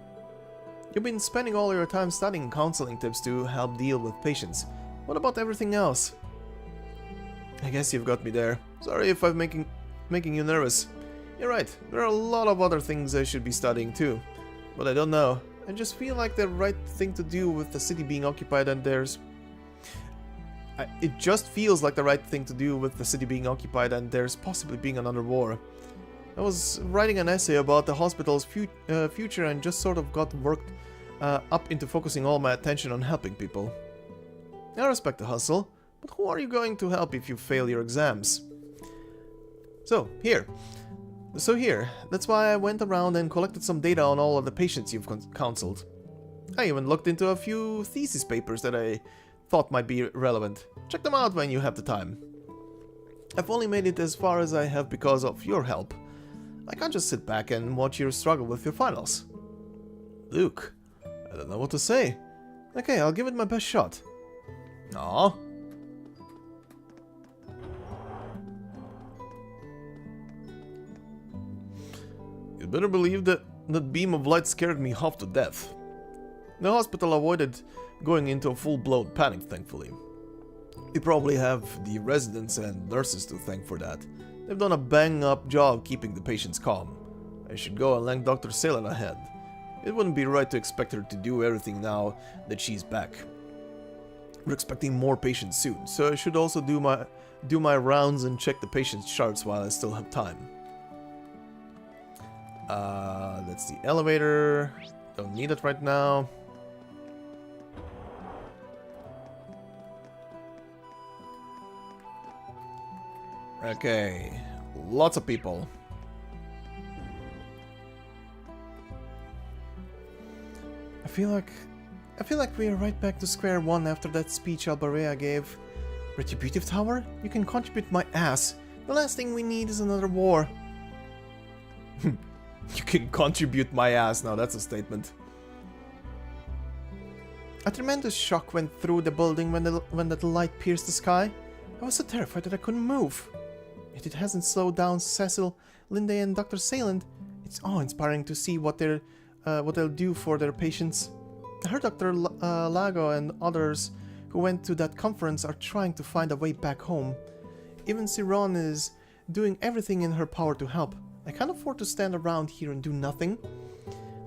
You've been spending all your time studying counseling tips to help deal with patients. What about everything else? I guess you've got me there. Sorry if I'm making you nervous. You're right, there are a lot of other things I should be studying too. But I don't know. I just feel like the right thing to do with the city being occupied and It just feels like the right thing to do with the city being occupied and there's possibly being another war. I was writing an essay about the hospital's future and just sort of got worked up into focusing all my attention on helping people. I respect the hustle, but who are you going to help if you fail your exams? So here, that's why I went around and collected some data on all of the patients you've counseled. I even looked into a few thesis papers that I thought might be relevant. Check them out when you have the time. I've only made it as far as I have because of your help. I can't just sit back and watch you struggle with your finals. Luke, I don't know what to say. Okay, I'll give it my best shot. Aww. You better believe that beam of light scared me half to death. The hospital avoided going into a full-blown panic, thankfully. We probably have the residents and nurses to thank for that. They've done a bang-up job keeping the patients calm. I should go and lend Dr. Salem ahead. It wouldn't be right to expect her to do everything now that she's back. We're expecting more patients soon, so I should also do my rounds and check the patients' charts while I still have time. That's the elevator. Don't need it right now. Okay, lots of people. I feel like we are right back to square one after that speech Alberea gave. Retributive Tower? You can contribute my ass. The last thing we need is another war. You can contribute my ass. Now that's a statement. A tremendous shock went through the building when that light pierced the sky. I was so terrified that I couldn't move. Yet it hasn't slowed down Cecil, Linda, and Dr. Salem. It's awe-inspiring to see what they'll do for their patients. I heard Dr. Lago and others who went to that conference are trying to find a way back home. Even Siron is doing everything in her power to help. I can't afford to stand around here and do nothing.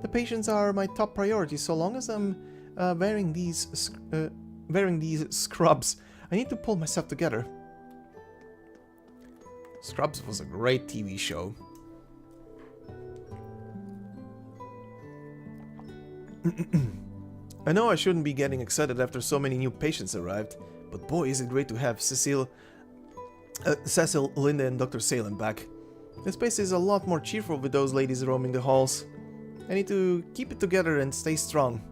The patients are my top priority. So long as I'm wearing these scrubs, I need to pull myself together. Scrubs was a great TV show. I know I shouldn't be getting excited after so many new patients arrived, but boy is it great to have Cecil, Linda and Dr. Salem back. This place is a lot more cheerful with those ladies roaming the halls. I need to keep it together and stay strong.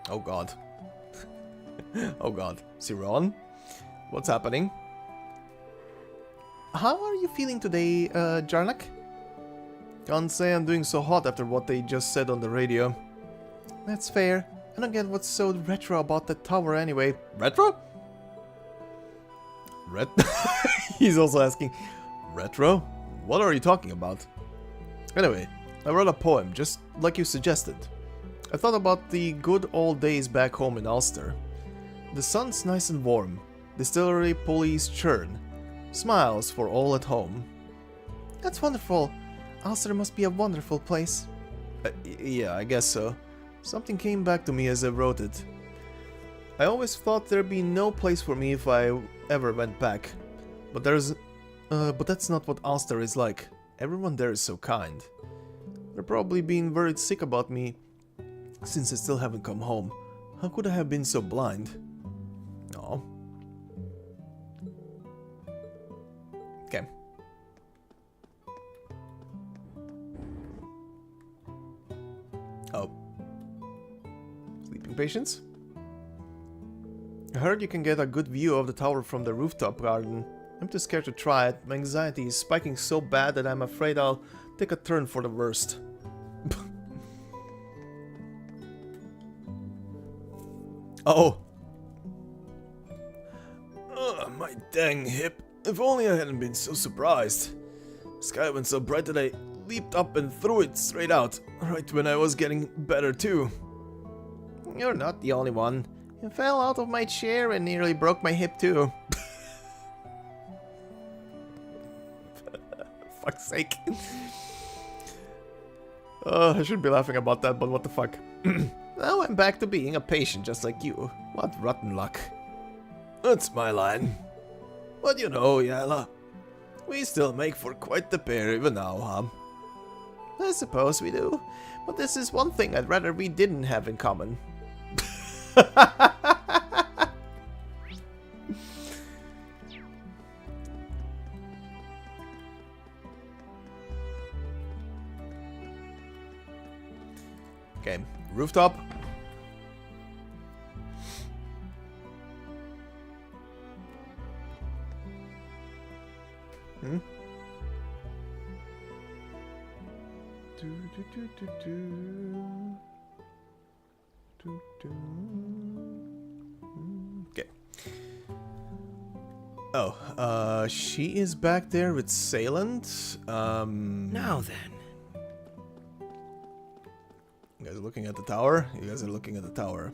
Oh god. Oh god. Siron? What's happening? How are you feeling today, Jarnak? Can't say I'm doing so hot after what they just said on the radio. That's fair. I don't get what's so retro about that tower anyway. Retro? He's also asking, retro? What are you talking about? Anyway, I wrote a poem, just like you suggested. I thought about the good old days back home in Ulster. The sun's nice and warm. Distillery pulleys churn. Smiles for all at home. That's wonderful. Ulster must be a wonderful place. Yeah, I guess so. Something came back to me as I wrote it. I always thought there'd be no place for me if I ever went back. But that's not what Ulster is like. Everyone there is so kind. They're probably being worried sick about me since I still haven't come home. How could I have been so blind? No. Okay. Oh. Sleeping patients? I heard you can get a good view of the tower from the rooftop garden. I'm too scared to try it. My anxiety is spiking so bad that I'm afraid I'll take a turn for the worst. Oh. My dang hip. If only I hadn't been so surprised. The sky went so bright that I leaped up and threw it straight out, right when I was getting better too. You're not the only one. I fell out of my chair and nearly broke my hip too. Fuck's sake. I shouldn't be laughing about that, but what the fuck. Now I'm back to being a patient just like you. What rotten luck. That's my line. But you know, Yala, we still make for quite the pair even now, huh? I suppose we do. But this is one thing I'd rather we didn't have in common. Okay, rooftop. Okay. Oh, she is back there with Sayland. Now then. You guys are looking at the tower? You guys are looking at the tower.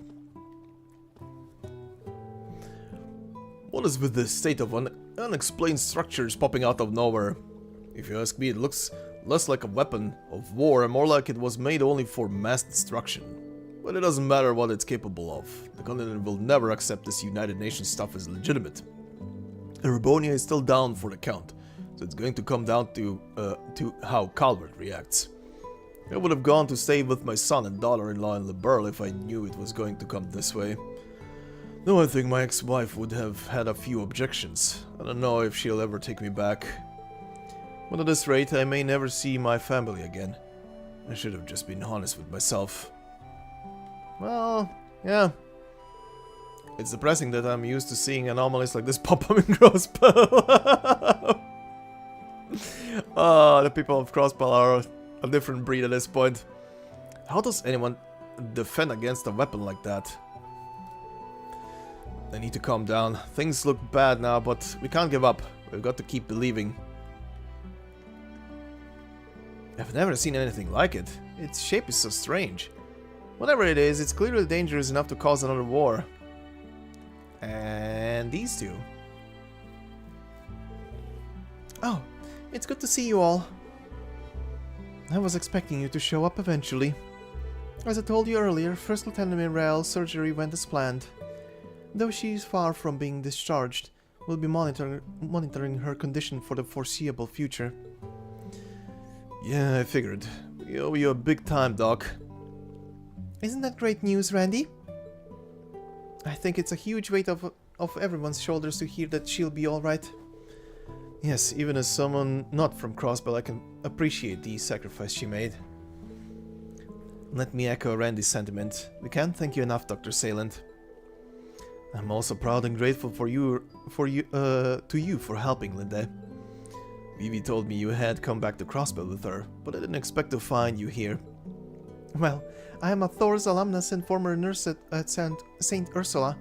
What is with this state of unexplained structures popping out of nowhere? If you ask me, it looks less like a weapon of war and more like it was made only for mass destruction. But it doesn't matter what it's capable of. The continent will never accept this United Nations stuff as legitimate. Erebonia is still down for the count, so it's going to come down to how Calvert reacts. I would have gone to stay with my son and daughter-in-law in Liberl if I knew it was going to come this way. Though I think my ex-wife would have had a few objections. I don't know if she'll ever take me back. But at this rate, I may never see my family again. I should have just been honest with myself. Well, yeah. It's depressing that I'm used to seeing anomalies like this pop up in Crossbell. The people of Crossbell are a different breed at this point. How does anyone defend against a weapon like that? I need to calm down. Things look bad now, but we can't give up. We've got to keep believing. I've never seen anything like it. Its shape is so strange. Whatever it is, it's clearly dangerous enough to cause another war. And these two. Oh, it's good to see you all. I was expecting you to show up eventually. As I told you earlier, First Lieutenant Mirel's surgery went as planned. Though she is far from being discharged, we'll be monitoring her condition for the foreseeable future. Yeah, I figured. We owe you a big time, Doc. Isn't that great news, Randy? I think it's a huge weight off everyone's shoulders to hear that she'll be alright. Yes, even as someone not from Crossbell, I can appreciate the sacrifice she made. Let me echo Randy's sentiment. We can't thank you enough, Dr. Sayland. I'm also proud and grateful to you for helping, Linda. Vivi told me you had come back to Crossbell with her, but I didn't expect to find you here. Well, I am a Thor's alumnus and former nurse at St. Ursula.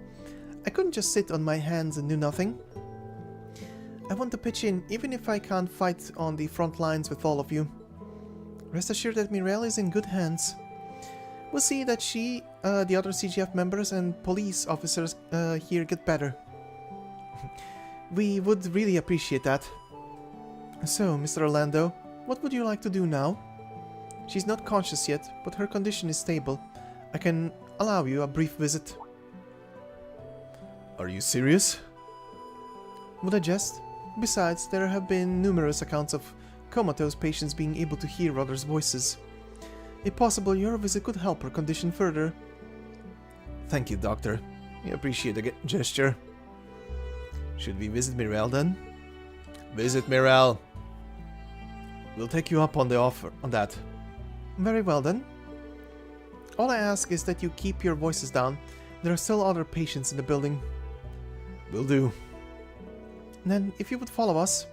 I couldn't just sit on my hands and do nothing. I want to pitch in, even if I can't fight on the front lines with all of you. Rest assured that Mirel is in good hands. We'll see that she, the other CGF members and police officers here get better. We would really appreciate that. So, Mr. Orlando, what would you like to do now? She's not conscious yet, but her condition is stable. I can allow you a brief visit. Are you serious? Would I jest? Besides, there have been numerous accounts of comatose patients being able to hear others' voices. If possible, your visit could help her condition further. Thank you, Doctor. I appreciate the gesture. Should we visit Mirel then? Visit Mirel. We'll take you up on the offer on that. Very well then. All I ask is that you keep your voices down. There are still other patients in the building. Will do. Then, if you would follow us.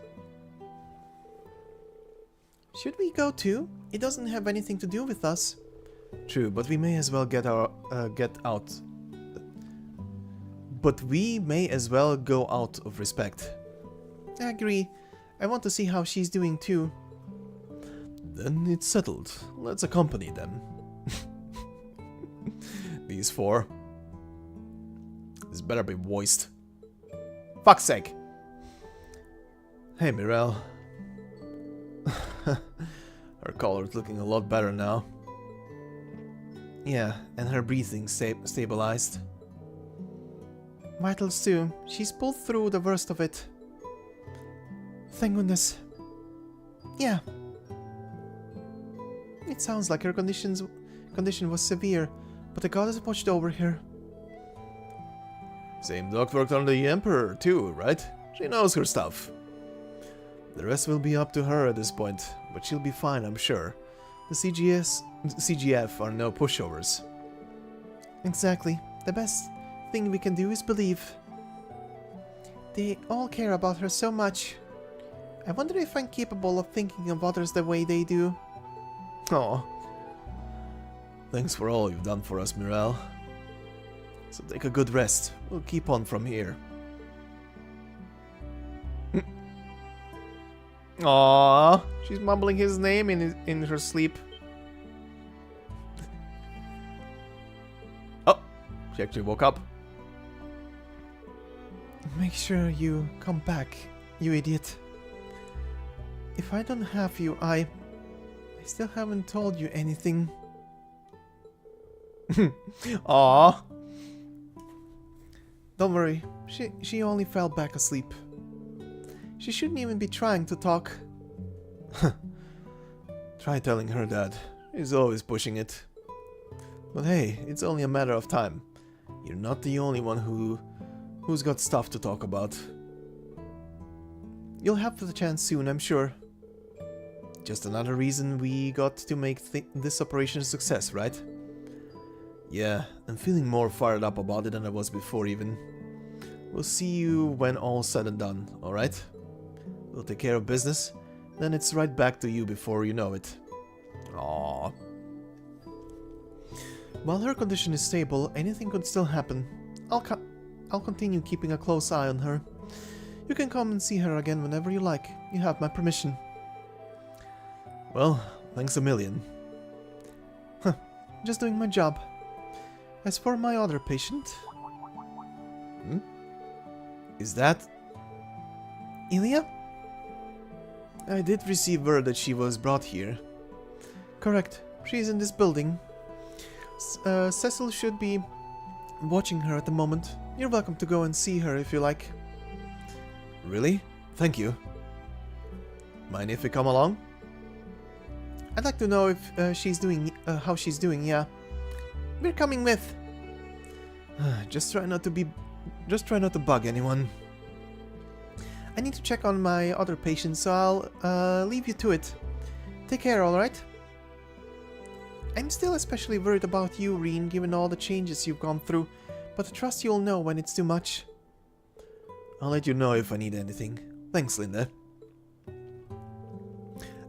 Should we go too? It doesn't have anything to do with us. True, but we may as well get out. But we may as well go out of respect. I agree. I want to see how she's doing too. Then it's settled. Let's accompany them. These four. This better be voiced. Fuck's sake. Hey, Mirel. Her collar's looking a lot better now. Yeah, and her breathing stabilized. Vitals too. She's pulled through the worst of it. Thank goodness. Yeah. It sounds like her condition was severe, but the goddess watched over her. Same doc worked on the Emperor too, right? She knows her stuff. The rest will be up to her at this point, but she'll be fine, I'm sure. The CGF are no pushovers. Exactly. The best thing we can do is believe. They all care about her so much. I wonder if I'm capable of thinking of others the way they do. Oh. Thanks for all you've done for us, Mirelle. So take a good rest. We'll keep on from here. Aww, she's mumbling his name in her sleep. Oh, she actually woke up. Make sure you come back, you idiot. If I don't have you, I still haven't told you anything. Aww. Don't worry, she only fell back asleep. She shouldn't even be trying to talk. Try telling her that. She's always pushing it. But hey, it's only a matter of time. You're not the only one who's got stuff to talk about. You'll have the chance soon, I'm sure. Just another reason we got to make this operation a success, right? Yeah, I'm feeling more fired up about it than I was before even. We'll see you when all's said and done, alright? We'll take care of business, then it's right back to you before you know it. Aww. While her condition is stable, anything could still happen. I'll continue keeping a close eye on her. You can come and see her again whenever you like. You have my permission. Well, thanks a million. Huh, just doing my job. As for my other patient... Is that... Ilya? I did receive word that she was brought here. Correct. She's in this building. Cecil should be watching her at the moment. You're welcome to go and see her if you like. Really? Thank you. Mind if we come along? I'd like to know if she's doing, how she's doing, yeah. We're coming with. Just try not to bug anyone. I need to check on my other patients, so I'll leave you to it. Take care, alright? I'm still especially worried about you, Reen, given all the changes you've gone through, but I trust you'll know when it's too much. I'll let you know if I need anything. Thanks, Linda.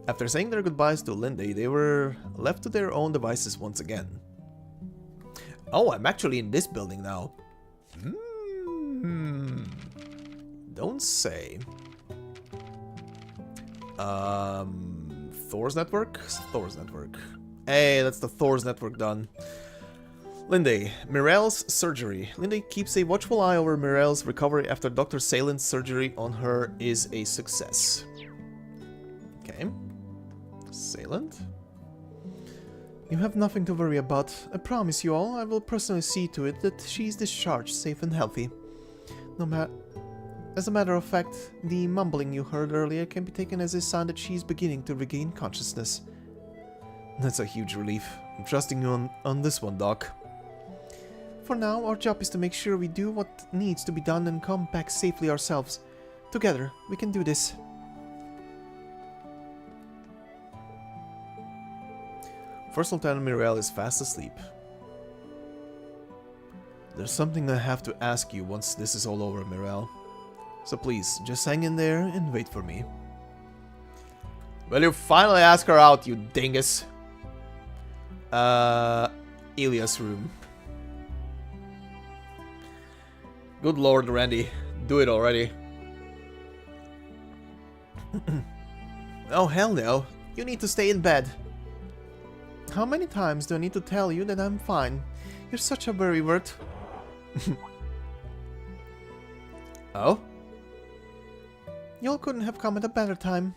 After saying their goodbyes to Linda, they were left to their own devices once again. Oh, I'm actually in this building now. Don't say. Thor's network? Thor's network. Hey, that's the Thor's network done. Linda, Mirelle's surgery. Linda keeps a watchful eye over Mirelle's recovery after Dr. Salen's surgery on her is a success. Okay. Salent? You have nothing to worry about. I promise you all, I will personally see to it that she's discharged safe and healthy. As a matter of fact, the mumbling you heard earlier can be taken as a sign that she's beginning to regain consciousness. That's a huge relief. I'm trusting you on this one, Doc. For now, our job is to make sure we do what needs to be done and come back safely ourselves. Together, we can do this. First Lieutenant Mirelle is fast asleep. There's something I have to ask you once this is all over, Mirelle. So please, just hang in there and wait for me. Well, you finally ask her out, you dingus. Ilya's room. Good lord, Randy. Do it already. Oh, hell no. You need to stay in bed. How many times do I need to tell you that I'm fine? You're such a worrywart. Oh? Y'all couldn't have come at a better time.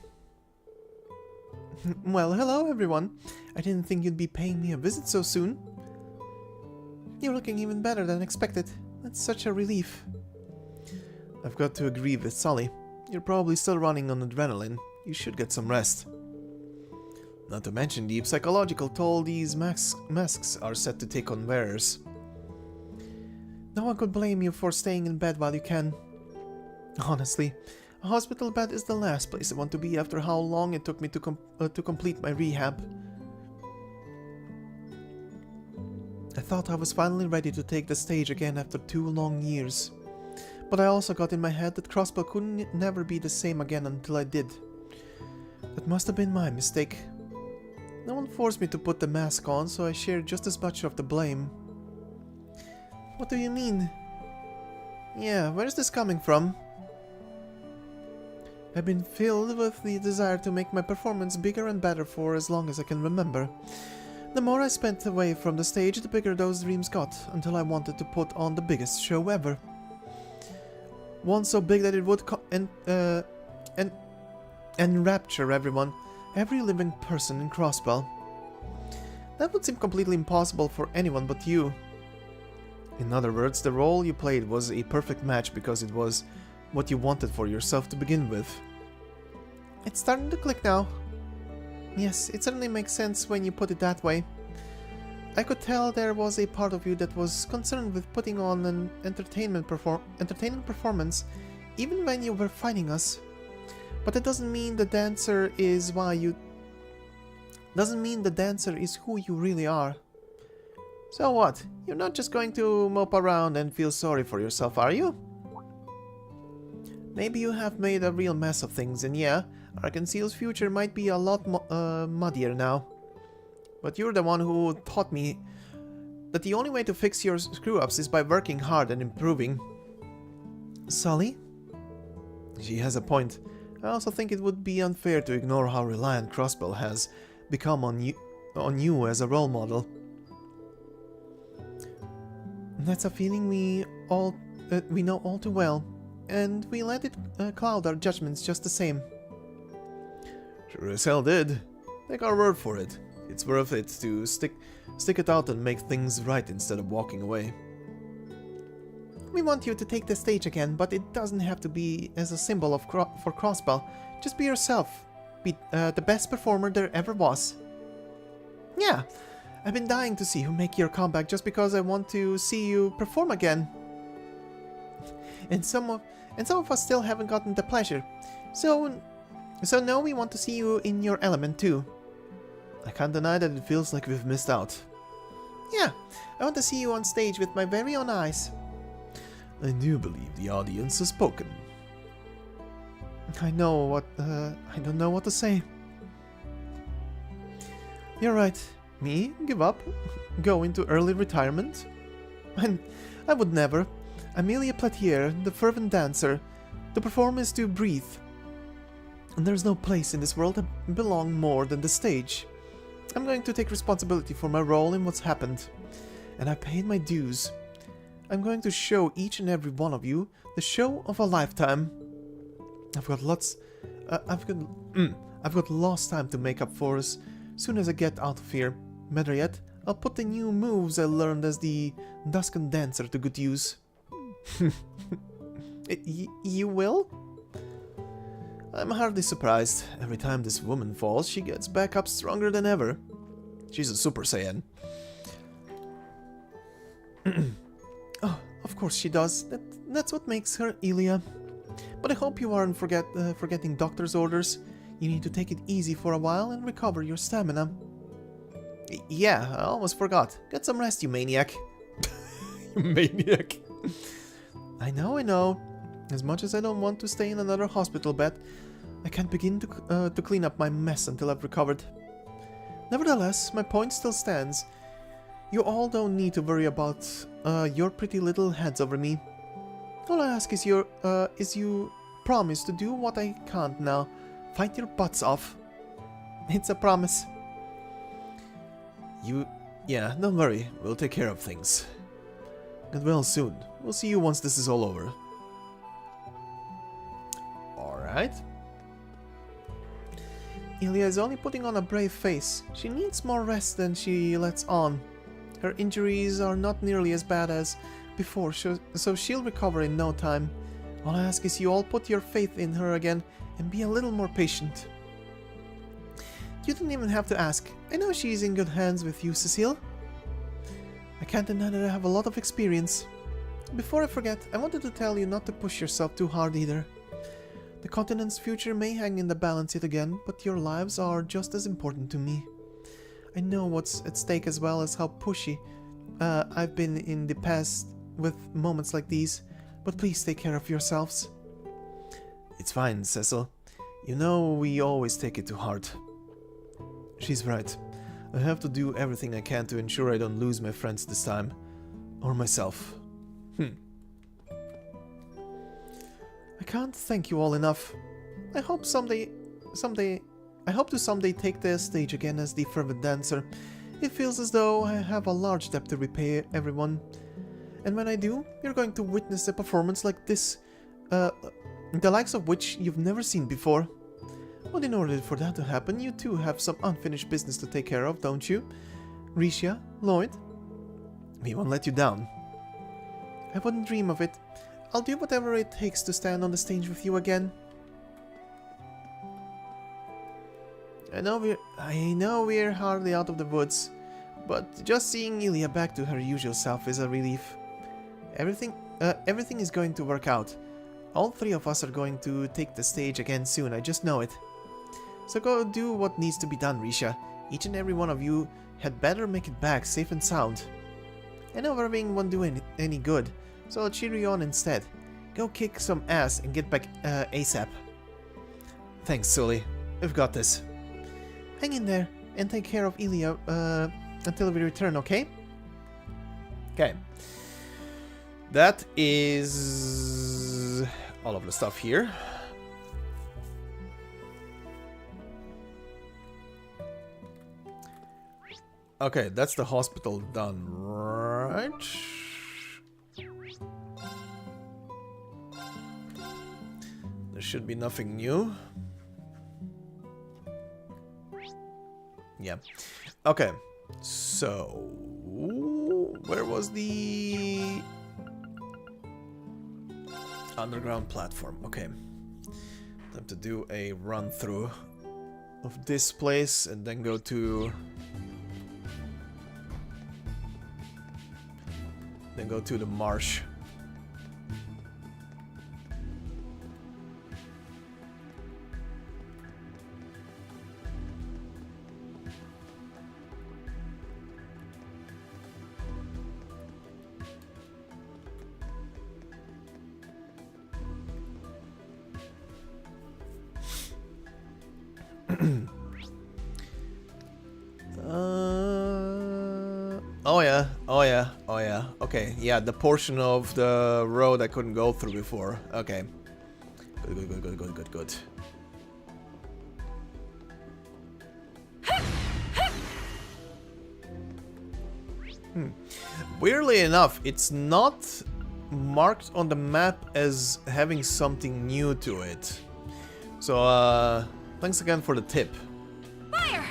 Well, hello everyone. I didn't think you'd be paying me a visit so soon. You're looking even better than expected. That's such a relief. I've got to agree with Sully. You're probably still running on adrenaline. You should get some rest. Not to mention the psychological toll these masks are set to take on wearers. No one could blame you for staying in bed while you can. Honestly, a hospital bed is the last place I want to be after how long it took me to complete my rehab. I thought I was finally ready to take the stage again after 2 long years. But I also got in my head that Crossbell could never be the same again until I did. That must have been my mistake. No one forced me to put the mask on, so I shared just as much of the blame. What do you mean? Yeah, where's this coming from? I've been filled with the desire to make my performance bigger and better for as long as I can remember. The more I spent away from the stage, the bigger those dreams got, until I wanted to put on the biggest show ever. One so big that it would enrapture everyone, every living person in Crossbell. That would seem completely impossible for anyone but you. In other words, the role you played was a perfect match because it was what you wanted for yourself to begin with. It's starting to click now. Yes, it certainly makes sense when you put it that way. I could tell there was a part of you that was concerned with putting on an entertaining performance even when you were fighting us. But that doesn't mean the dancer is who you really are. So what? You're not just going to mope around and feel sorry for yourself, are you? Maybe you have made a real mess of things, and yeah, Arkansas's future might be a lot muddier now. But you're the one who taught me that the only way to fix your screw-ups is by working hard and improving. Sully? She has a point. I also think it would be unfair to ignore how reliant Crossbell has become on you as a role model. That's a feeling we know all too well, and we let it cloud our judgments just the same. Sure as hell did. Take our word for it. It's worth it to stick it out and make things right instead of walking away. We want you to take the stage again, but it doesn't have to be as a symbol for Crossbell. Just be yourself. Be the best performer there ever was. Yeah, I've been dying to see you make your comeback just because I want to see you perform again. And some of us still haven't gotten the pleasure. So now we want to see you in your element too. I can't deny that it feels like we've missed out. Yeah, I want to see you on stage with my very own eyes. I do believe the audience has spoken. I don't know what to say. You're right. Me? Give up? Go into early retirement? And I would never. Amelia Platier, the fervent dancer. To perform is to breathe. And there's no place in this world that belongs more than the stage. I'm going to take responsibility for my role in what's happened. And I paid my dues. I'm going to show each and every one of you the show of a lifetime. I've got lost time to make up for as soon as I get out of here. Better yet, I'll put the new moves I learned as the Duskan dancer to good use. You will? I'm hardly surprised. Every time this woman falls, she gets back up stronger than ever. She's a Super Saiyan. Oh, of course she does. That's what makes her Ilya. But I hope you aren't forgetting doctor's orders. You need to take it easy for a while and recover your stamina. Yeah, I almost forgot. Get some rest, you maniac. You maniac. I know. As much as I don't want to stay in another hospital bed, I can't begin to clean up my mess until I've recovered. Nevertheless, my point still stands. You all don't need to worry about your pretty little heads over me. All I ask is you promise to do what I can't now. Fight your butts off. It's a promise. Yeah, don't worry. We'll take care of things. Get well soon. We'll see you once this is all over. Alright. Ilya is only putting on a brave face. She needs more rest than she lets on. Her injuries are not nearly as bad as before, so she'll recover in no time. All I ask is you all put your faith in her again and be a little more patient. You didn't even have to ask. I know she's in good hands with you, Cecile. I can't deny that I have a lot of experience. Before I forget, I wanted to tell you not to push yourself too hard either. The continent's future may hang in the balance yet again, but your lives are just as important to me. I know what's at stake as well as how pushy I've been in the past with moments like these, but please take care of yourselves. It's fine, Cecil. You know we always take it to heart. She's right. I have to do everything I can to ensure I don't lose my friends this time. Or myself. I can't thank you all enough. I hope to someday take the stage again as the fervent dancer. It feels as though I have a large debt to repay everyone. And when I do, you're going to witness a performance like this, the likes of which you've never seen before. But in order for that to happen, you too have some unfinished business to take care of, don't you? Risha, Lloyd? We won't let you down. I wouldn't dream of it. I'll do whatever it takes to stand on the stage with you again. I know we're hardly out of the woods, but just seeing Ilya back to her usual self is a relief. Everything is going to work out. All three of us are going to take the stage again soon, I just know it. So go do what needs to be done, Risha. Each and every one of you had better make it back safe and sound. I know worrying won't do any good, so I'll cheer you on instead. Go kick some ass and get back ASAP. Thanks, Sully. We've got this. Hang in there and take care of Ilya until we return, okay? Okay. That is all of the stuff here. Okay, that's the hospital done, right? There should be nothing new. Yeah. Okay. So, where was the underground platform? Okay. Time to do a run through of this place and then go to the marsh. Oh yeah. Okay, yeah, the portion of the road I couldn't go through before. Okay. Good. Weirdly enough, it's not marked on the map as having something new to it. So, thanks again for the tip. Fire!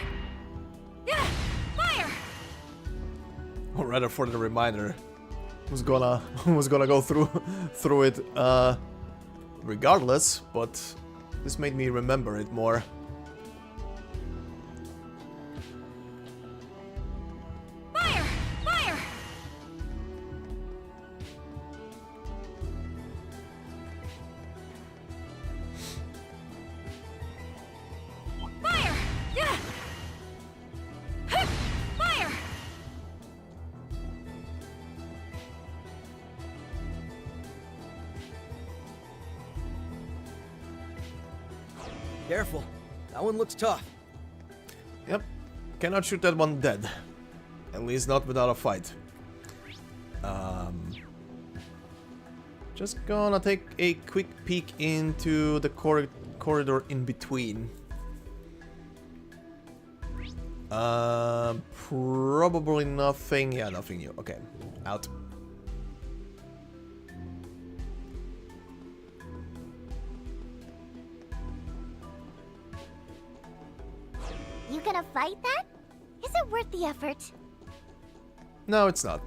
Yeah, fire! Or rather, for the reminder. Who's gonna go through it regardless, but this made me remember it more. Fire! Fire! Fire! Yeah! Fire! Careful. That one looks tough. Yep. Cannot shoot that one dead. At least not without a fight. Just gonna take a quick peek into the corridor in between. Probably nothing. Yeah, nothing new. Okay, out. You gonna fight that? Is it worth the effort? No, it's not.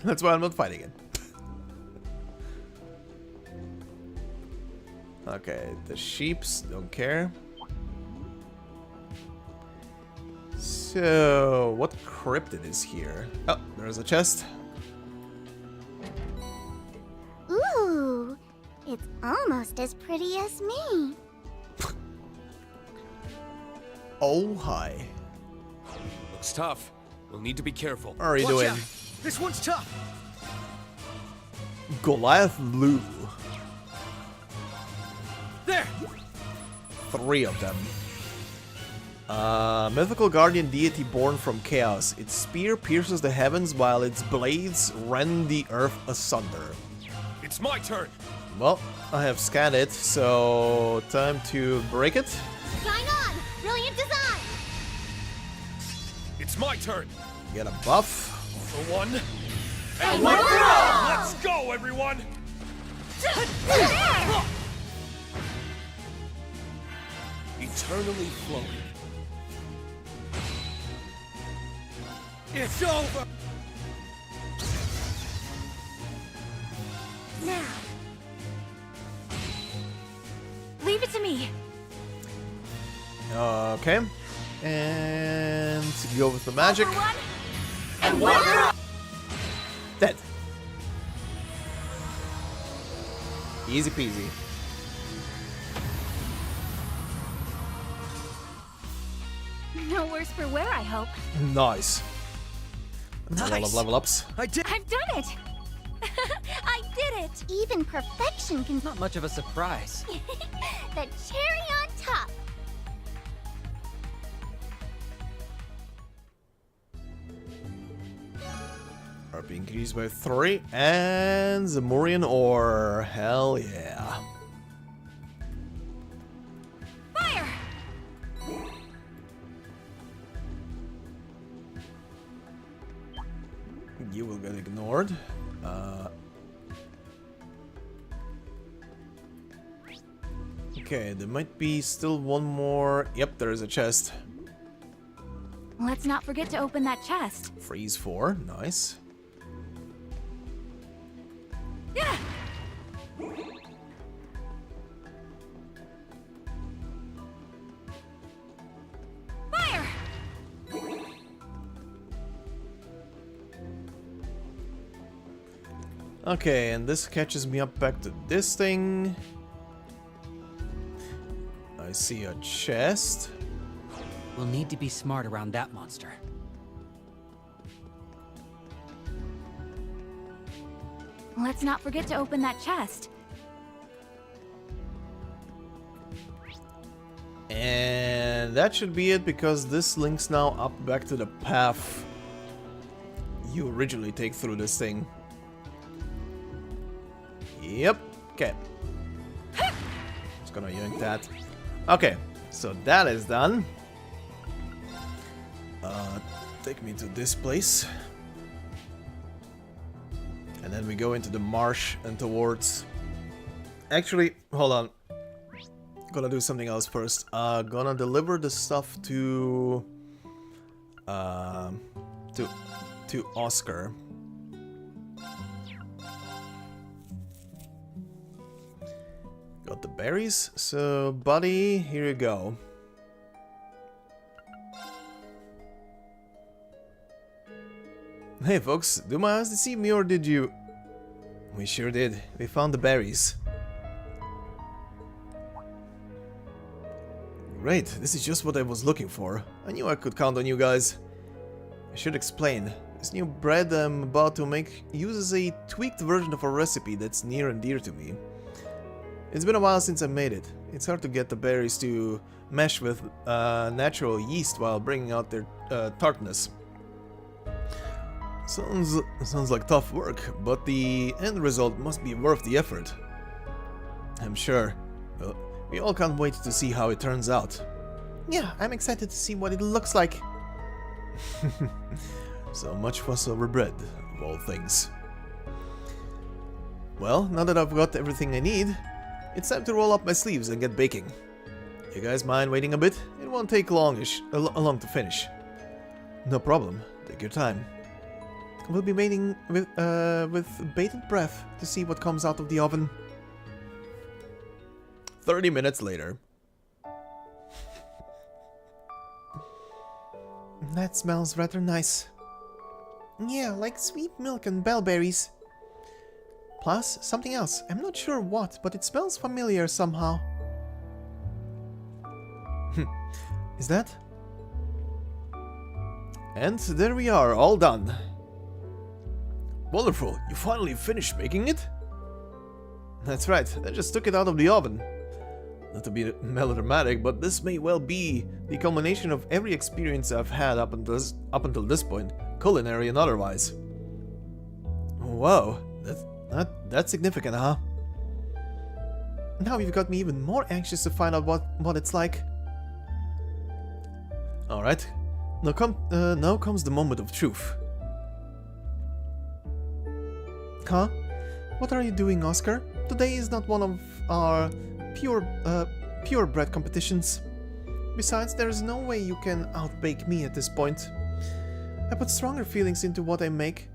That's why I'm not fighting it. Okay, the sheeps don't care. So, what cryptid is here? Oh, there's a chest. Ooh, it's almost as pretty as me. Oh, hi. Looks tough. We'll need to be careful. What are you Watch doing? out. This one's tough. Goliath Blue. There. 3 of them. Mythical guardian deity born from chaos. Its spear pierces the heavens while its blades rend the earth asunder. It's my turn. Well, I have scanned it, so time to break it. Shine on! Brilliant design! It's my turn. Get a buff. For one. And one for all! Let's go, everyone! Eternally flowing. It's over! Now, Leave it to me. Okay. And go with the magic. For one. and one for all! Dead. Easy peasy. No worse for wear, I hope. Nice. That's a lot of Nice. level ups. I did. I've done it. I did it. Even perfection can Not much of a surprise. the cherry on top. RP increased by 3. And Zamorian ore. Hell yeah. Fire. You will get ignored. Okay, there might be still one more. Yep, there is a chest. Let's not forget to open that chest. Freeze 4. Nice. Yeah. Fire. Okay, and this catches me up back to this thing. I see a chest. We'll need to be smart around that monster. Let's not forget to open that chest. And that should be it, because this links now up back to the path you originally take through this thing. Yep. Okay. Just gonna yank that. Okay, so that is done. Take me to this place. And then we go into the marsh and towards... Actually, hold on. Gonna do something else first. Gonna deliver the stuff to Oscar. Got the berries. So, buddy, here you go. Hey folks, do my eyes deceive me or did you... We sure did. We found the berries. Great, this is just what I was looking for. I knew I could count on you guys. I should explain. This new bread I'm about to make uses a tweaked version of a recipe that's near and dear to me. It's been a while since I made it. It's hard to get the berries to mesh with natural yeast while bringing out their tartness. Sounds like tough work, but the end result must be worth the effort. I'm sure. Well, we all can't wait to see how it turns out. Yeah, I'm excited to see what it looks like. So much fuss over bread, of all things. Well, now that I've got everything I need, it's time to roll up my sleeves and get baking. You guys mind waiting a bit? It won't take long to finish. No problem. Take your time. We'll be waiting with bated breath to see what comes out of the oven. 30 minutes later. That smells rather nice. Yeah, like sweet milk and bellberries. Plus, something else. I'm not sure what, but it smells familiar somehow. Is that? And there we are, all done. Wonderful, you finally finished making it? That's right, I just took it out of the oven. Not to be melodramatic, but this may well be the culmination of every experience I've had up until this point, culinary and otherwise. Whoa, that's significant, huh? Now you've got me even more anxious to find out what it's like. Alright, now comes the moment of truth. Huh? What are you doing, Oscar? Today is not one of our purebred competitions. Besides, there is no way you can outbake me at this point. I put stronger feelings into what I make.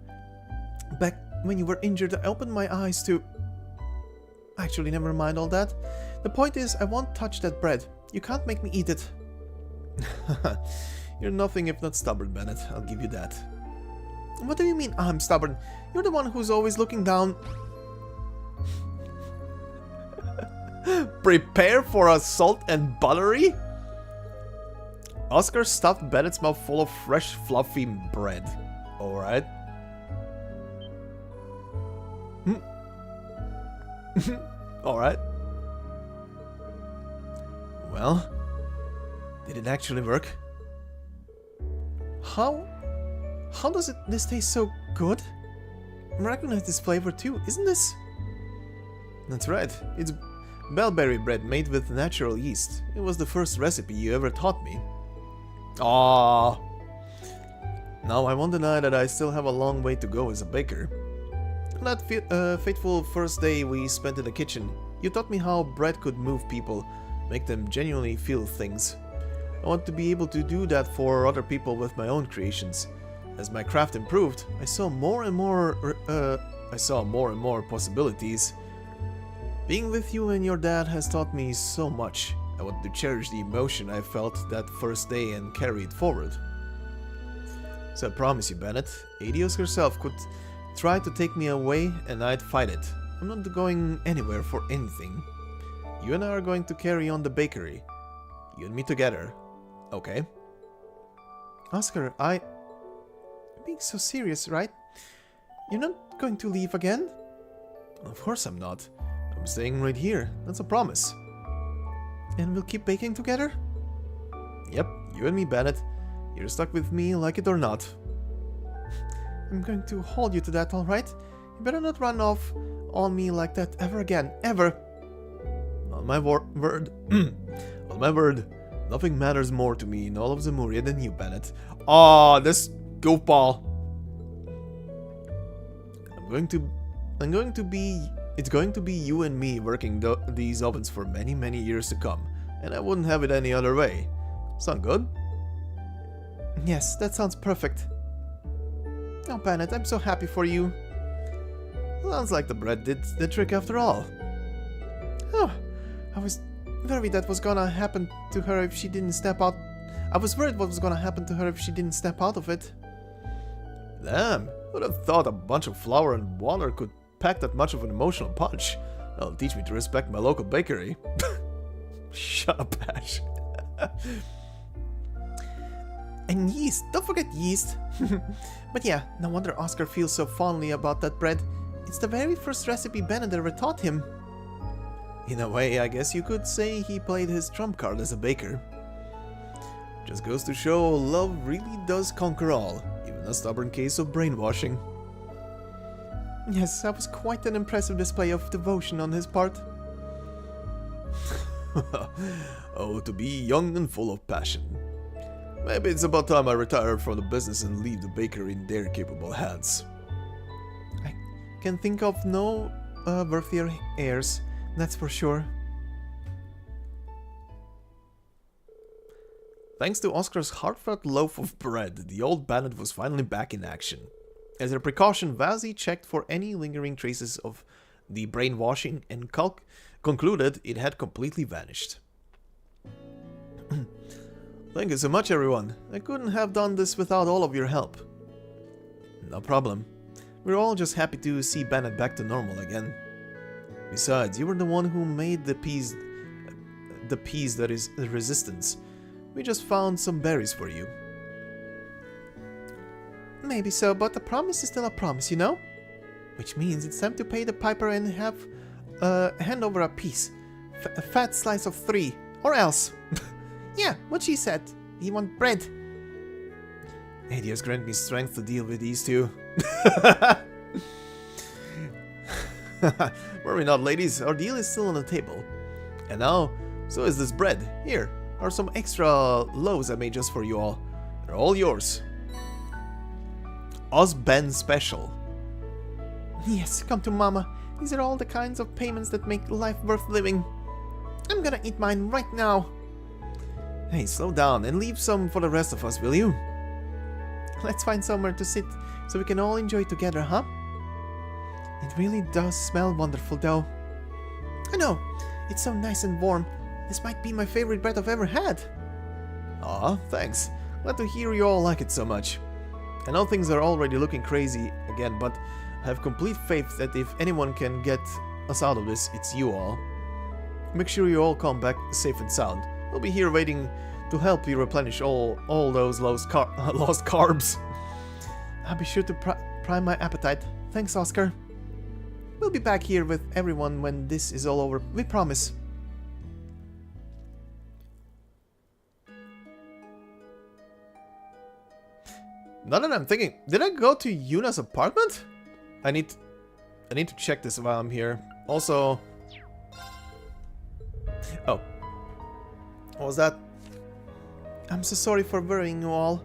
Back when you were injured, I opened my eyes to... Actually, never mind all that. The point is, I won't touch that bread. You can't make me eat it. You're nothing if not stubborn, Bennett. I'll give you that. What do you mean I'm stubborn? You're the one who's always looking down. Prepare for assault and buttery? Oscar stuffed Bennett's mouth full of fresh, fluffy bread. Alright. Alright. Well, did it actually work? How does this taste so good? I recognize this flavor too, isn't this? That's right, it's bellberry bread made with natural yeast. It was the first recipe you ever taught me. Ah. Now I won't deny that I still have a long way to go as a baker. On that fateful first day we spent in the kitchen, you taught me how bread could move people, make them genuinely feel things. I want to be able to do that for other people with my own creations. As my craft improved, I saw more and more possibilities. Being with you and your dad has taught me so much. I want to cherish the emotion I felt that first day and carry it forward. So I promise you, Bennett, Adios herself could try to take me away and I'd fight it. I'm not going anywhere for anything. You and I are going to carry on the bakery. You and me together. Okay. Oscar, You're being so serious, right? You're not going to leave again? Of course I'm not. I'm staying right here. That's a promise. And we'll keep baking together? Yep, you and me, Bennett. You're stuck with me, like it or not. I'm going to hold you to that, alright? You better not run off on me like that ever again. Ever! On my word. On my word. Nothing matters more to me in all of Zemuria than you, Bennett. Aw, this goofball. It's going to be you and me working these ovens for many, many years to come. And I wouldn't have it any other way. Sound good? Yes, that sounds perfect. Oh, Bennett, I'm so happy for you. Sounds like the bread did the trick after all. Oh, I was worried that was gonna happen to her if she didn't step out. I was worried what was gonna happen to her if she didn't step out of it. Damn, would have thought a bunch of flour and water could pack that much of an emotional punch. That'll teach me to respect my local bakery. Shut up, Ash. And yeast, don't forget yeast. But yeah, no wonder Oscar feels so fondly about that bread. It's the very first recipe Bennett ever taught him. In a way, I guess you could say he played his trump card as a baker. Just goes to show love really does conquer all, even a stubborn case of brainwashing. Yes, that was quite an impressive display of devotion on his part. Oh, to be young and full of passion. Maybe it's about time I retire from the business and leave the bakery in their capable hands. I can think of no worthier heirs, that's for sure. Thanks to Oscar's heartfelt loaf of bread, the old bandit was finally back in action. As a precaution, Vazzy checked for any lingering traces of the brainwashing and concluded it had completely vanished. Thank you so much, everyone. I couldn't have done this without all of your help. No problem. We're all just happy to see Bennett back to normal again. Besides, you were the one who made the piece that is resistance. We just found some berries for you. Maybe so, but a promise is still a promise, you know? Which means it's time to pay the piper and hand over a piece. A fat slice of 3, or else. Yeah, what she said. You want bread? Adios grant me strength to deal with these two. Worry not, ladies. Our deal is still on the table. And now, so is this bread. Here are some extra loaves I made just for you all. They're all yours. Ben special. Yes, come to Mama. These are all the kinds of payments that make life worth living. I'm gonna eat mine right now. Hey, slow down and leave some for the rest of us, will you? Let's find somewhere to sit so we can all enjoy together, huh? It really does smell wonderful, though. I know, it's so nice and warm. This might be my favorite bread I've ever had. Aw, thanks. Glad to hear you all like it so much. I know things are already looking crazy again, but I have complete faith that if anyone can get us out of this, it's you all. Make sure you all come back safe and sound. We'll be here waiting to help you replenish all those lost carbs. I'll be sure to prime my appetite. Thanks, Oscar. We'll be back here with everyone when this is all over. We promise. Now that I'm thinking, did I go to Yuna's apartment? I need to check this while I'm here. Also, oh, what was that? I'm so sorry for worrying you all.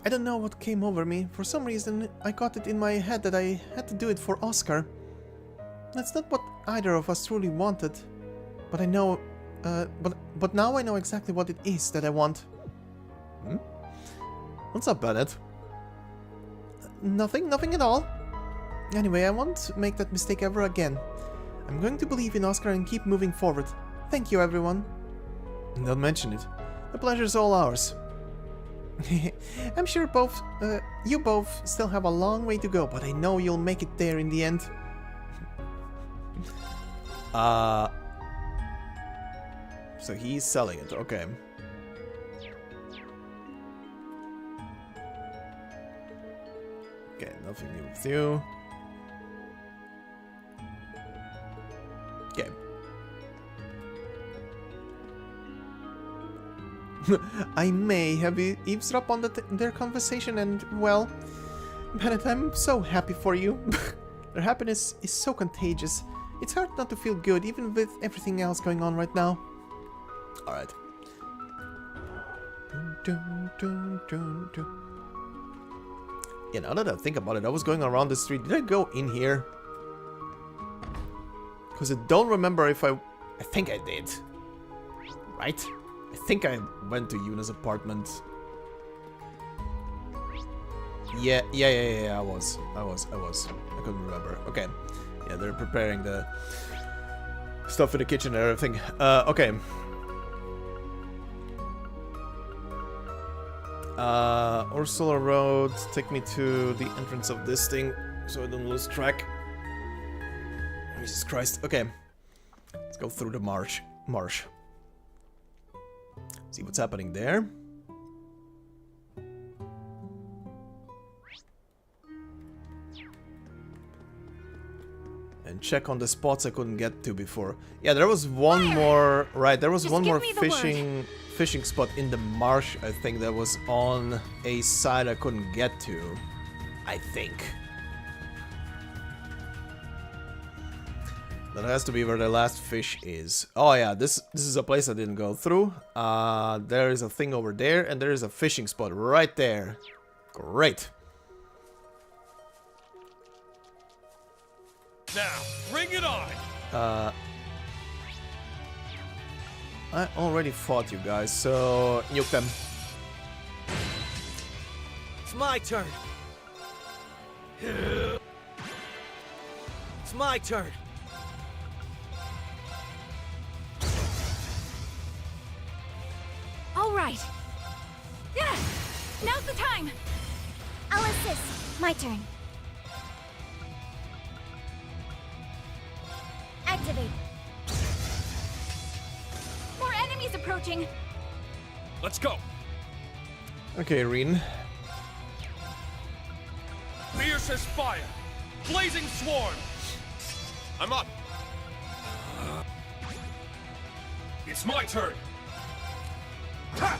I don't know what came over me. For some reason, I got it in my head that I had to do it for Oscar. That's not what either of us truly wanted. But I know, but now I know exactly what it is that I want. Hmm? What's up, Bennett? Nothing at all. Anyway, I won't make that mistake ever again. I'm going to believe in Oscar and keep moving forward. Thank you, everyone. Don't mention it. The pleasure's all ours. I'm sure you both still have a long way to go, but I know you'll make it there in the end. So he's selling it, okay. Okay, nothing new with you. Okay. I may have eavesdropped on their conversation and, well, Bennett, I'm so happy for you. Their happiness is so contagious. It's hard not to feel good, even with everything else going on right now. Alright. Yeah, now that I think about it, I was going around the street. Did I go in here? Because I don't remember if I think I did. Right? I think I went to Yuna's apartment. Yeah, I was. I couldn't remember. Okay. Yeah, they're preparing the stuff in the kitchen and everything. Okay. Ursula Road, take me to the entrance of this thing so I don't lose track. Jesus Christ. Okay. Let's go through the marsh. See what's happening there. And check on the spots I couldn't get to before. Yeah, there was one more, right, there was one more fishing spot in the marsh, I think, that was on a side I couldn't get to, I think. That has to be where the last fish is. Oh yeah, this is a place I didn't go through. There is a thing over there, and there is a fishing spot right there. Great. Now, bring it on! I already fought you guys, so nuke them. It's my turn. It's my turn. All right. Yeah! Now's the time! I'll assist. My turn. Activate. More enemies approaching! Let's go. Okay, Reen. Fierce as fire. Blazing swarm. I'm up. It's my turn. Ha!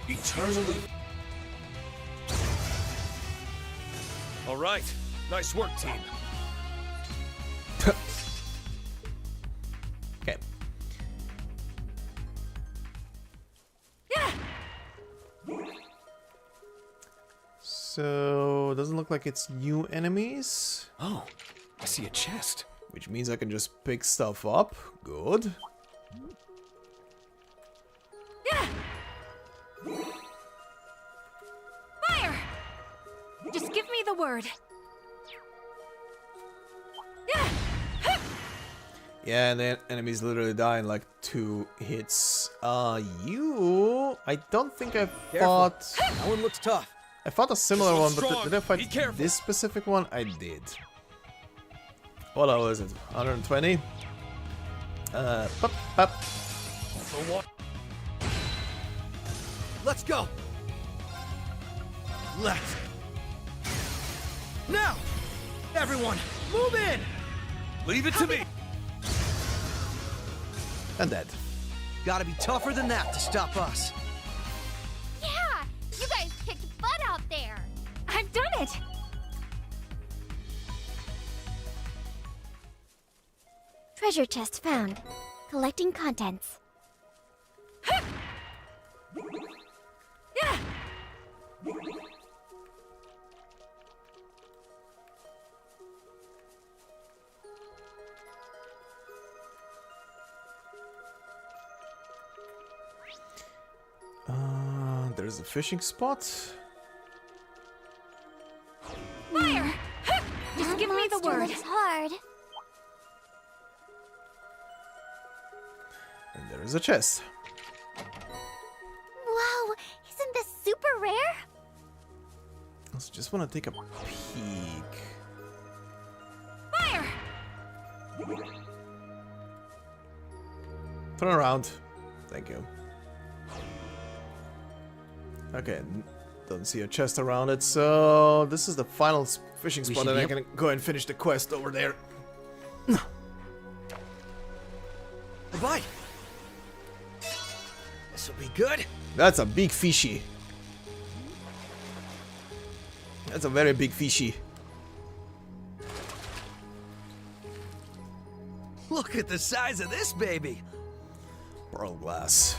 Eternally. All right. Nice work, team. Okay. Yeah! So, doesn't look like it's new enemies. Oh, I see a chest. Which means I can just pick stuff up. Good. Yeah! Fire! Just give me the word. Yeah! Yeah, and the enemies literally die in like 2 hits. You... I don't think I fought... That one looks tough. I fought a similar This one, one's but strong. did I Be fight careful. this specific one? I did. What level is it? 120? Pop, pop. For what? Let's go. Left. Now, everyone, move in. Leave it to me. And dead. Gotta be tougher than that to stop us. Yeah! You guys kicked butt out there! I've done it! Treasure chest found. Collecting contents. Yeah! There's a fishing spot. Fire! Just give me the Monster word. looks hard. And there is a chest. Wow, isn't this super rare? I just want to take a peek. Fire! Turn around. Thank you. Okay, don't see a chest around it, so this is the final fishing spot, should and be I can go and finish the quest over there. Bye. This'll be good. That's a big fishy. That's a very big fishy. Look at the size of this baby. Pearl glass.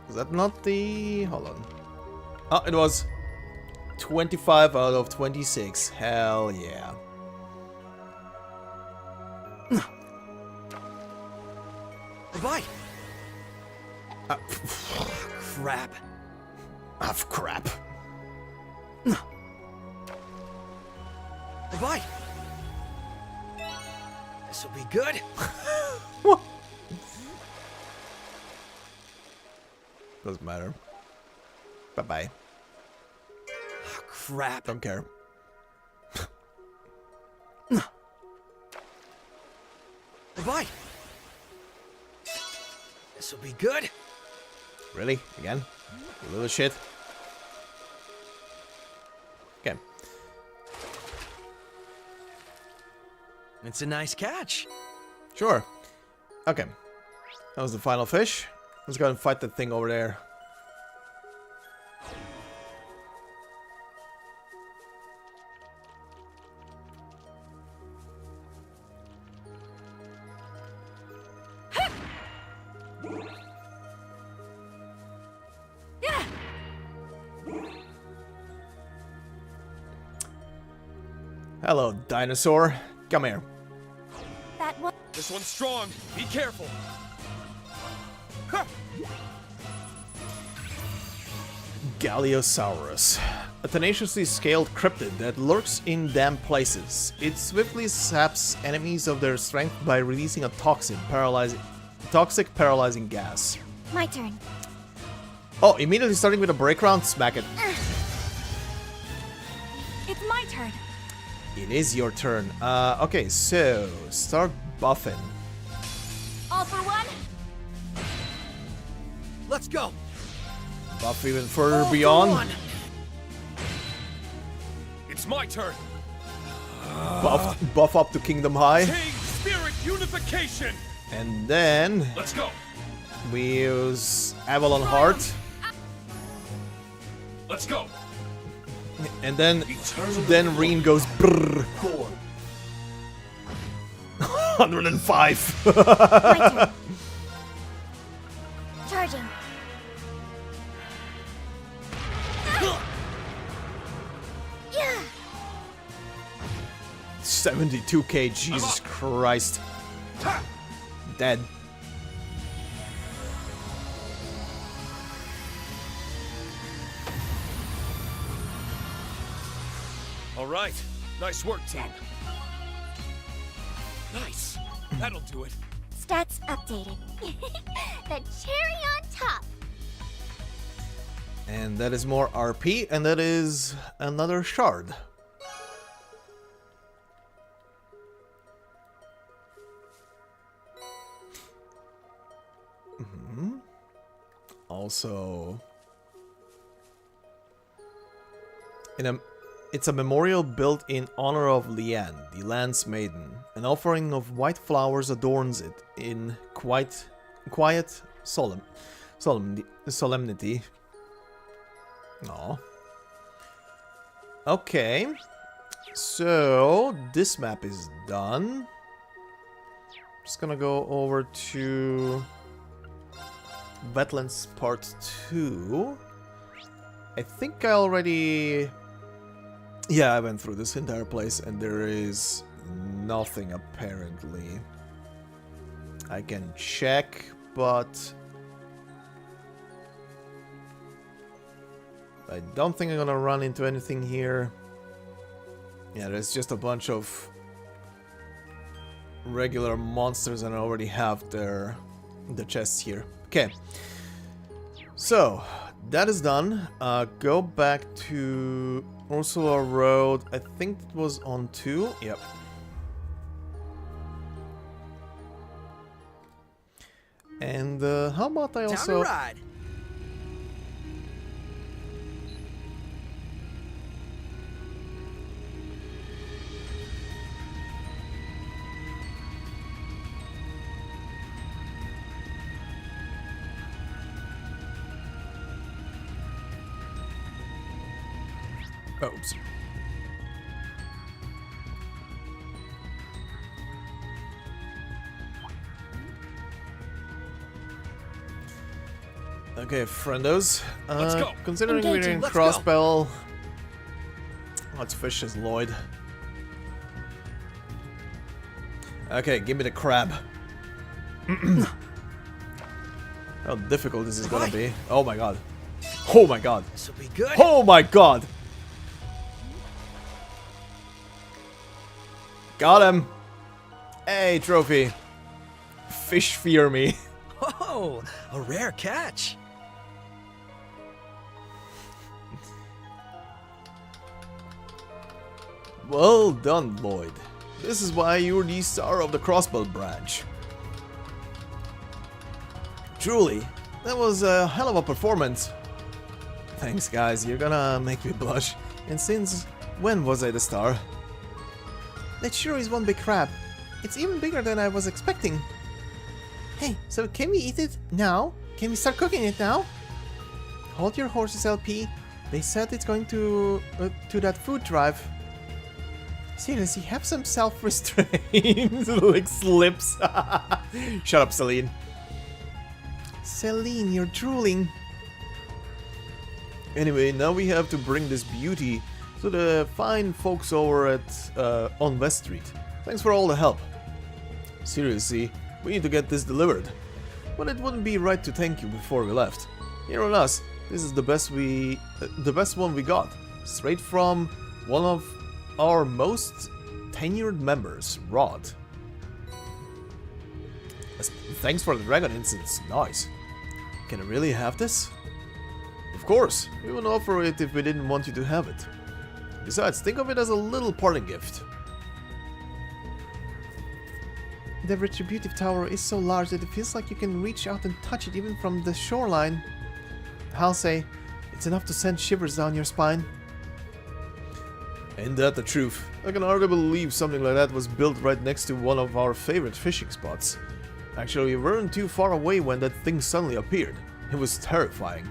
Was that not the... Hold on. Oh, it was 25 out of 26. Hell yeah. Bye. Crap. Ah, crap. Bye. This'll be good. What? Doesn't matter. Bye-bye. Crap. Don't care. Bye. This'll be good. Really? Again? You little shit. Okay. It's a nice catch. Sure. Okay. That was the final fish. Let's go and fight that thing over there. Yeah! Hello, dinosaur. Come here. That one. This one's strong. Be careful. Ha! Galiosaurus. A tenaciously scaled cryptid that lurks in damp places. It swiftly saps enemies of their strength by releasing a toxic paralyzing gas. My turn. Oh, immediately starting with a break round? Smack it. It's my turn. It is your turn. Okay, so start buffing. All for one. Let's go. Buff even further All for beyond. one. It's my turn. Buff up to Kingdom High. King Spirit Unification. And then Let's go. we use Avalon Heart. Let's go. And then Reen goes brrr. 105. My turn. Charging. 72k, Jesus Christ. Dead. All right. Nice work, team. Nice. That'll do it. Stats updated. The cherry on top. And that is more RP, and that is another shard. Also, it's a memorial built in honor of Lian, the land's maiden. An offering of white flowers adorns it in quiet solemnity. Aw. Okay, so this map is done. Just gonna go over to Wetlands Part 2. I think I already... Yeah, I went through this entire place and there is nothing apparently. I can check, but... I don't think I'm gonna run into anything here. Yeah, there's just a bunch of regular monsters and I already have the chests here. Okay, so that is done. Go back to Ursula Road. I think it was on 2. Yep. And how about I also... Time to ride. Oops. Okay, friendos. Let's go. Considering we're in Let's go. Crossbell, let's fish as Lloyd. Okay, give me the crab. How difficult this is gonna be. Oh my god. Oh my god. This will be good. Oh my god. Got him. Hey, trophy. Fish fear me. Oh, a rare catch. Well done, Lloyd. This is why you're the star of the Crossbell branch. Truly, that was a hell of a performance. Thanks, guys. You're gonna make me blush. And since when was I the star? That sure is one big crab. It's even bigger than I was expecting. Hey, so can we eat it now? Can we start cooking it now? Hold your horses, LP. They said it's going to that food drive. Seriously, have some self-restraint. Like slips. Shut up, Celine. Celine, you're drooling. Anyway, now we have to bring this beauty to the fine folks over at on West Street. Thanks for all the help. Seriously, we need to get this delivered. But it wouldn't be right to thank you before we left. Here on us, This is the best one we got. Straight from one of our most tenured members, Rod. Thanks for the dragon incense. Nice. Can I really have this? Of course, we wouldn't offer it if we didn't want you to have it. Besides, think of it as a little parting gift. The retributive tower is so large that it feels like you can reach out and touch it even from the shoreline. I'll say, it's enough to send shivers down your spine. Ain't that the truth? I can hardly believe something like that was built right next to one of our favorite fishing spots. Actually, we weren't too far away when that thing suddenly appeared. It was terrifying.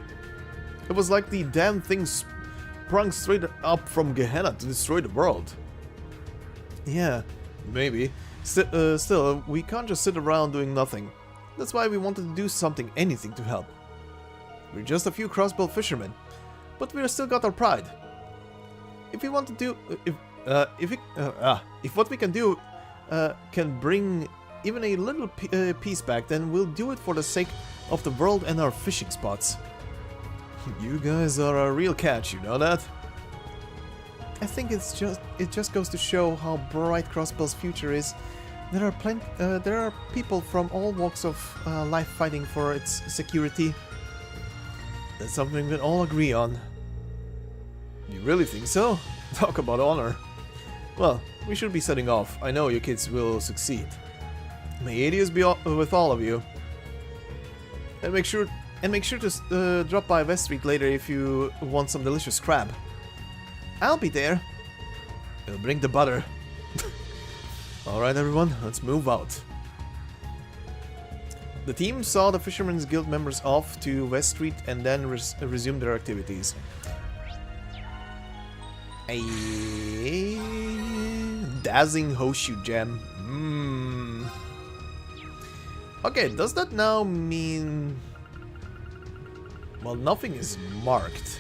It was like the damn thing sprung straight up from Gehenna to destroy the world. Yeah, maybe. Still, we can't just sit around doing nothing. That's why we wanted to do something, anything to help. We're just a few Crossbell fishermen, but we've still got our pride. If we want to do, if what we can do can bring even a little piece back, then we'll do it for the sake of the world and our fishing spots. You guys are a real catch, you know that? I think it just goes to show how bright Crossbell's future is. There are people from all walks of life fighting for its security. That's something we can all agree on. You really think so? Talk about honor. Well, we should be setting off. I know you kids will succeed. May Adius be with all of you. And make sure to drop by West Street later if you want some delicious crab. I'll be there. I'll bring the butter. Alright everyone, let's move out. The team saw the Fishermen's Guild members off to West Street and then resumed their activities. A dazzling horseshoe gem. Okay, does that now mean... Well, nothing is marked.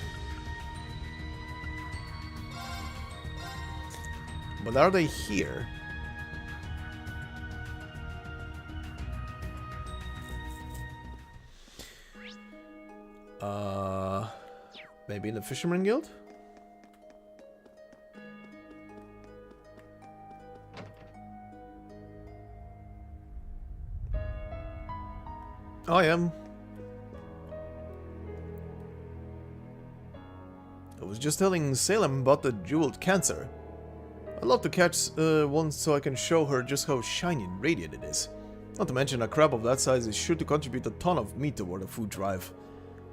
But are they here? Maybe in the Fisherman Guild? I am. I was just telling Salem about the jeweled cancer. I'd love to catch one so I can show her just how shiny and radiant it is. Not to mention a crab of that size is sure to contribute a ton of meat toward a food drive.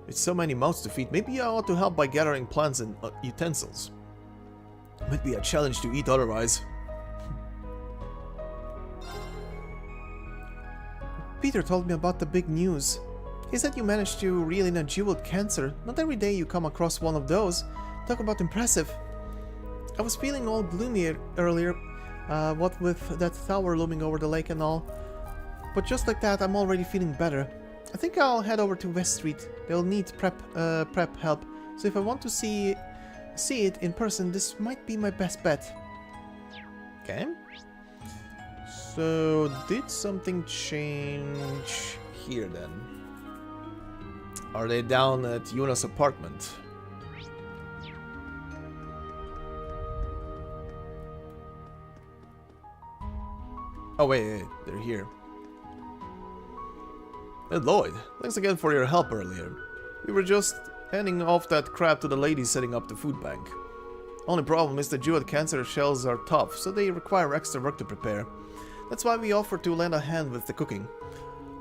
With so many mouths to feed, maybe I ought to help by gathering plants and utensils. Might be a challenge to eat otherwise. Peter told me about the big news. He said you managed to reel in a jeweled cancer. Not every day you come across one of those. Talk about impressive. I was feeling all gloomy earlier, what with that tower looming over the lake and all. But just like that, I'm already feeling better. I think I'll head over to West Street. They'll need prep help, so if I want to see it in person, this might be my best bet. Okay. So, did something change here then? Are they down at Yuna's apartment? Oh wait, they're here. Hey Lloyd, thanks again for your help earlier. We were just handing off that crab to the ladies setting up the food bank. Only problem is the jeweled cancer shells are tough, so they require extra work to prepare. That's why we offered to lend a hand with the cooking.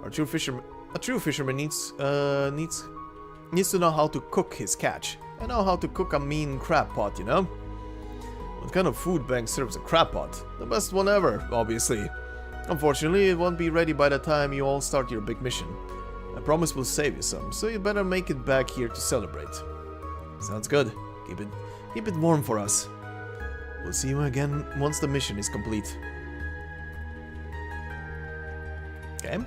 A true fisherman needs to know how to cook his catch. I know how to cook a mean crab pot, you know? What kind of food bank serves a crab pot? The best one ever, obviously. Unfortunately, it won't be ready by the time you all start your big mission. I promise we'll save you some, so you better make it back here to celebrate. Sounds good. Keep it warm for us. We'll see you again once the mission is complete. Okay.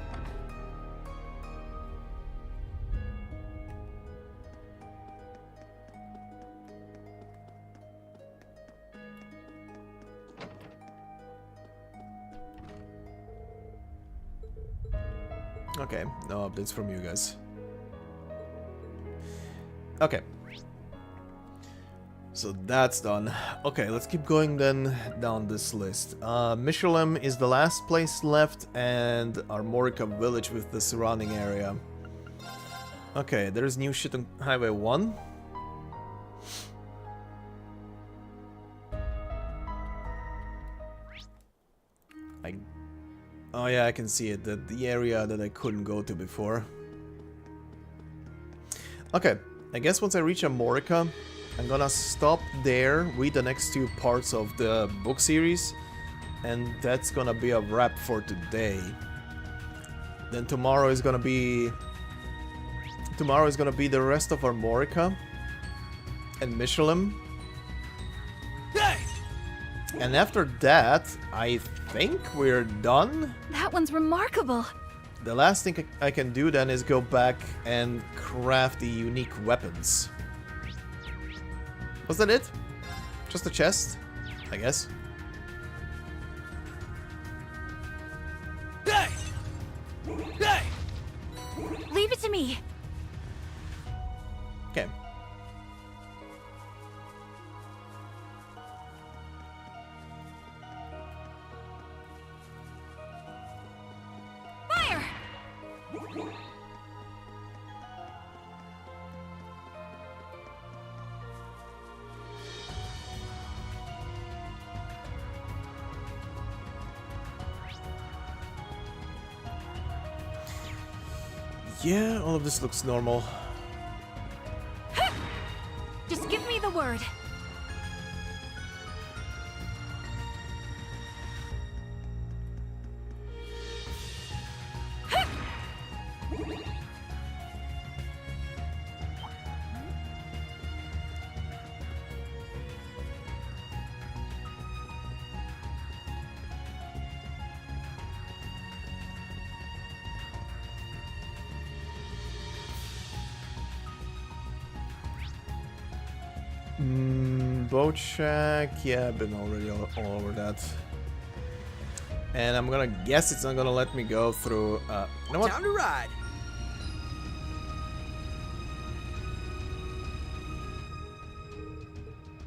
Okay, no updates from you guys. Okay. So that's done. Okay, let's keep going then down this list. Michelin is the last place left, and Armorica village with the surrounding area. Okay, there's new shit on Highway 1. Oh yeah, I can see it. The area that I couldn't go to before. Okay, I guess once I reach Armorica, I'm gonna stop there, read the next 2 parts of the book series, and that's gonna be a wrap for today. Then tomorrow is gonna be the rest of Armorica and Michelin. Hey! And after that, I think we're done. That one's remarkable. The last thing I can do then is go back and craft the unique weapons. Was that it? Just a chest? I guess. Hey! Hey! Leave it to me. Okay. Fire! Yeah, all of this looks normal. Just give me the word. Boat shack, yeah, I've been already all over that. And I'm gonna guess it's not gonna let me go through, you know what? Time to ride.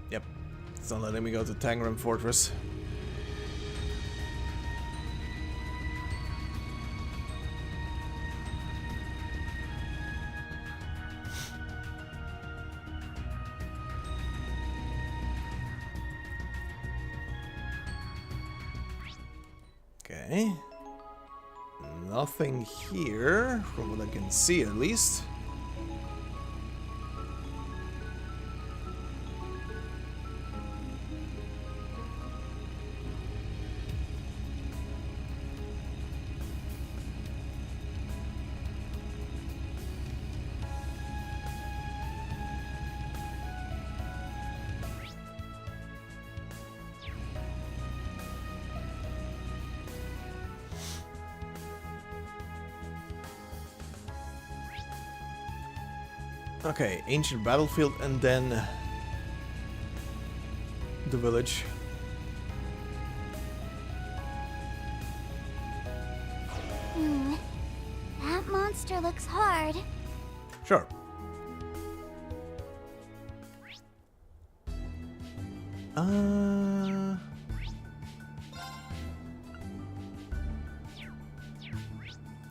Yep, it's not letting me go to Tangram Fortress. Okay. Nothing here, from what I can see at least. Okay, ancient battlefield and then the village. That monster looks hard. Sure.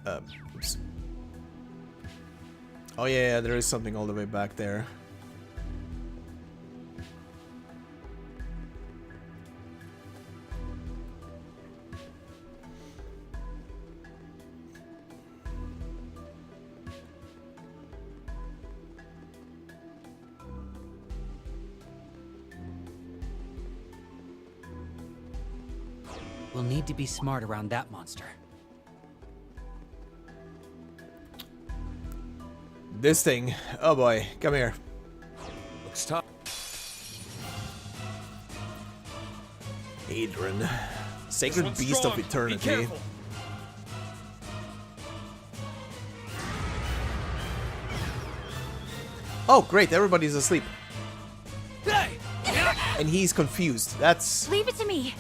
Oops. Oh yeah, there is something all the way back there. We'll need to be smart around that monster. This thing. Oh boy, come here. Looks tough. Adrian. Sacred Beast of Eternity. Oh great, everybody's asleep. Hey! And he's confused. That's Leave it to me.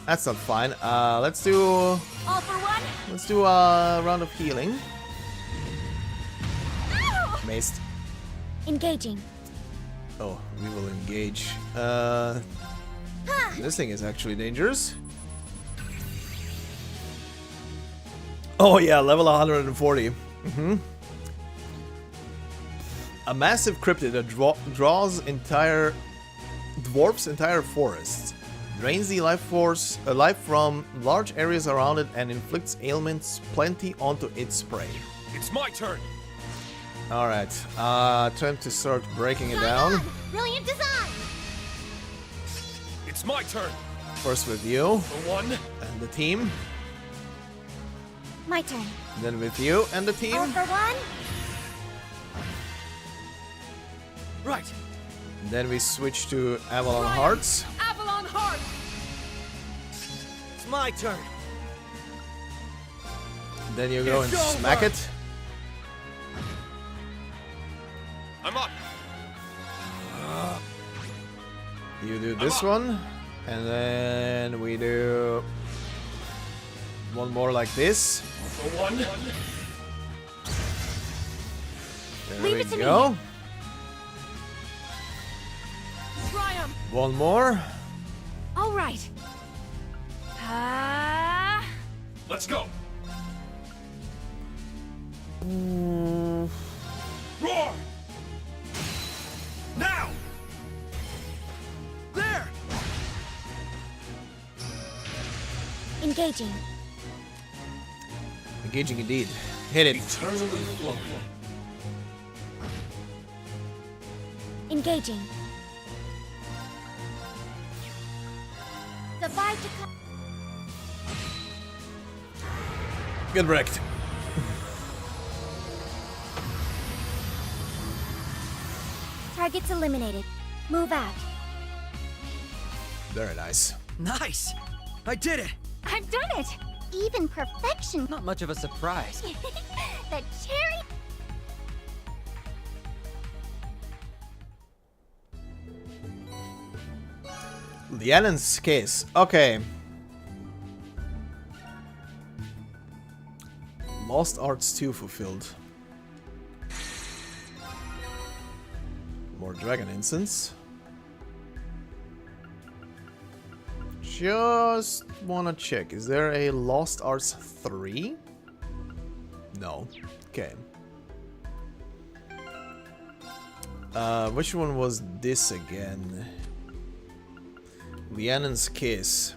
not fine. Let's do All for one. let's do a round of healing. Maced. Engaging. Oh, we will engage. This thing is actually dangerous. Oh yeah, level 140. A massive cryptid that draws dwarfs entire forests, drains the life from large areas around it, and inflicts ailments plenty onto its prey. It's my turn. All right, time to start breaking it down. Brilliant design. It's my turn. First with you For one. and the team, My turn. then with you and the All team, for one. Right. then we switch to Avalon Hearts. Avalon Heart! It's my turn. Then you go and It's over. smack it. I'm up. You do this one, and then we do one more like this. For one. There Leave we it to me. go. Triumph! One more. All right. Let's go. Roar. Now. There. Engaging. Engaging indeed. Hit it. Eternally flowing. Engaging. Divide to Get wrecked. Targets eliminated. Move out. Very nice. Nice! I did it! I've done it. Even perfection. Not much of a surprise. The cherry. Lianen's case. Okay. Lost Arts 2 fulfilled. More Dragon Incense. Just wanna check. Is there a Lost Arts 3? No. Okay. Which one was this again? Lianen's Kiss.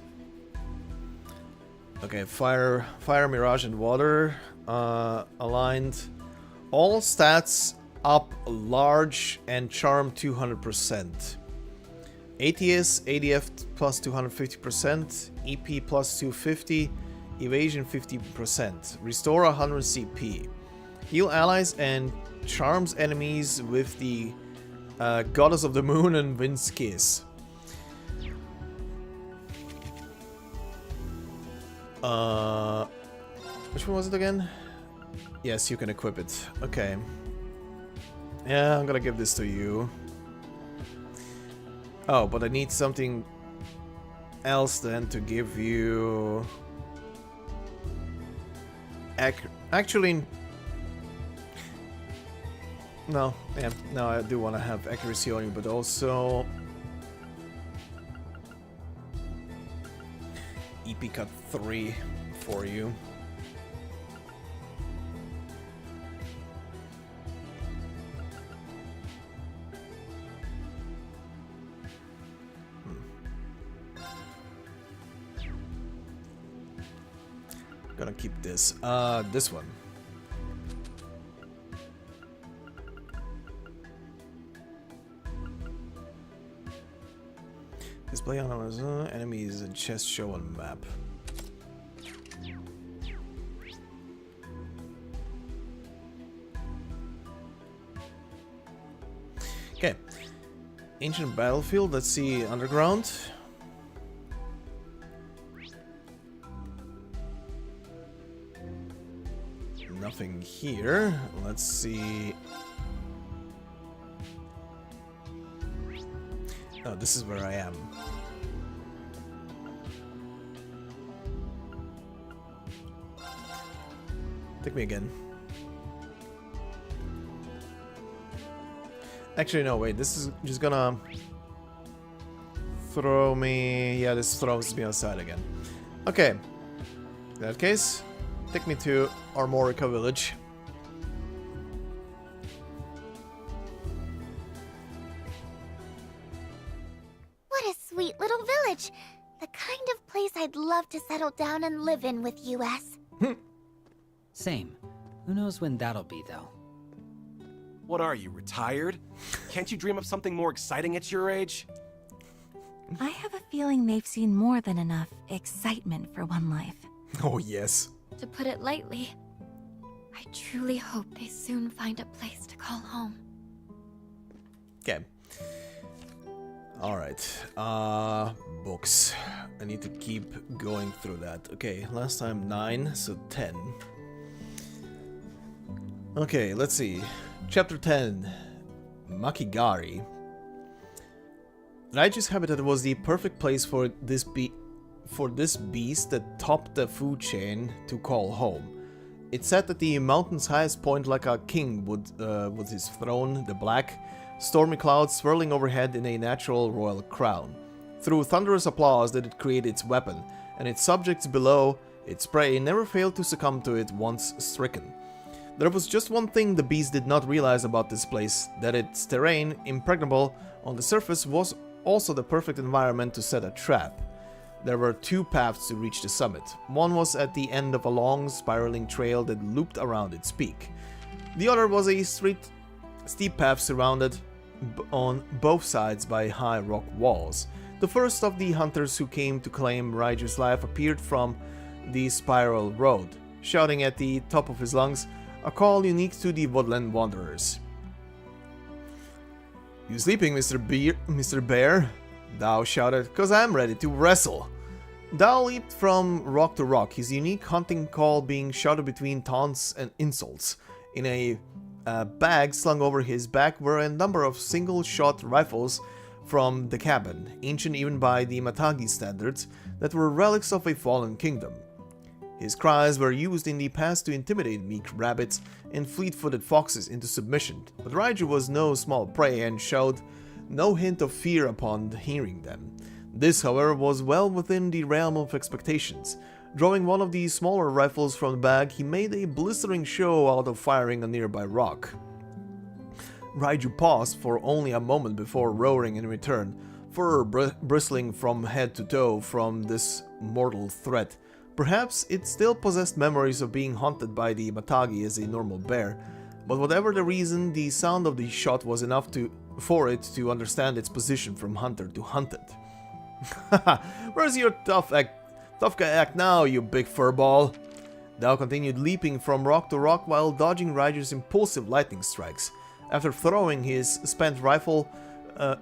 Okay, fire, mirage, and water aligned. All stats up large and charm 200%. ATS, ADF plus 250%, EP plus 250, evasion 50%. Restore 100 CP. Heal allies and charms enemies with the Goddess of the Moon and Wind's Kiss. Which one was it again? Yes, you can equip it. Okay. Yeah, I'm gonna give this to you. Oh, but I need something else then to give you... Actually... No, yeah, no, I do want to have accuracy on you, but also... EP cut 3 for you. Gonna keep this. This one. Display on enemies and chest show on map. Okay. Ancient battlefield. Let's see underground. Nothing here. Let's see. Oh, this is where I am. Take me again. Actually, no, wait. This is just gonna throw me... Yeah, this throws me outside again. Okay. In that case, take me to Armorica village. What a sweet little village. The kind of place I'd love to settle down and live in with you, S. Same. Who knows when that'll be, though? What are you, retired? Can't you dream of something more exciting at your age? I have a feeling they've seen more than enough excitement for one life. Oh, yes. To put it lightly, I truly hope they soon find a place to call home. Okay. Alright. Books. I need to keep going through that. Okay, last time 9, so 10. Okay, let's see. Chapter 10. Makigari. Raiju's habitat was the perfect place for this beast that topped the food chain to call home. It sat at the mountain's highest point like a king would with his throne, the black, stormy clouds swirling overhead in a natural royal crown. Through thunderous applause did it create its weapon, and its subjects below, its prey, never failed to succumb to it once stricken. There was just one thing the beast did not realize about this place, that its terrain, impregnable on the surface, was also the perfect environment to set a trap. There were 2 paths to reach the summit. One was at the end of a long, spiraling trail that looped around its peak. The other was a steep path surrounded on both sides by high rock walls. The first of the hunters who came to claim Raiju's life appeared from the spiral road, shouting at the top of his lungs, a call unique to the woodland wanderers. "You sleeping, Mr. Bear?" Dao shouted, "'Cause I'm ready to wrestle." Dao leaped from rock to rock, his unique hunting call being shouted between taunts and insults. In a bag slung over his back were a number of single-shot rifles from the cabin, ancient even by the Matagi standards, that were relics of a fallen kingdom. His cries were used in the past to intimidate meek rabbits and fleet-footed foxes into submission, but Raiju was no small prey and showed no hint of fear upon hearing them. This, however, was well within the realm of expectations. Drawing one of the smaller rifles from the bag, he made a blistering show out of firing a nearby rock. Raiju paused for only a moment before roaring in return, fur bristling from head to toe from this mortal threat. Perhaps it still possessed memories of being hunted by the Matagi as a normal bear, but whatever the reason, the sound of the shot was enough for it to understand its position from hunter to hunted. "Haha, where's your tough guy act now, you big furball?" Dao continued leaping from rock to rock while dodging Raiju's impulsive lightning strikes. After throwing his spent rifle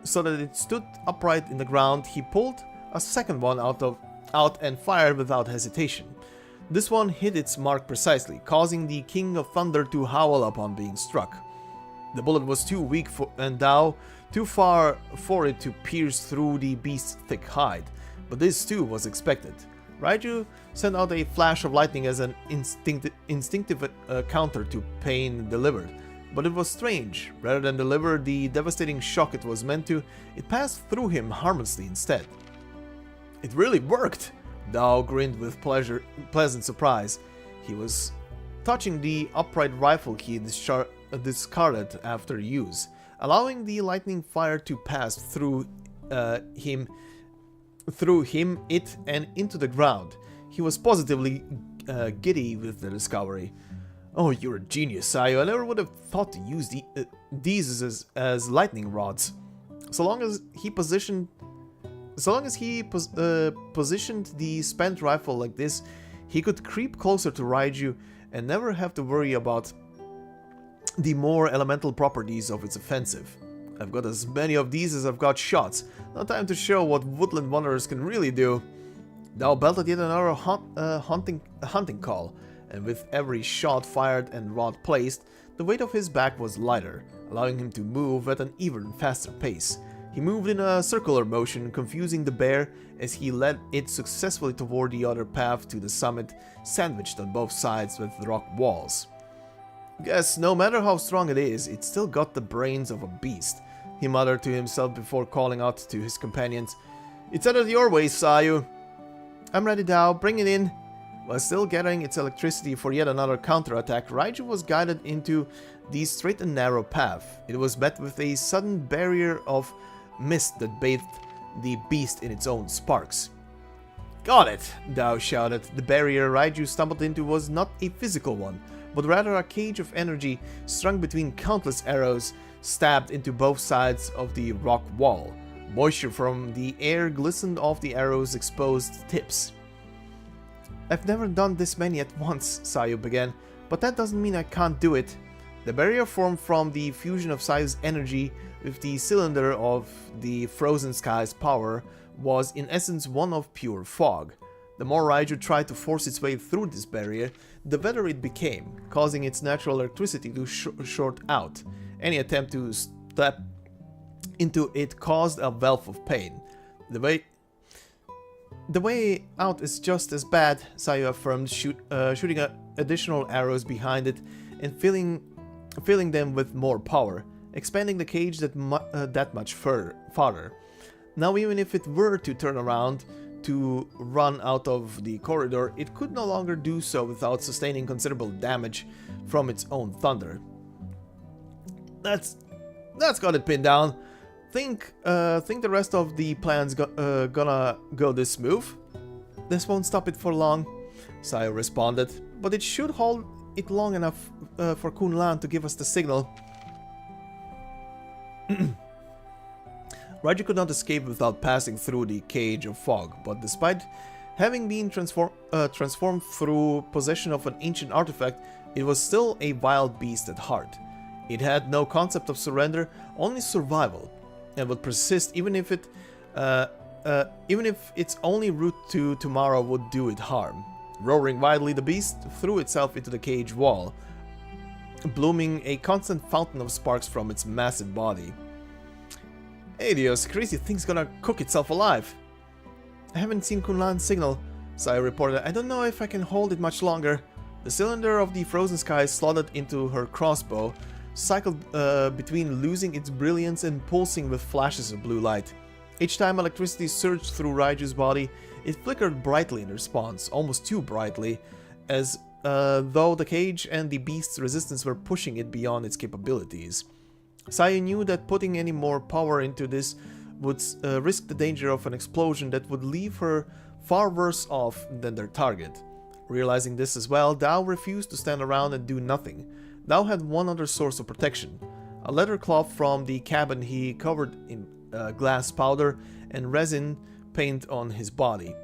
so that it stood upright in the ground, he pulled a second one out and fired without hesitation. This one hit its mark precisely, causing the King of Thunder to howl upon being struck. The bullet was too weak and Dao too far for it to pierce through the beast's thick hide, but this too was expected. Raiju sent out a flash of lightning as an instinctive counter to pain delivered, but it was strange. Rather than deliver the devastating shock it was meant to, it passed through him harmlessly instead. "It really worked!" Dao grinned with pleasant surprise. He was touching the upright rifle he discarded after use, allowing the lightning fire to pass through him, it, and into the ground. He was positively giddy with the discovery. "Oh, you're a genius, Sayo. I never would have thought to use these as lightning rods." So long as he positioned the spent rifle like this, he could creep closer to Raiju and never have to worry about the more elemental properties of its offensive. "I've got as many of these as I've got shots. No time to show what woodland wanderers can really do." Dao belted yet another hunting call, and with every shot fired and rod placed, the weight of his back was lighter, allowing him to move at an even faster pace. He moved in a circular motion, confusing the bear as he led it successfully toward the other path to the summit, sandwiched on both sides with rock walls. "Guess no matter how strong it is, it's still got the brains of a beast. he muttered to himself before calling out to his companions. It's out of your way, Sayu. I'm ready now, bring it in. While still gathering its electricity for yet another counterattack, Raiju was guided into the straight and narrow path. It was met with a sudden barrier of mist that bathed the beast in its own sparks. Got it, Dao shouted. The barrier Raiju stumbled into was not a physical one, but rather a cage of energy strung between countless arrows stabbed into both sides of the rock wall. Moisture from the air glistened off the arrows' exposed tips. I've never done this many at once, Sayu began, but that doesn't mean I can't do it. The barrier formed from the fusion of Sayu's energy with the cylinder of the Frozen Sky's power was in essence one of pure fog. The more Raiju tried to force its way through this barrier, the wetter it became, causing its natural electricity to short out. Any attempt to step into it caused a wealth of pain. The way out is just as bad, Sayu affirmed, shooting additional arrows behind it and filling them with more power, expanding the cage that much farther. Now even if it were to turn around to run out of the corridor, it could no longer do so without sustaining considerable damage from its own thunder. That's got it pinned down. Think the rest of the plan's gonna go this smooth? This won't stop it for long, Sayu responded, but it should hold it long enough for Kun Lan to give us the signal. Raiju could not escape without passing through the cage of fog, but despite having been transformed through possession of an ancient artifact, it was still a wild beast at heart. It had no concept of surrender, only survival, and would persist even if its only route to tomorrow would do it harm. Roaring wildly, the beast threw itself into the cage wall, blooming a constant fountain of sparks from its massive body. Hey Dios, crazy thing's gonna cook itself alive. I haven't seen Kun Lan's signal, Sayu reported. I don't know if I can hold it much longer. The cylinder of the Frozen Sky slotted into her crossbow, cycled between losing its brilliance and pulsing with flashes of blue light. Each time electricity surged through Raiju's body, it flickered brightly in response, almost too brightly, as though the cage and the beast's resistance were pushing it beyond its capabilities. Sayu knew that putting any more power into this would risk the danger of an explosion that would leave her far worse off than their target. Realizing this as well, Dao refused to stand around and do nothing. Dao had one other source of protection, a leather cloth from the cabin he covered in glass powder and resin paint on his body.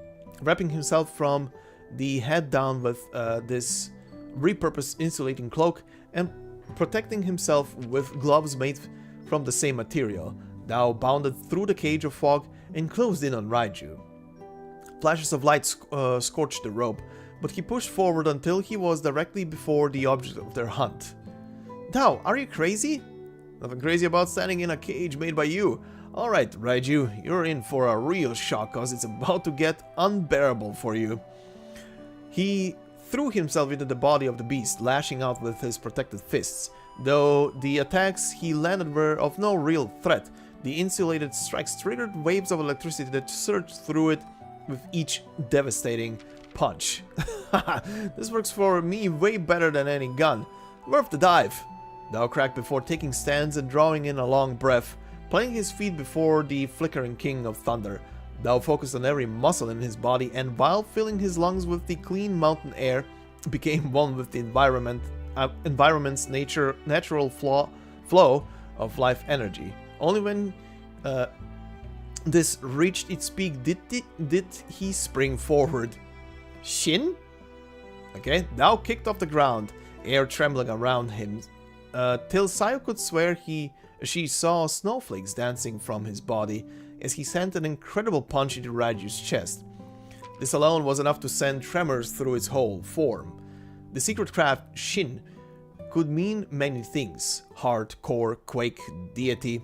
Wrapping himself from the head down with this repurposed insulating cloak and protecting himself with gloves made from the same material, Dao bounded through the cage of fog and closed in on Raiju. Flashes of light scorched the rope, but he pushed forward until he was directly before the object of their hunt. Dao, are you crazy? Nothing crazy about standing in a cage made by you. Alright, Raiju, you're in for a real shock cause it's about to get unbearable for you. He threw himself into the body of the beast, lashing out with his protected fists. Though the attacks he landed were of no real threat, the insulated strikes triggered waves of electricity that surged through it with each devastating punch. This works for me way better than any gun. Worth the dive. Dao cracked before taking stands and drawing in a long breath, planting his feet before the flickering king of thunder. Dao focused on every muscle in his body and, while filling his lungs with the clean mountain air, became one with the environment's natural flow of life energy. Only when this reached its peak did he spring forward. Shin? Okay, Dao kicked off the ground, air trembling around him, till Sayu could swear she saw snowflakes dancing from his body as he sent an incredible punch into Raiju's chest. This alone was enough to send tremors through its whole form. The secret craft Shin could mean many things: heart, core, quake, deity,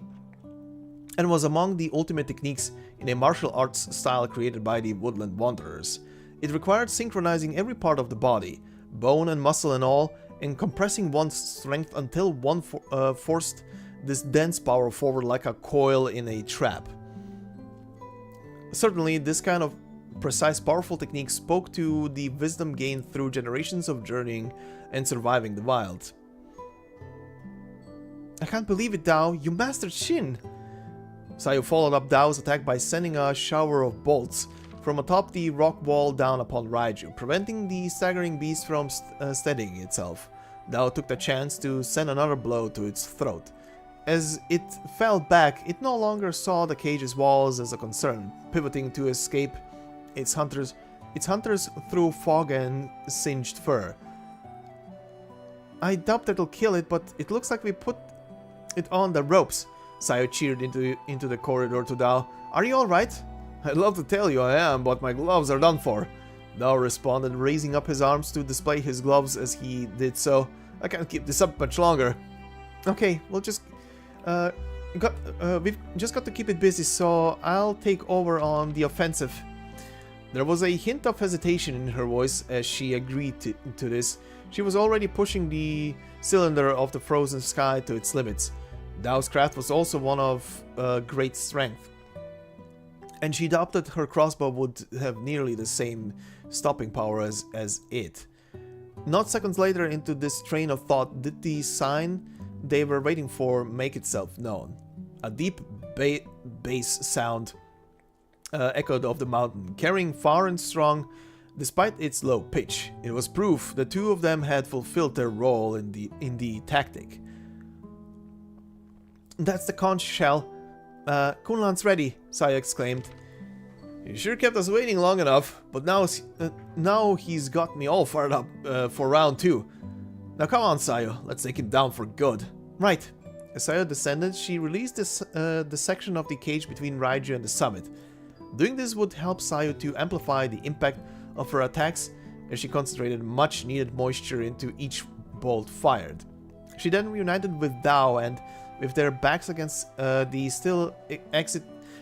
and was among the ultimate techniques in a martial arts style created by the Woodland Wanderers. It required synchronizing every part of the body, bone and muscle and all, and compressing one's strength until one forced this dense power forward like a coil in a trap. Certainly, this kind of precise, powerful technique spoke to the wisdom gained through generations of journeying and surviving the wild. I can't believe it, Dao. You mastered Shin! Sayo followed up Dao's attack by sending a shower of bolts from atop the rock wall down upon Raiju, preventing the staggering beast from steadying itself. Dao took the chance to send another blow to its throat. As it fell back, it no longer saw the cage's walls as a concern, pivoting to escape its hunters through fog and singed fur. I doubt that'll kill it, but it looks like we put it on the ropes. Sayo cheered into the corridor to Dao. Are you alright? I'd love to tell you I am, but my gloves are done for. Dao responded, raising up his arms to display his gloves as he did so. I can't keep this up much longer. Okay, we'll just... we've just got to keep it busy, so I'll take over on the offensive. There was a hint of hesitation in her voice as she agreed to this. She was already pushing the cylinder of the frozen sky to its limits. Dao's craft was also one of great strength, and she doubted her crossbow would have nearly the same stopping power as it. Not seconds later into this train of thought did the sign they were waiting for make itself known. A deep bass sound echoed off the mountain, carrying far and strong despite its low pitch. It was proof the two of them had fulfilled their role in the tactic. That's the conch shell. Kunlan's ready, Sayo exclaimed. You sure kept us waiting long enough, but now he's got me all fired up for round 2. Now come on, Sayo, let's take him down for good. Right. As Sayo descended, she released the section of the cage between Raiju and the summit. Doing this would help Sayo to amplify the impact of her attacks as she concentrated much needed moisture into each bolt fired. She then reunited with Dao, and with their backs against the still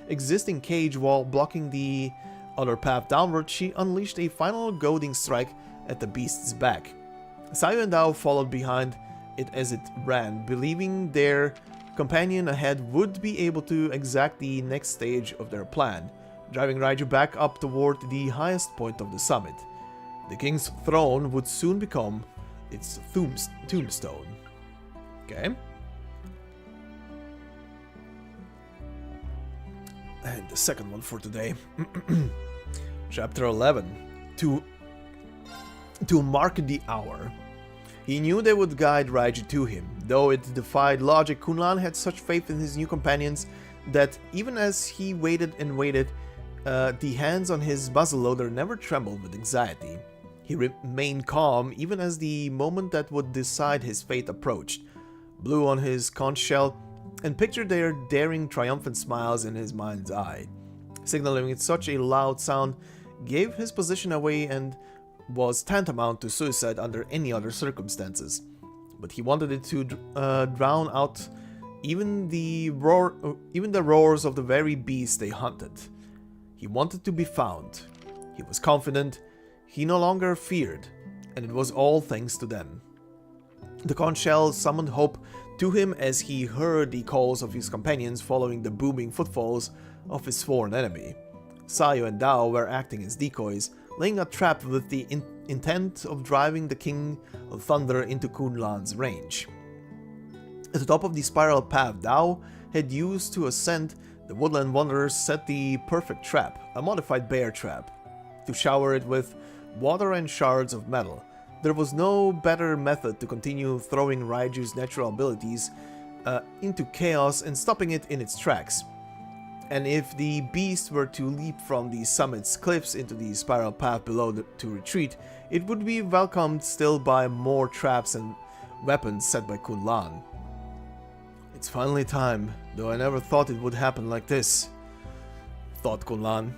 existing cage wall blocking the other path downward, she unleashed a final goading strike at the beast's back. Sayo and Dao followed behind it as it ran, believing their companion ahead would be able to exact the next stage of their plan, driving Raiju back up toward the highest point of the summit. The king's throne would soon become its tombstone. Okay. And the second one for today. Chapter 11. To mark the hour. He knew they would guide Raiju to him. Though it defied logic, Kunlan had such faith in his new companions that even as he waited and waited, the hands on his muzzleloader never trembled with anxiety. He remained calm even as the moment that would decide his fate approached, blew on his conch shell, and pictured their daring, triumphant smiles in his mind's eye. Signaling with such a loud sound gave his position away and was tantamount to suicide under any other circumstances. But he wanted it to drown out even the roars of the very beast they hunted. He wanted to be found. He was confident. He no longer feared, and it was all thanks to them. The conch shell summoned hope to him as he heard the calls of his companions following the booming footfalls of his sworn enemy. Sayo and Dao were acting as decoys, laying a trap with the intent of driving the King of Thunder into Kunlan's range. At the top of the spiral path Dao had used to ascend, the Woodland Wanderers set the perfect trap, a modified bear trap, to shower it with water and shards of metal. There was no better method to continue throwing Raiju's natural abilities into chaos and stopping it in its tracks. And if the beast were to leap from the summit's cliffs into the spiral path below to retreat, it would be welcomed still by more traps and weapons set by Kunlan. It's finally time, though I never thought it would happen like this, thought Kunlan.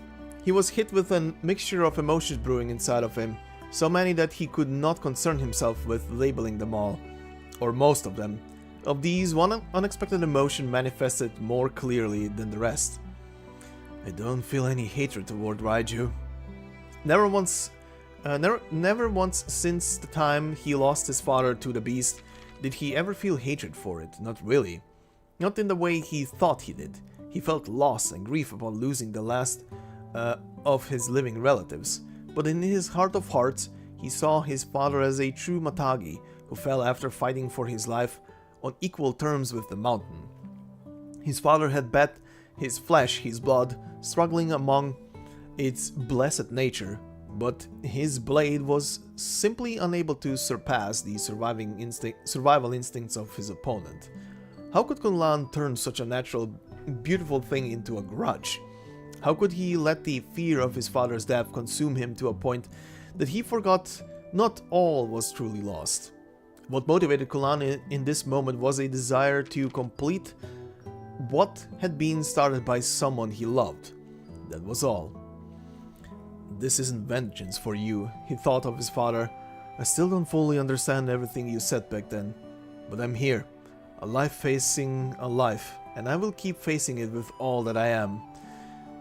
He was hit with a mixture of emotions brewing inside of him, so many that he could not concern himself with labeling them all, or most of them. Of these, one unexpected emotion manifested more clearly than the rest. I don't feel any hatred toward Raiju. Never once since the time he lost his father to the beast did he ever feel hatred for it, not really. Not in the way he thought he did. He felt loss and grief upon losing the last of his living relatives, but in his heart of hearts, he saw his father as a true Matagi who fell after fighting for his life on equal terms with the mountain. His father had bet his flesh, his blood, struggling among its blessed nature, but his blade was simply unable to surpass the survival instincts of his opponent. How could Kunlan turn such a natural, beautiful thing into a grudge? How could he let the fear of his father's death consume him to a point that he forgot not all was truly lost? What motivated Kunlan in this moment was a desire to complete what had been started by someone he loved. That was all. This isn't vengeance for you, he thought of his father. I still don't fully understand everything you said back then, but I'm here, a life facing a life, and I will keep facing it with all that I am.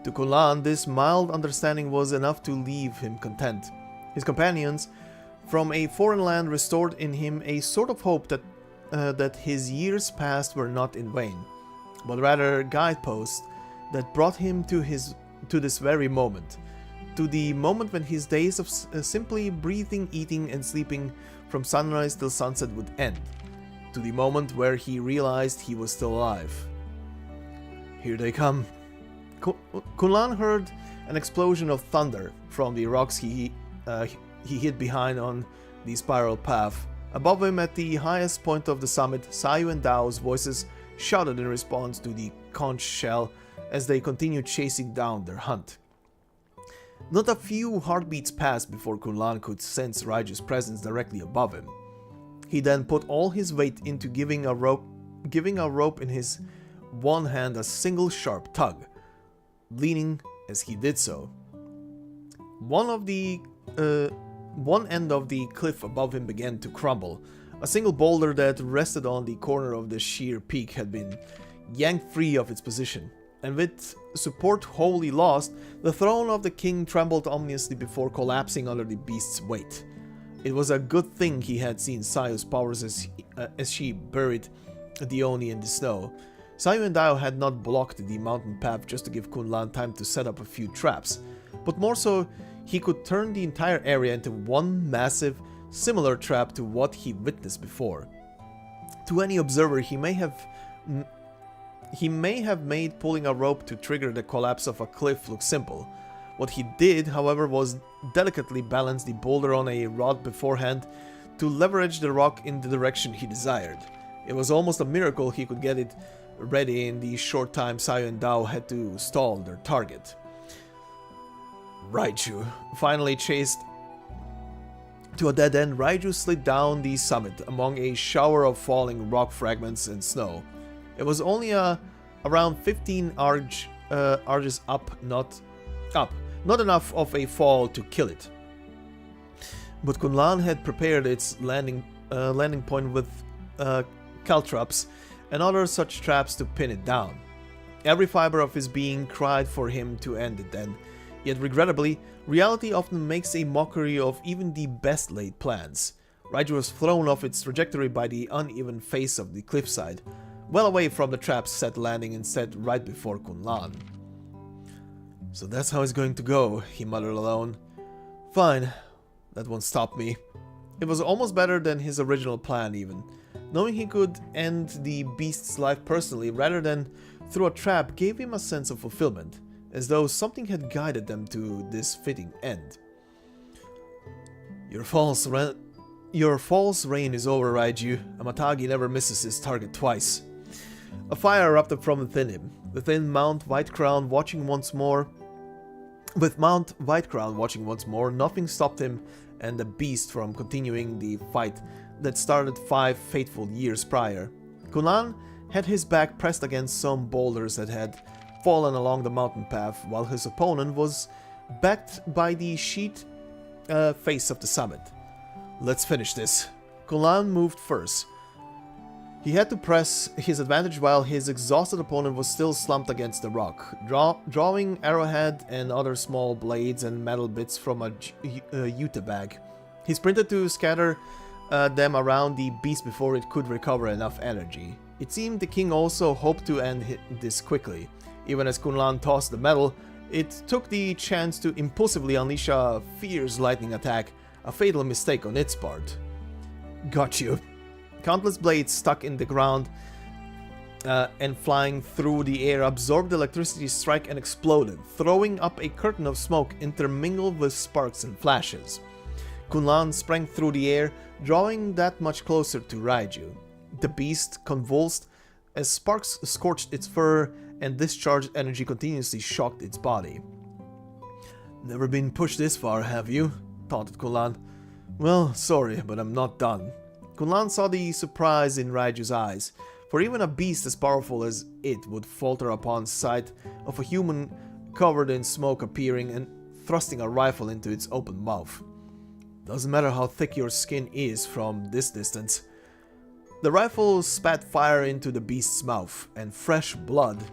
To Kunlan, this mild understanding was enough to leave him content. His companions from a foreign land restored in him a sort of hope that his years past were not in vain, but rather guideposts that brought him to this very moment, to the moment when his days of simply breathing, eating and sleeping from sunrise till sunset would end, to the moment where he realized he was still alive. Here they come. Kunlan heard an explosion of thunder from the rocks he hid behind on the spiral path. Above him, at the highest point of the summit, Sayu and Dao's voices shouted in response to the conch shell as they continued chasing down their hunt. Not a few heartbeats passed before Kunlan could sense Raiju's presence directly above him. He then put all his weight into giving a rope in his one hand a single sharp tug, leaning as he did so. One end of the cliff above him began to crumble. A single boulder that rested on the corner of the sheer peak had been yanked free of its position, and with support wholly lost, the throne of the king trembled ominously before collapsing under the beast's weight. It was a good thing he had seen Sayu's powers as she buried the Oni in the snow. Sayu and Dao had not blocked the mountain path just to give Kunlan time to set up a few traps, but more so, he could turn the entire area into one massive, similar trap to what he witnessed before. To any observer, he may have made pulling a rope to trigger the collapse of a cliff look simple. What he did, however, was delicately balance the boulder on a rod beforehand to leverage the rock in the direction he desired. It was almost a miracle he could get it ready in the short time Sayu and Dao had to stall their target. Raiju finally chased to a dead end. Raiju slid down the summit among a shower of falling rock fragments and snow. It was only around 15 arches up, not enough of a fall to kill it. But Kunlan had prepared its landing point with caltrops and other such traps to pin it down. Every fiber of his being cried for him to end it then. Yet regrettably, reality often makes a mockery of even the best laid plans. Raiju was thrown off its trajectory by the uneven face of the cliffside, well away from the trap's set landing instead right before Kunlan. So that's how it's going to go, he muttered alone. Fine, that won't stop me. It was almost better than his original plan even. Knowing he could end the beast's life personally rather than through a trap gave him a sense of fulfillment, as though something had guided them to this fitting end. Your false reign is over, Raiju. A Matagi never misses his target twice. A fire erupted from within him. With Mount Whitecrown watching once more, nothing stopped him and the beast from continuing the fight that started 5 fateful years prior. Kunlan had his back pressed against some boulders that had fallen along the mountain path, while his opponent was backed by the sheet face of the summit. Let's finish this. Kunlan moved first. He had to press his advantage while his exhausted opponent was still slumped against the rock, drawing arrowhead and other small blades and metal bits from a yuta bag. He sprinted to scatter them around the beast before it could recover enough energy. It seemed the king also hoped to end this quickly. Even as Kunlan tossed the medal, it took the chance to impulsively unleash a fierce lightning attack, a fatal mistake on its part. Got you. Countless blades stuck in the ground and flying through the air absorbed the electricity strike and exploded, throwing up a curtain of smoke intermingled with sparks and flashes. Kunlan sprang through the air, drawing that much closer to Raiju. The beast convulsed as sparks scorched its fur and discharged energy continuously shocked its body. Never been pushed this far, have you? Taunted Kunlan. Well, sorry, but I'm not done. Kunlan saw the surprise in Raiju's eyes, for even a beast as powerful as it would falter upon sight of a human covered in smoke appearing and thrusting a rifle into its open mouth. Doesn't matter how thick your skin is from this distance. The rifle spat fire into the beast's mouth, and fresh blood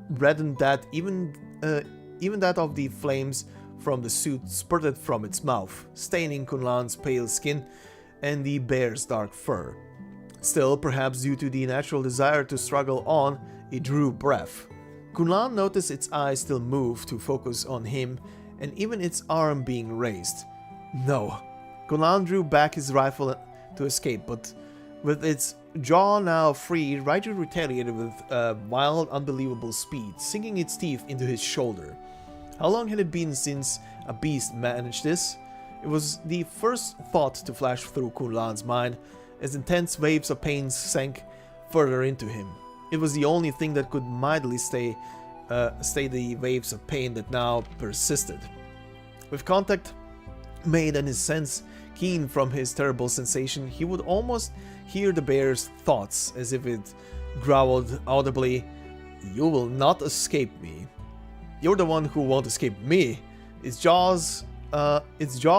reddened that even that of the flames from the suit spurted from its mouth, staining Kunlan's pale skin and the bear's dark fur. Still, perhaps due to the natural desire to struggle on, it drew breath. Kunlan noticed its eyes still move to focus on him, and even its arm being raised. No. Kunlan drew back his rifle to escape, but with its jaw now free, Raiju retaliated with wild, unbelievable speed, sinking its teeth into his shoulder. How long had it been since a beast managed this? It was the first thought to flash through Kunlan's mind, as intense waves of pain sank further into him. It was the only thing that could mildly stay the waves of pain that now persisted. With contact made and his sense keen from his terrible sensation, he would almost hear the bear's thoughts, as if it growled audibly, "You will not escape me. You're the one who won't escape me." Its jaw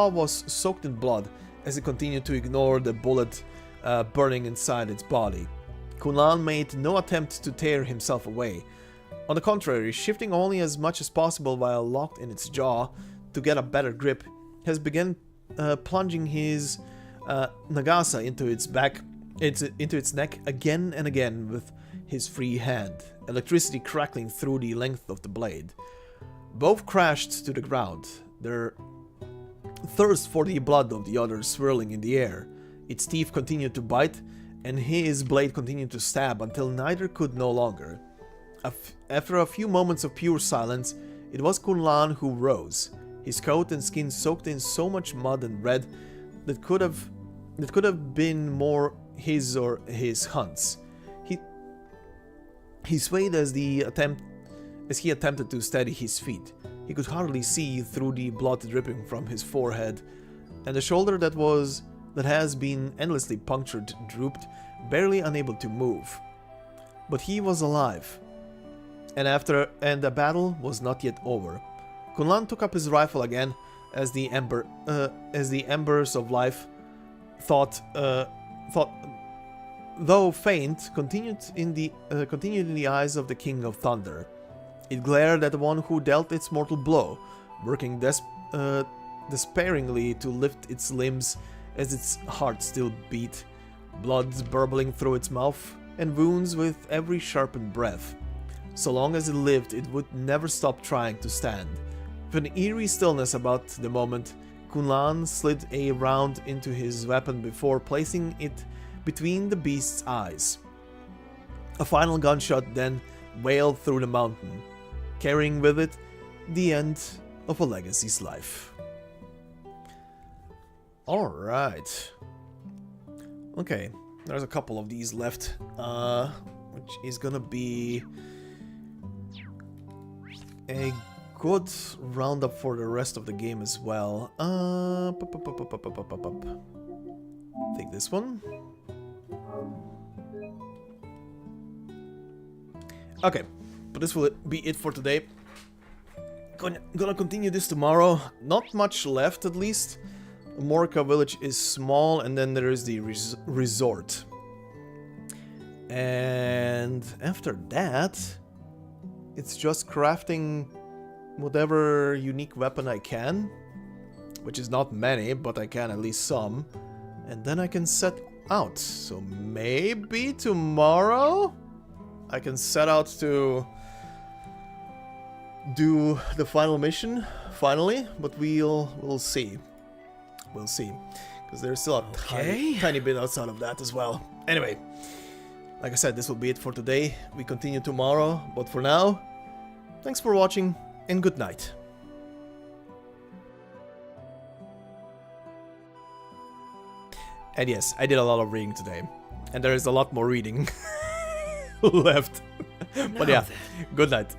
was soaked in blood as it continued to ignore the bullet burning inside its body. Kunlan made no attempt to tear himself away. On the contrary, shifting only as much as possible while locked in its jaw to get a better grip, has begun plunging his nagasa into its neck again and again with his free hand, electricity crackling through the length of the blade. Both crashed to the ground, their thirst for the blood of the other swirling in the air. Its teeth continued to bite, and his blade continued to stab until neither could no longer. After a few moments of pure silence, it was Kunlan who rose, his coat and skin soaked in so much mud and red that could have been more his or his hunt's. He swayed as he attempted to steady his feet. He could hardly see through the blood dripping from his forehead, and the shoulder that has been endlessly punctured drooped, barely unable to move. But he was alive, and the battle was not yet over. Kunlan took up his rifle again as the embers of life though faint, continued in the eyes of the King of Thunder. It glared at the one who dealt its mortal blow, working despairingly to lift its limbs as its heart still beat, blood burbling through its mouth, and wounds with every sharpened breath. So long as it lived, it would never stop trying to stand. With an eerie stillness about the moment, Kunlan slid a round into his weapon before placing it between the beast's eyes. A final gunshot then wailed through the mountain, carrying with it the end of a legacy's life. Alright. Okay, there's a couple of these left, which is gonna be a good roundup for the rest of the game as well. Take this one. Okay, but this will be it for today. Gonna continue this tomorrow. Not much left, at least. Morka village is small, and then there is the resort. And after that, it's just crafting whatever unique weapon I can, which is not many, but I can at least some. And then I can set out. So maybe tomorrow I can set out to do the final mission finally, but we'll see. We'll see, because there's still a tiny bit outside of that as well. Anyway, like I said, this will be it for today. We continue tomorrow, but for now, thanks for watching and good night. And yes, I did a lot of reading today, and there is a lot more reading left. But yeah, good night.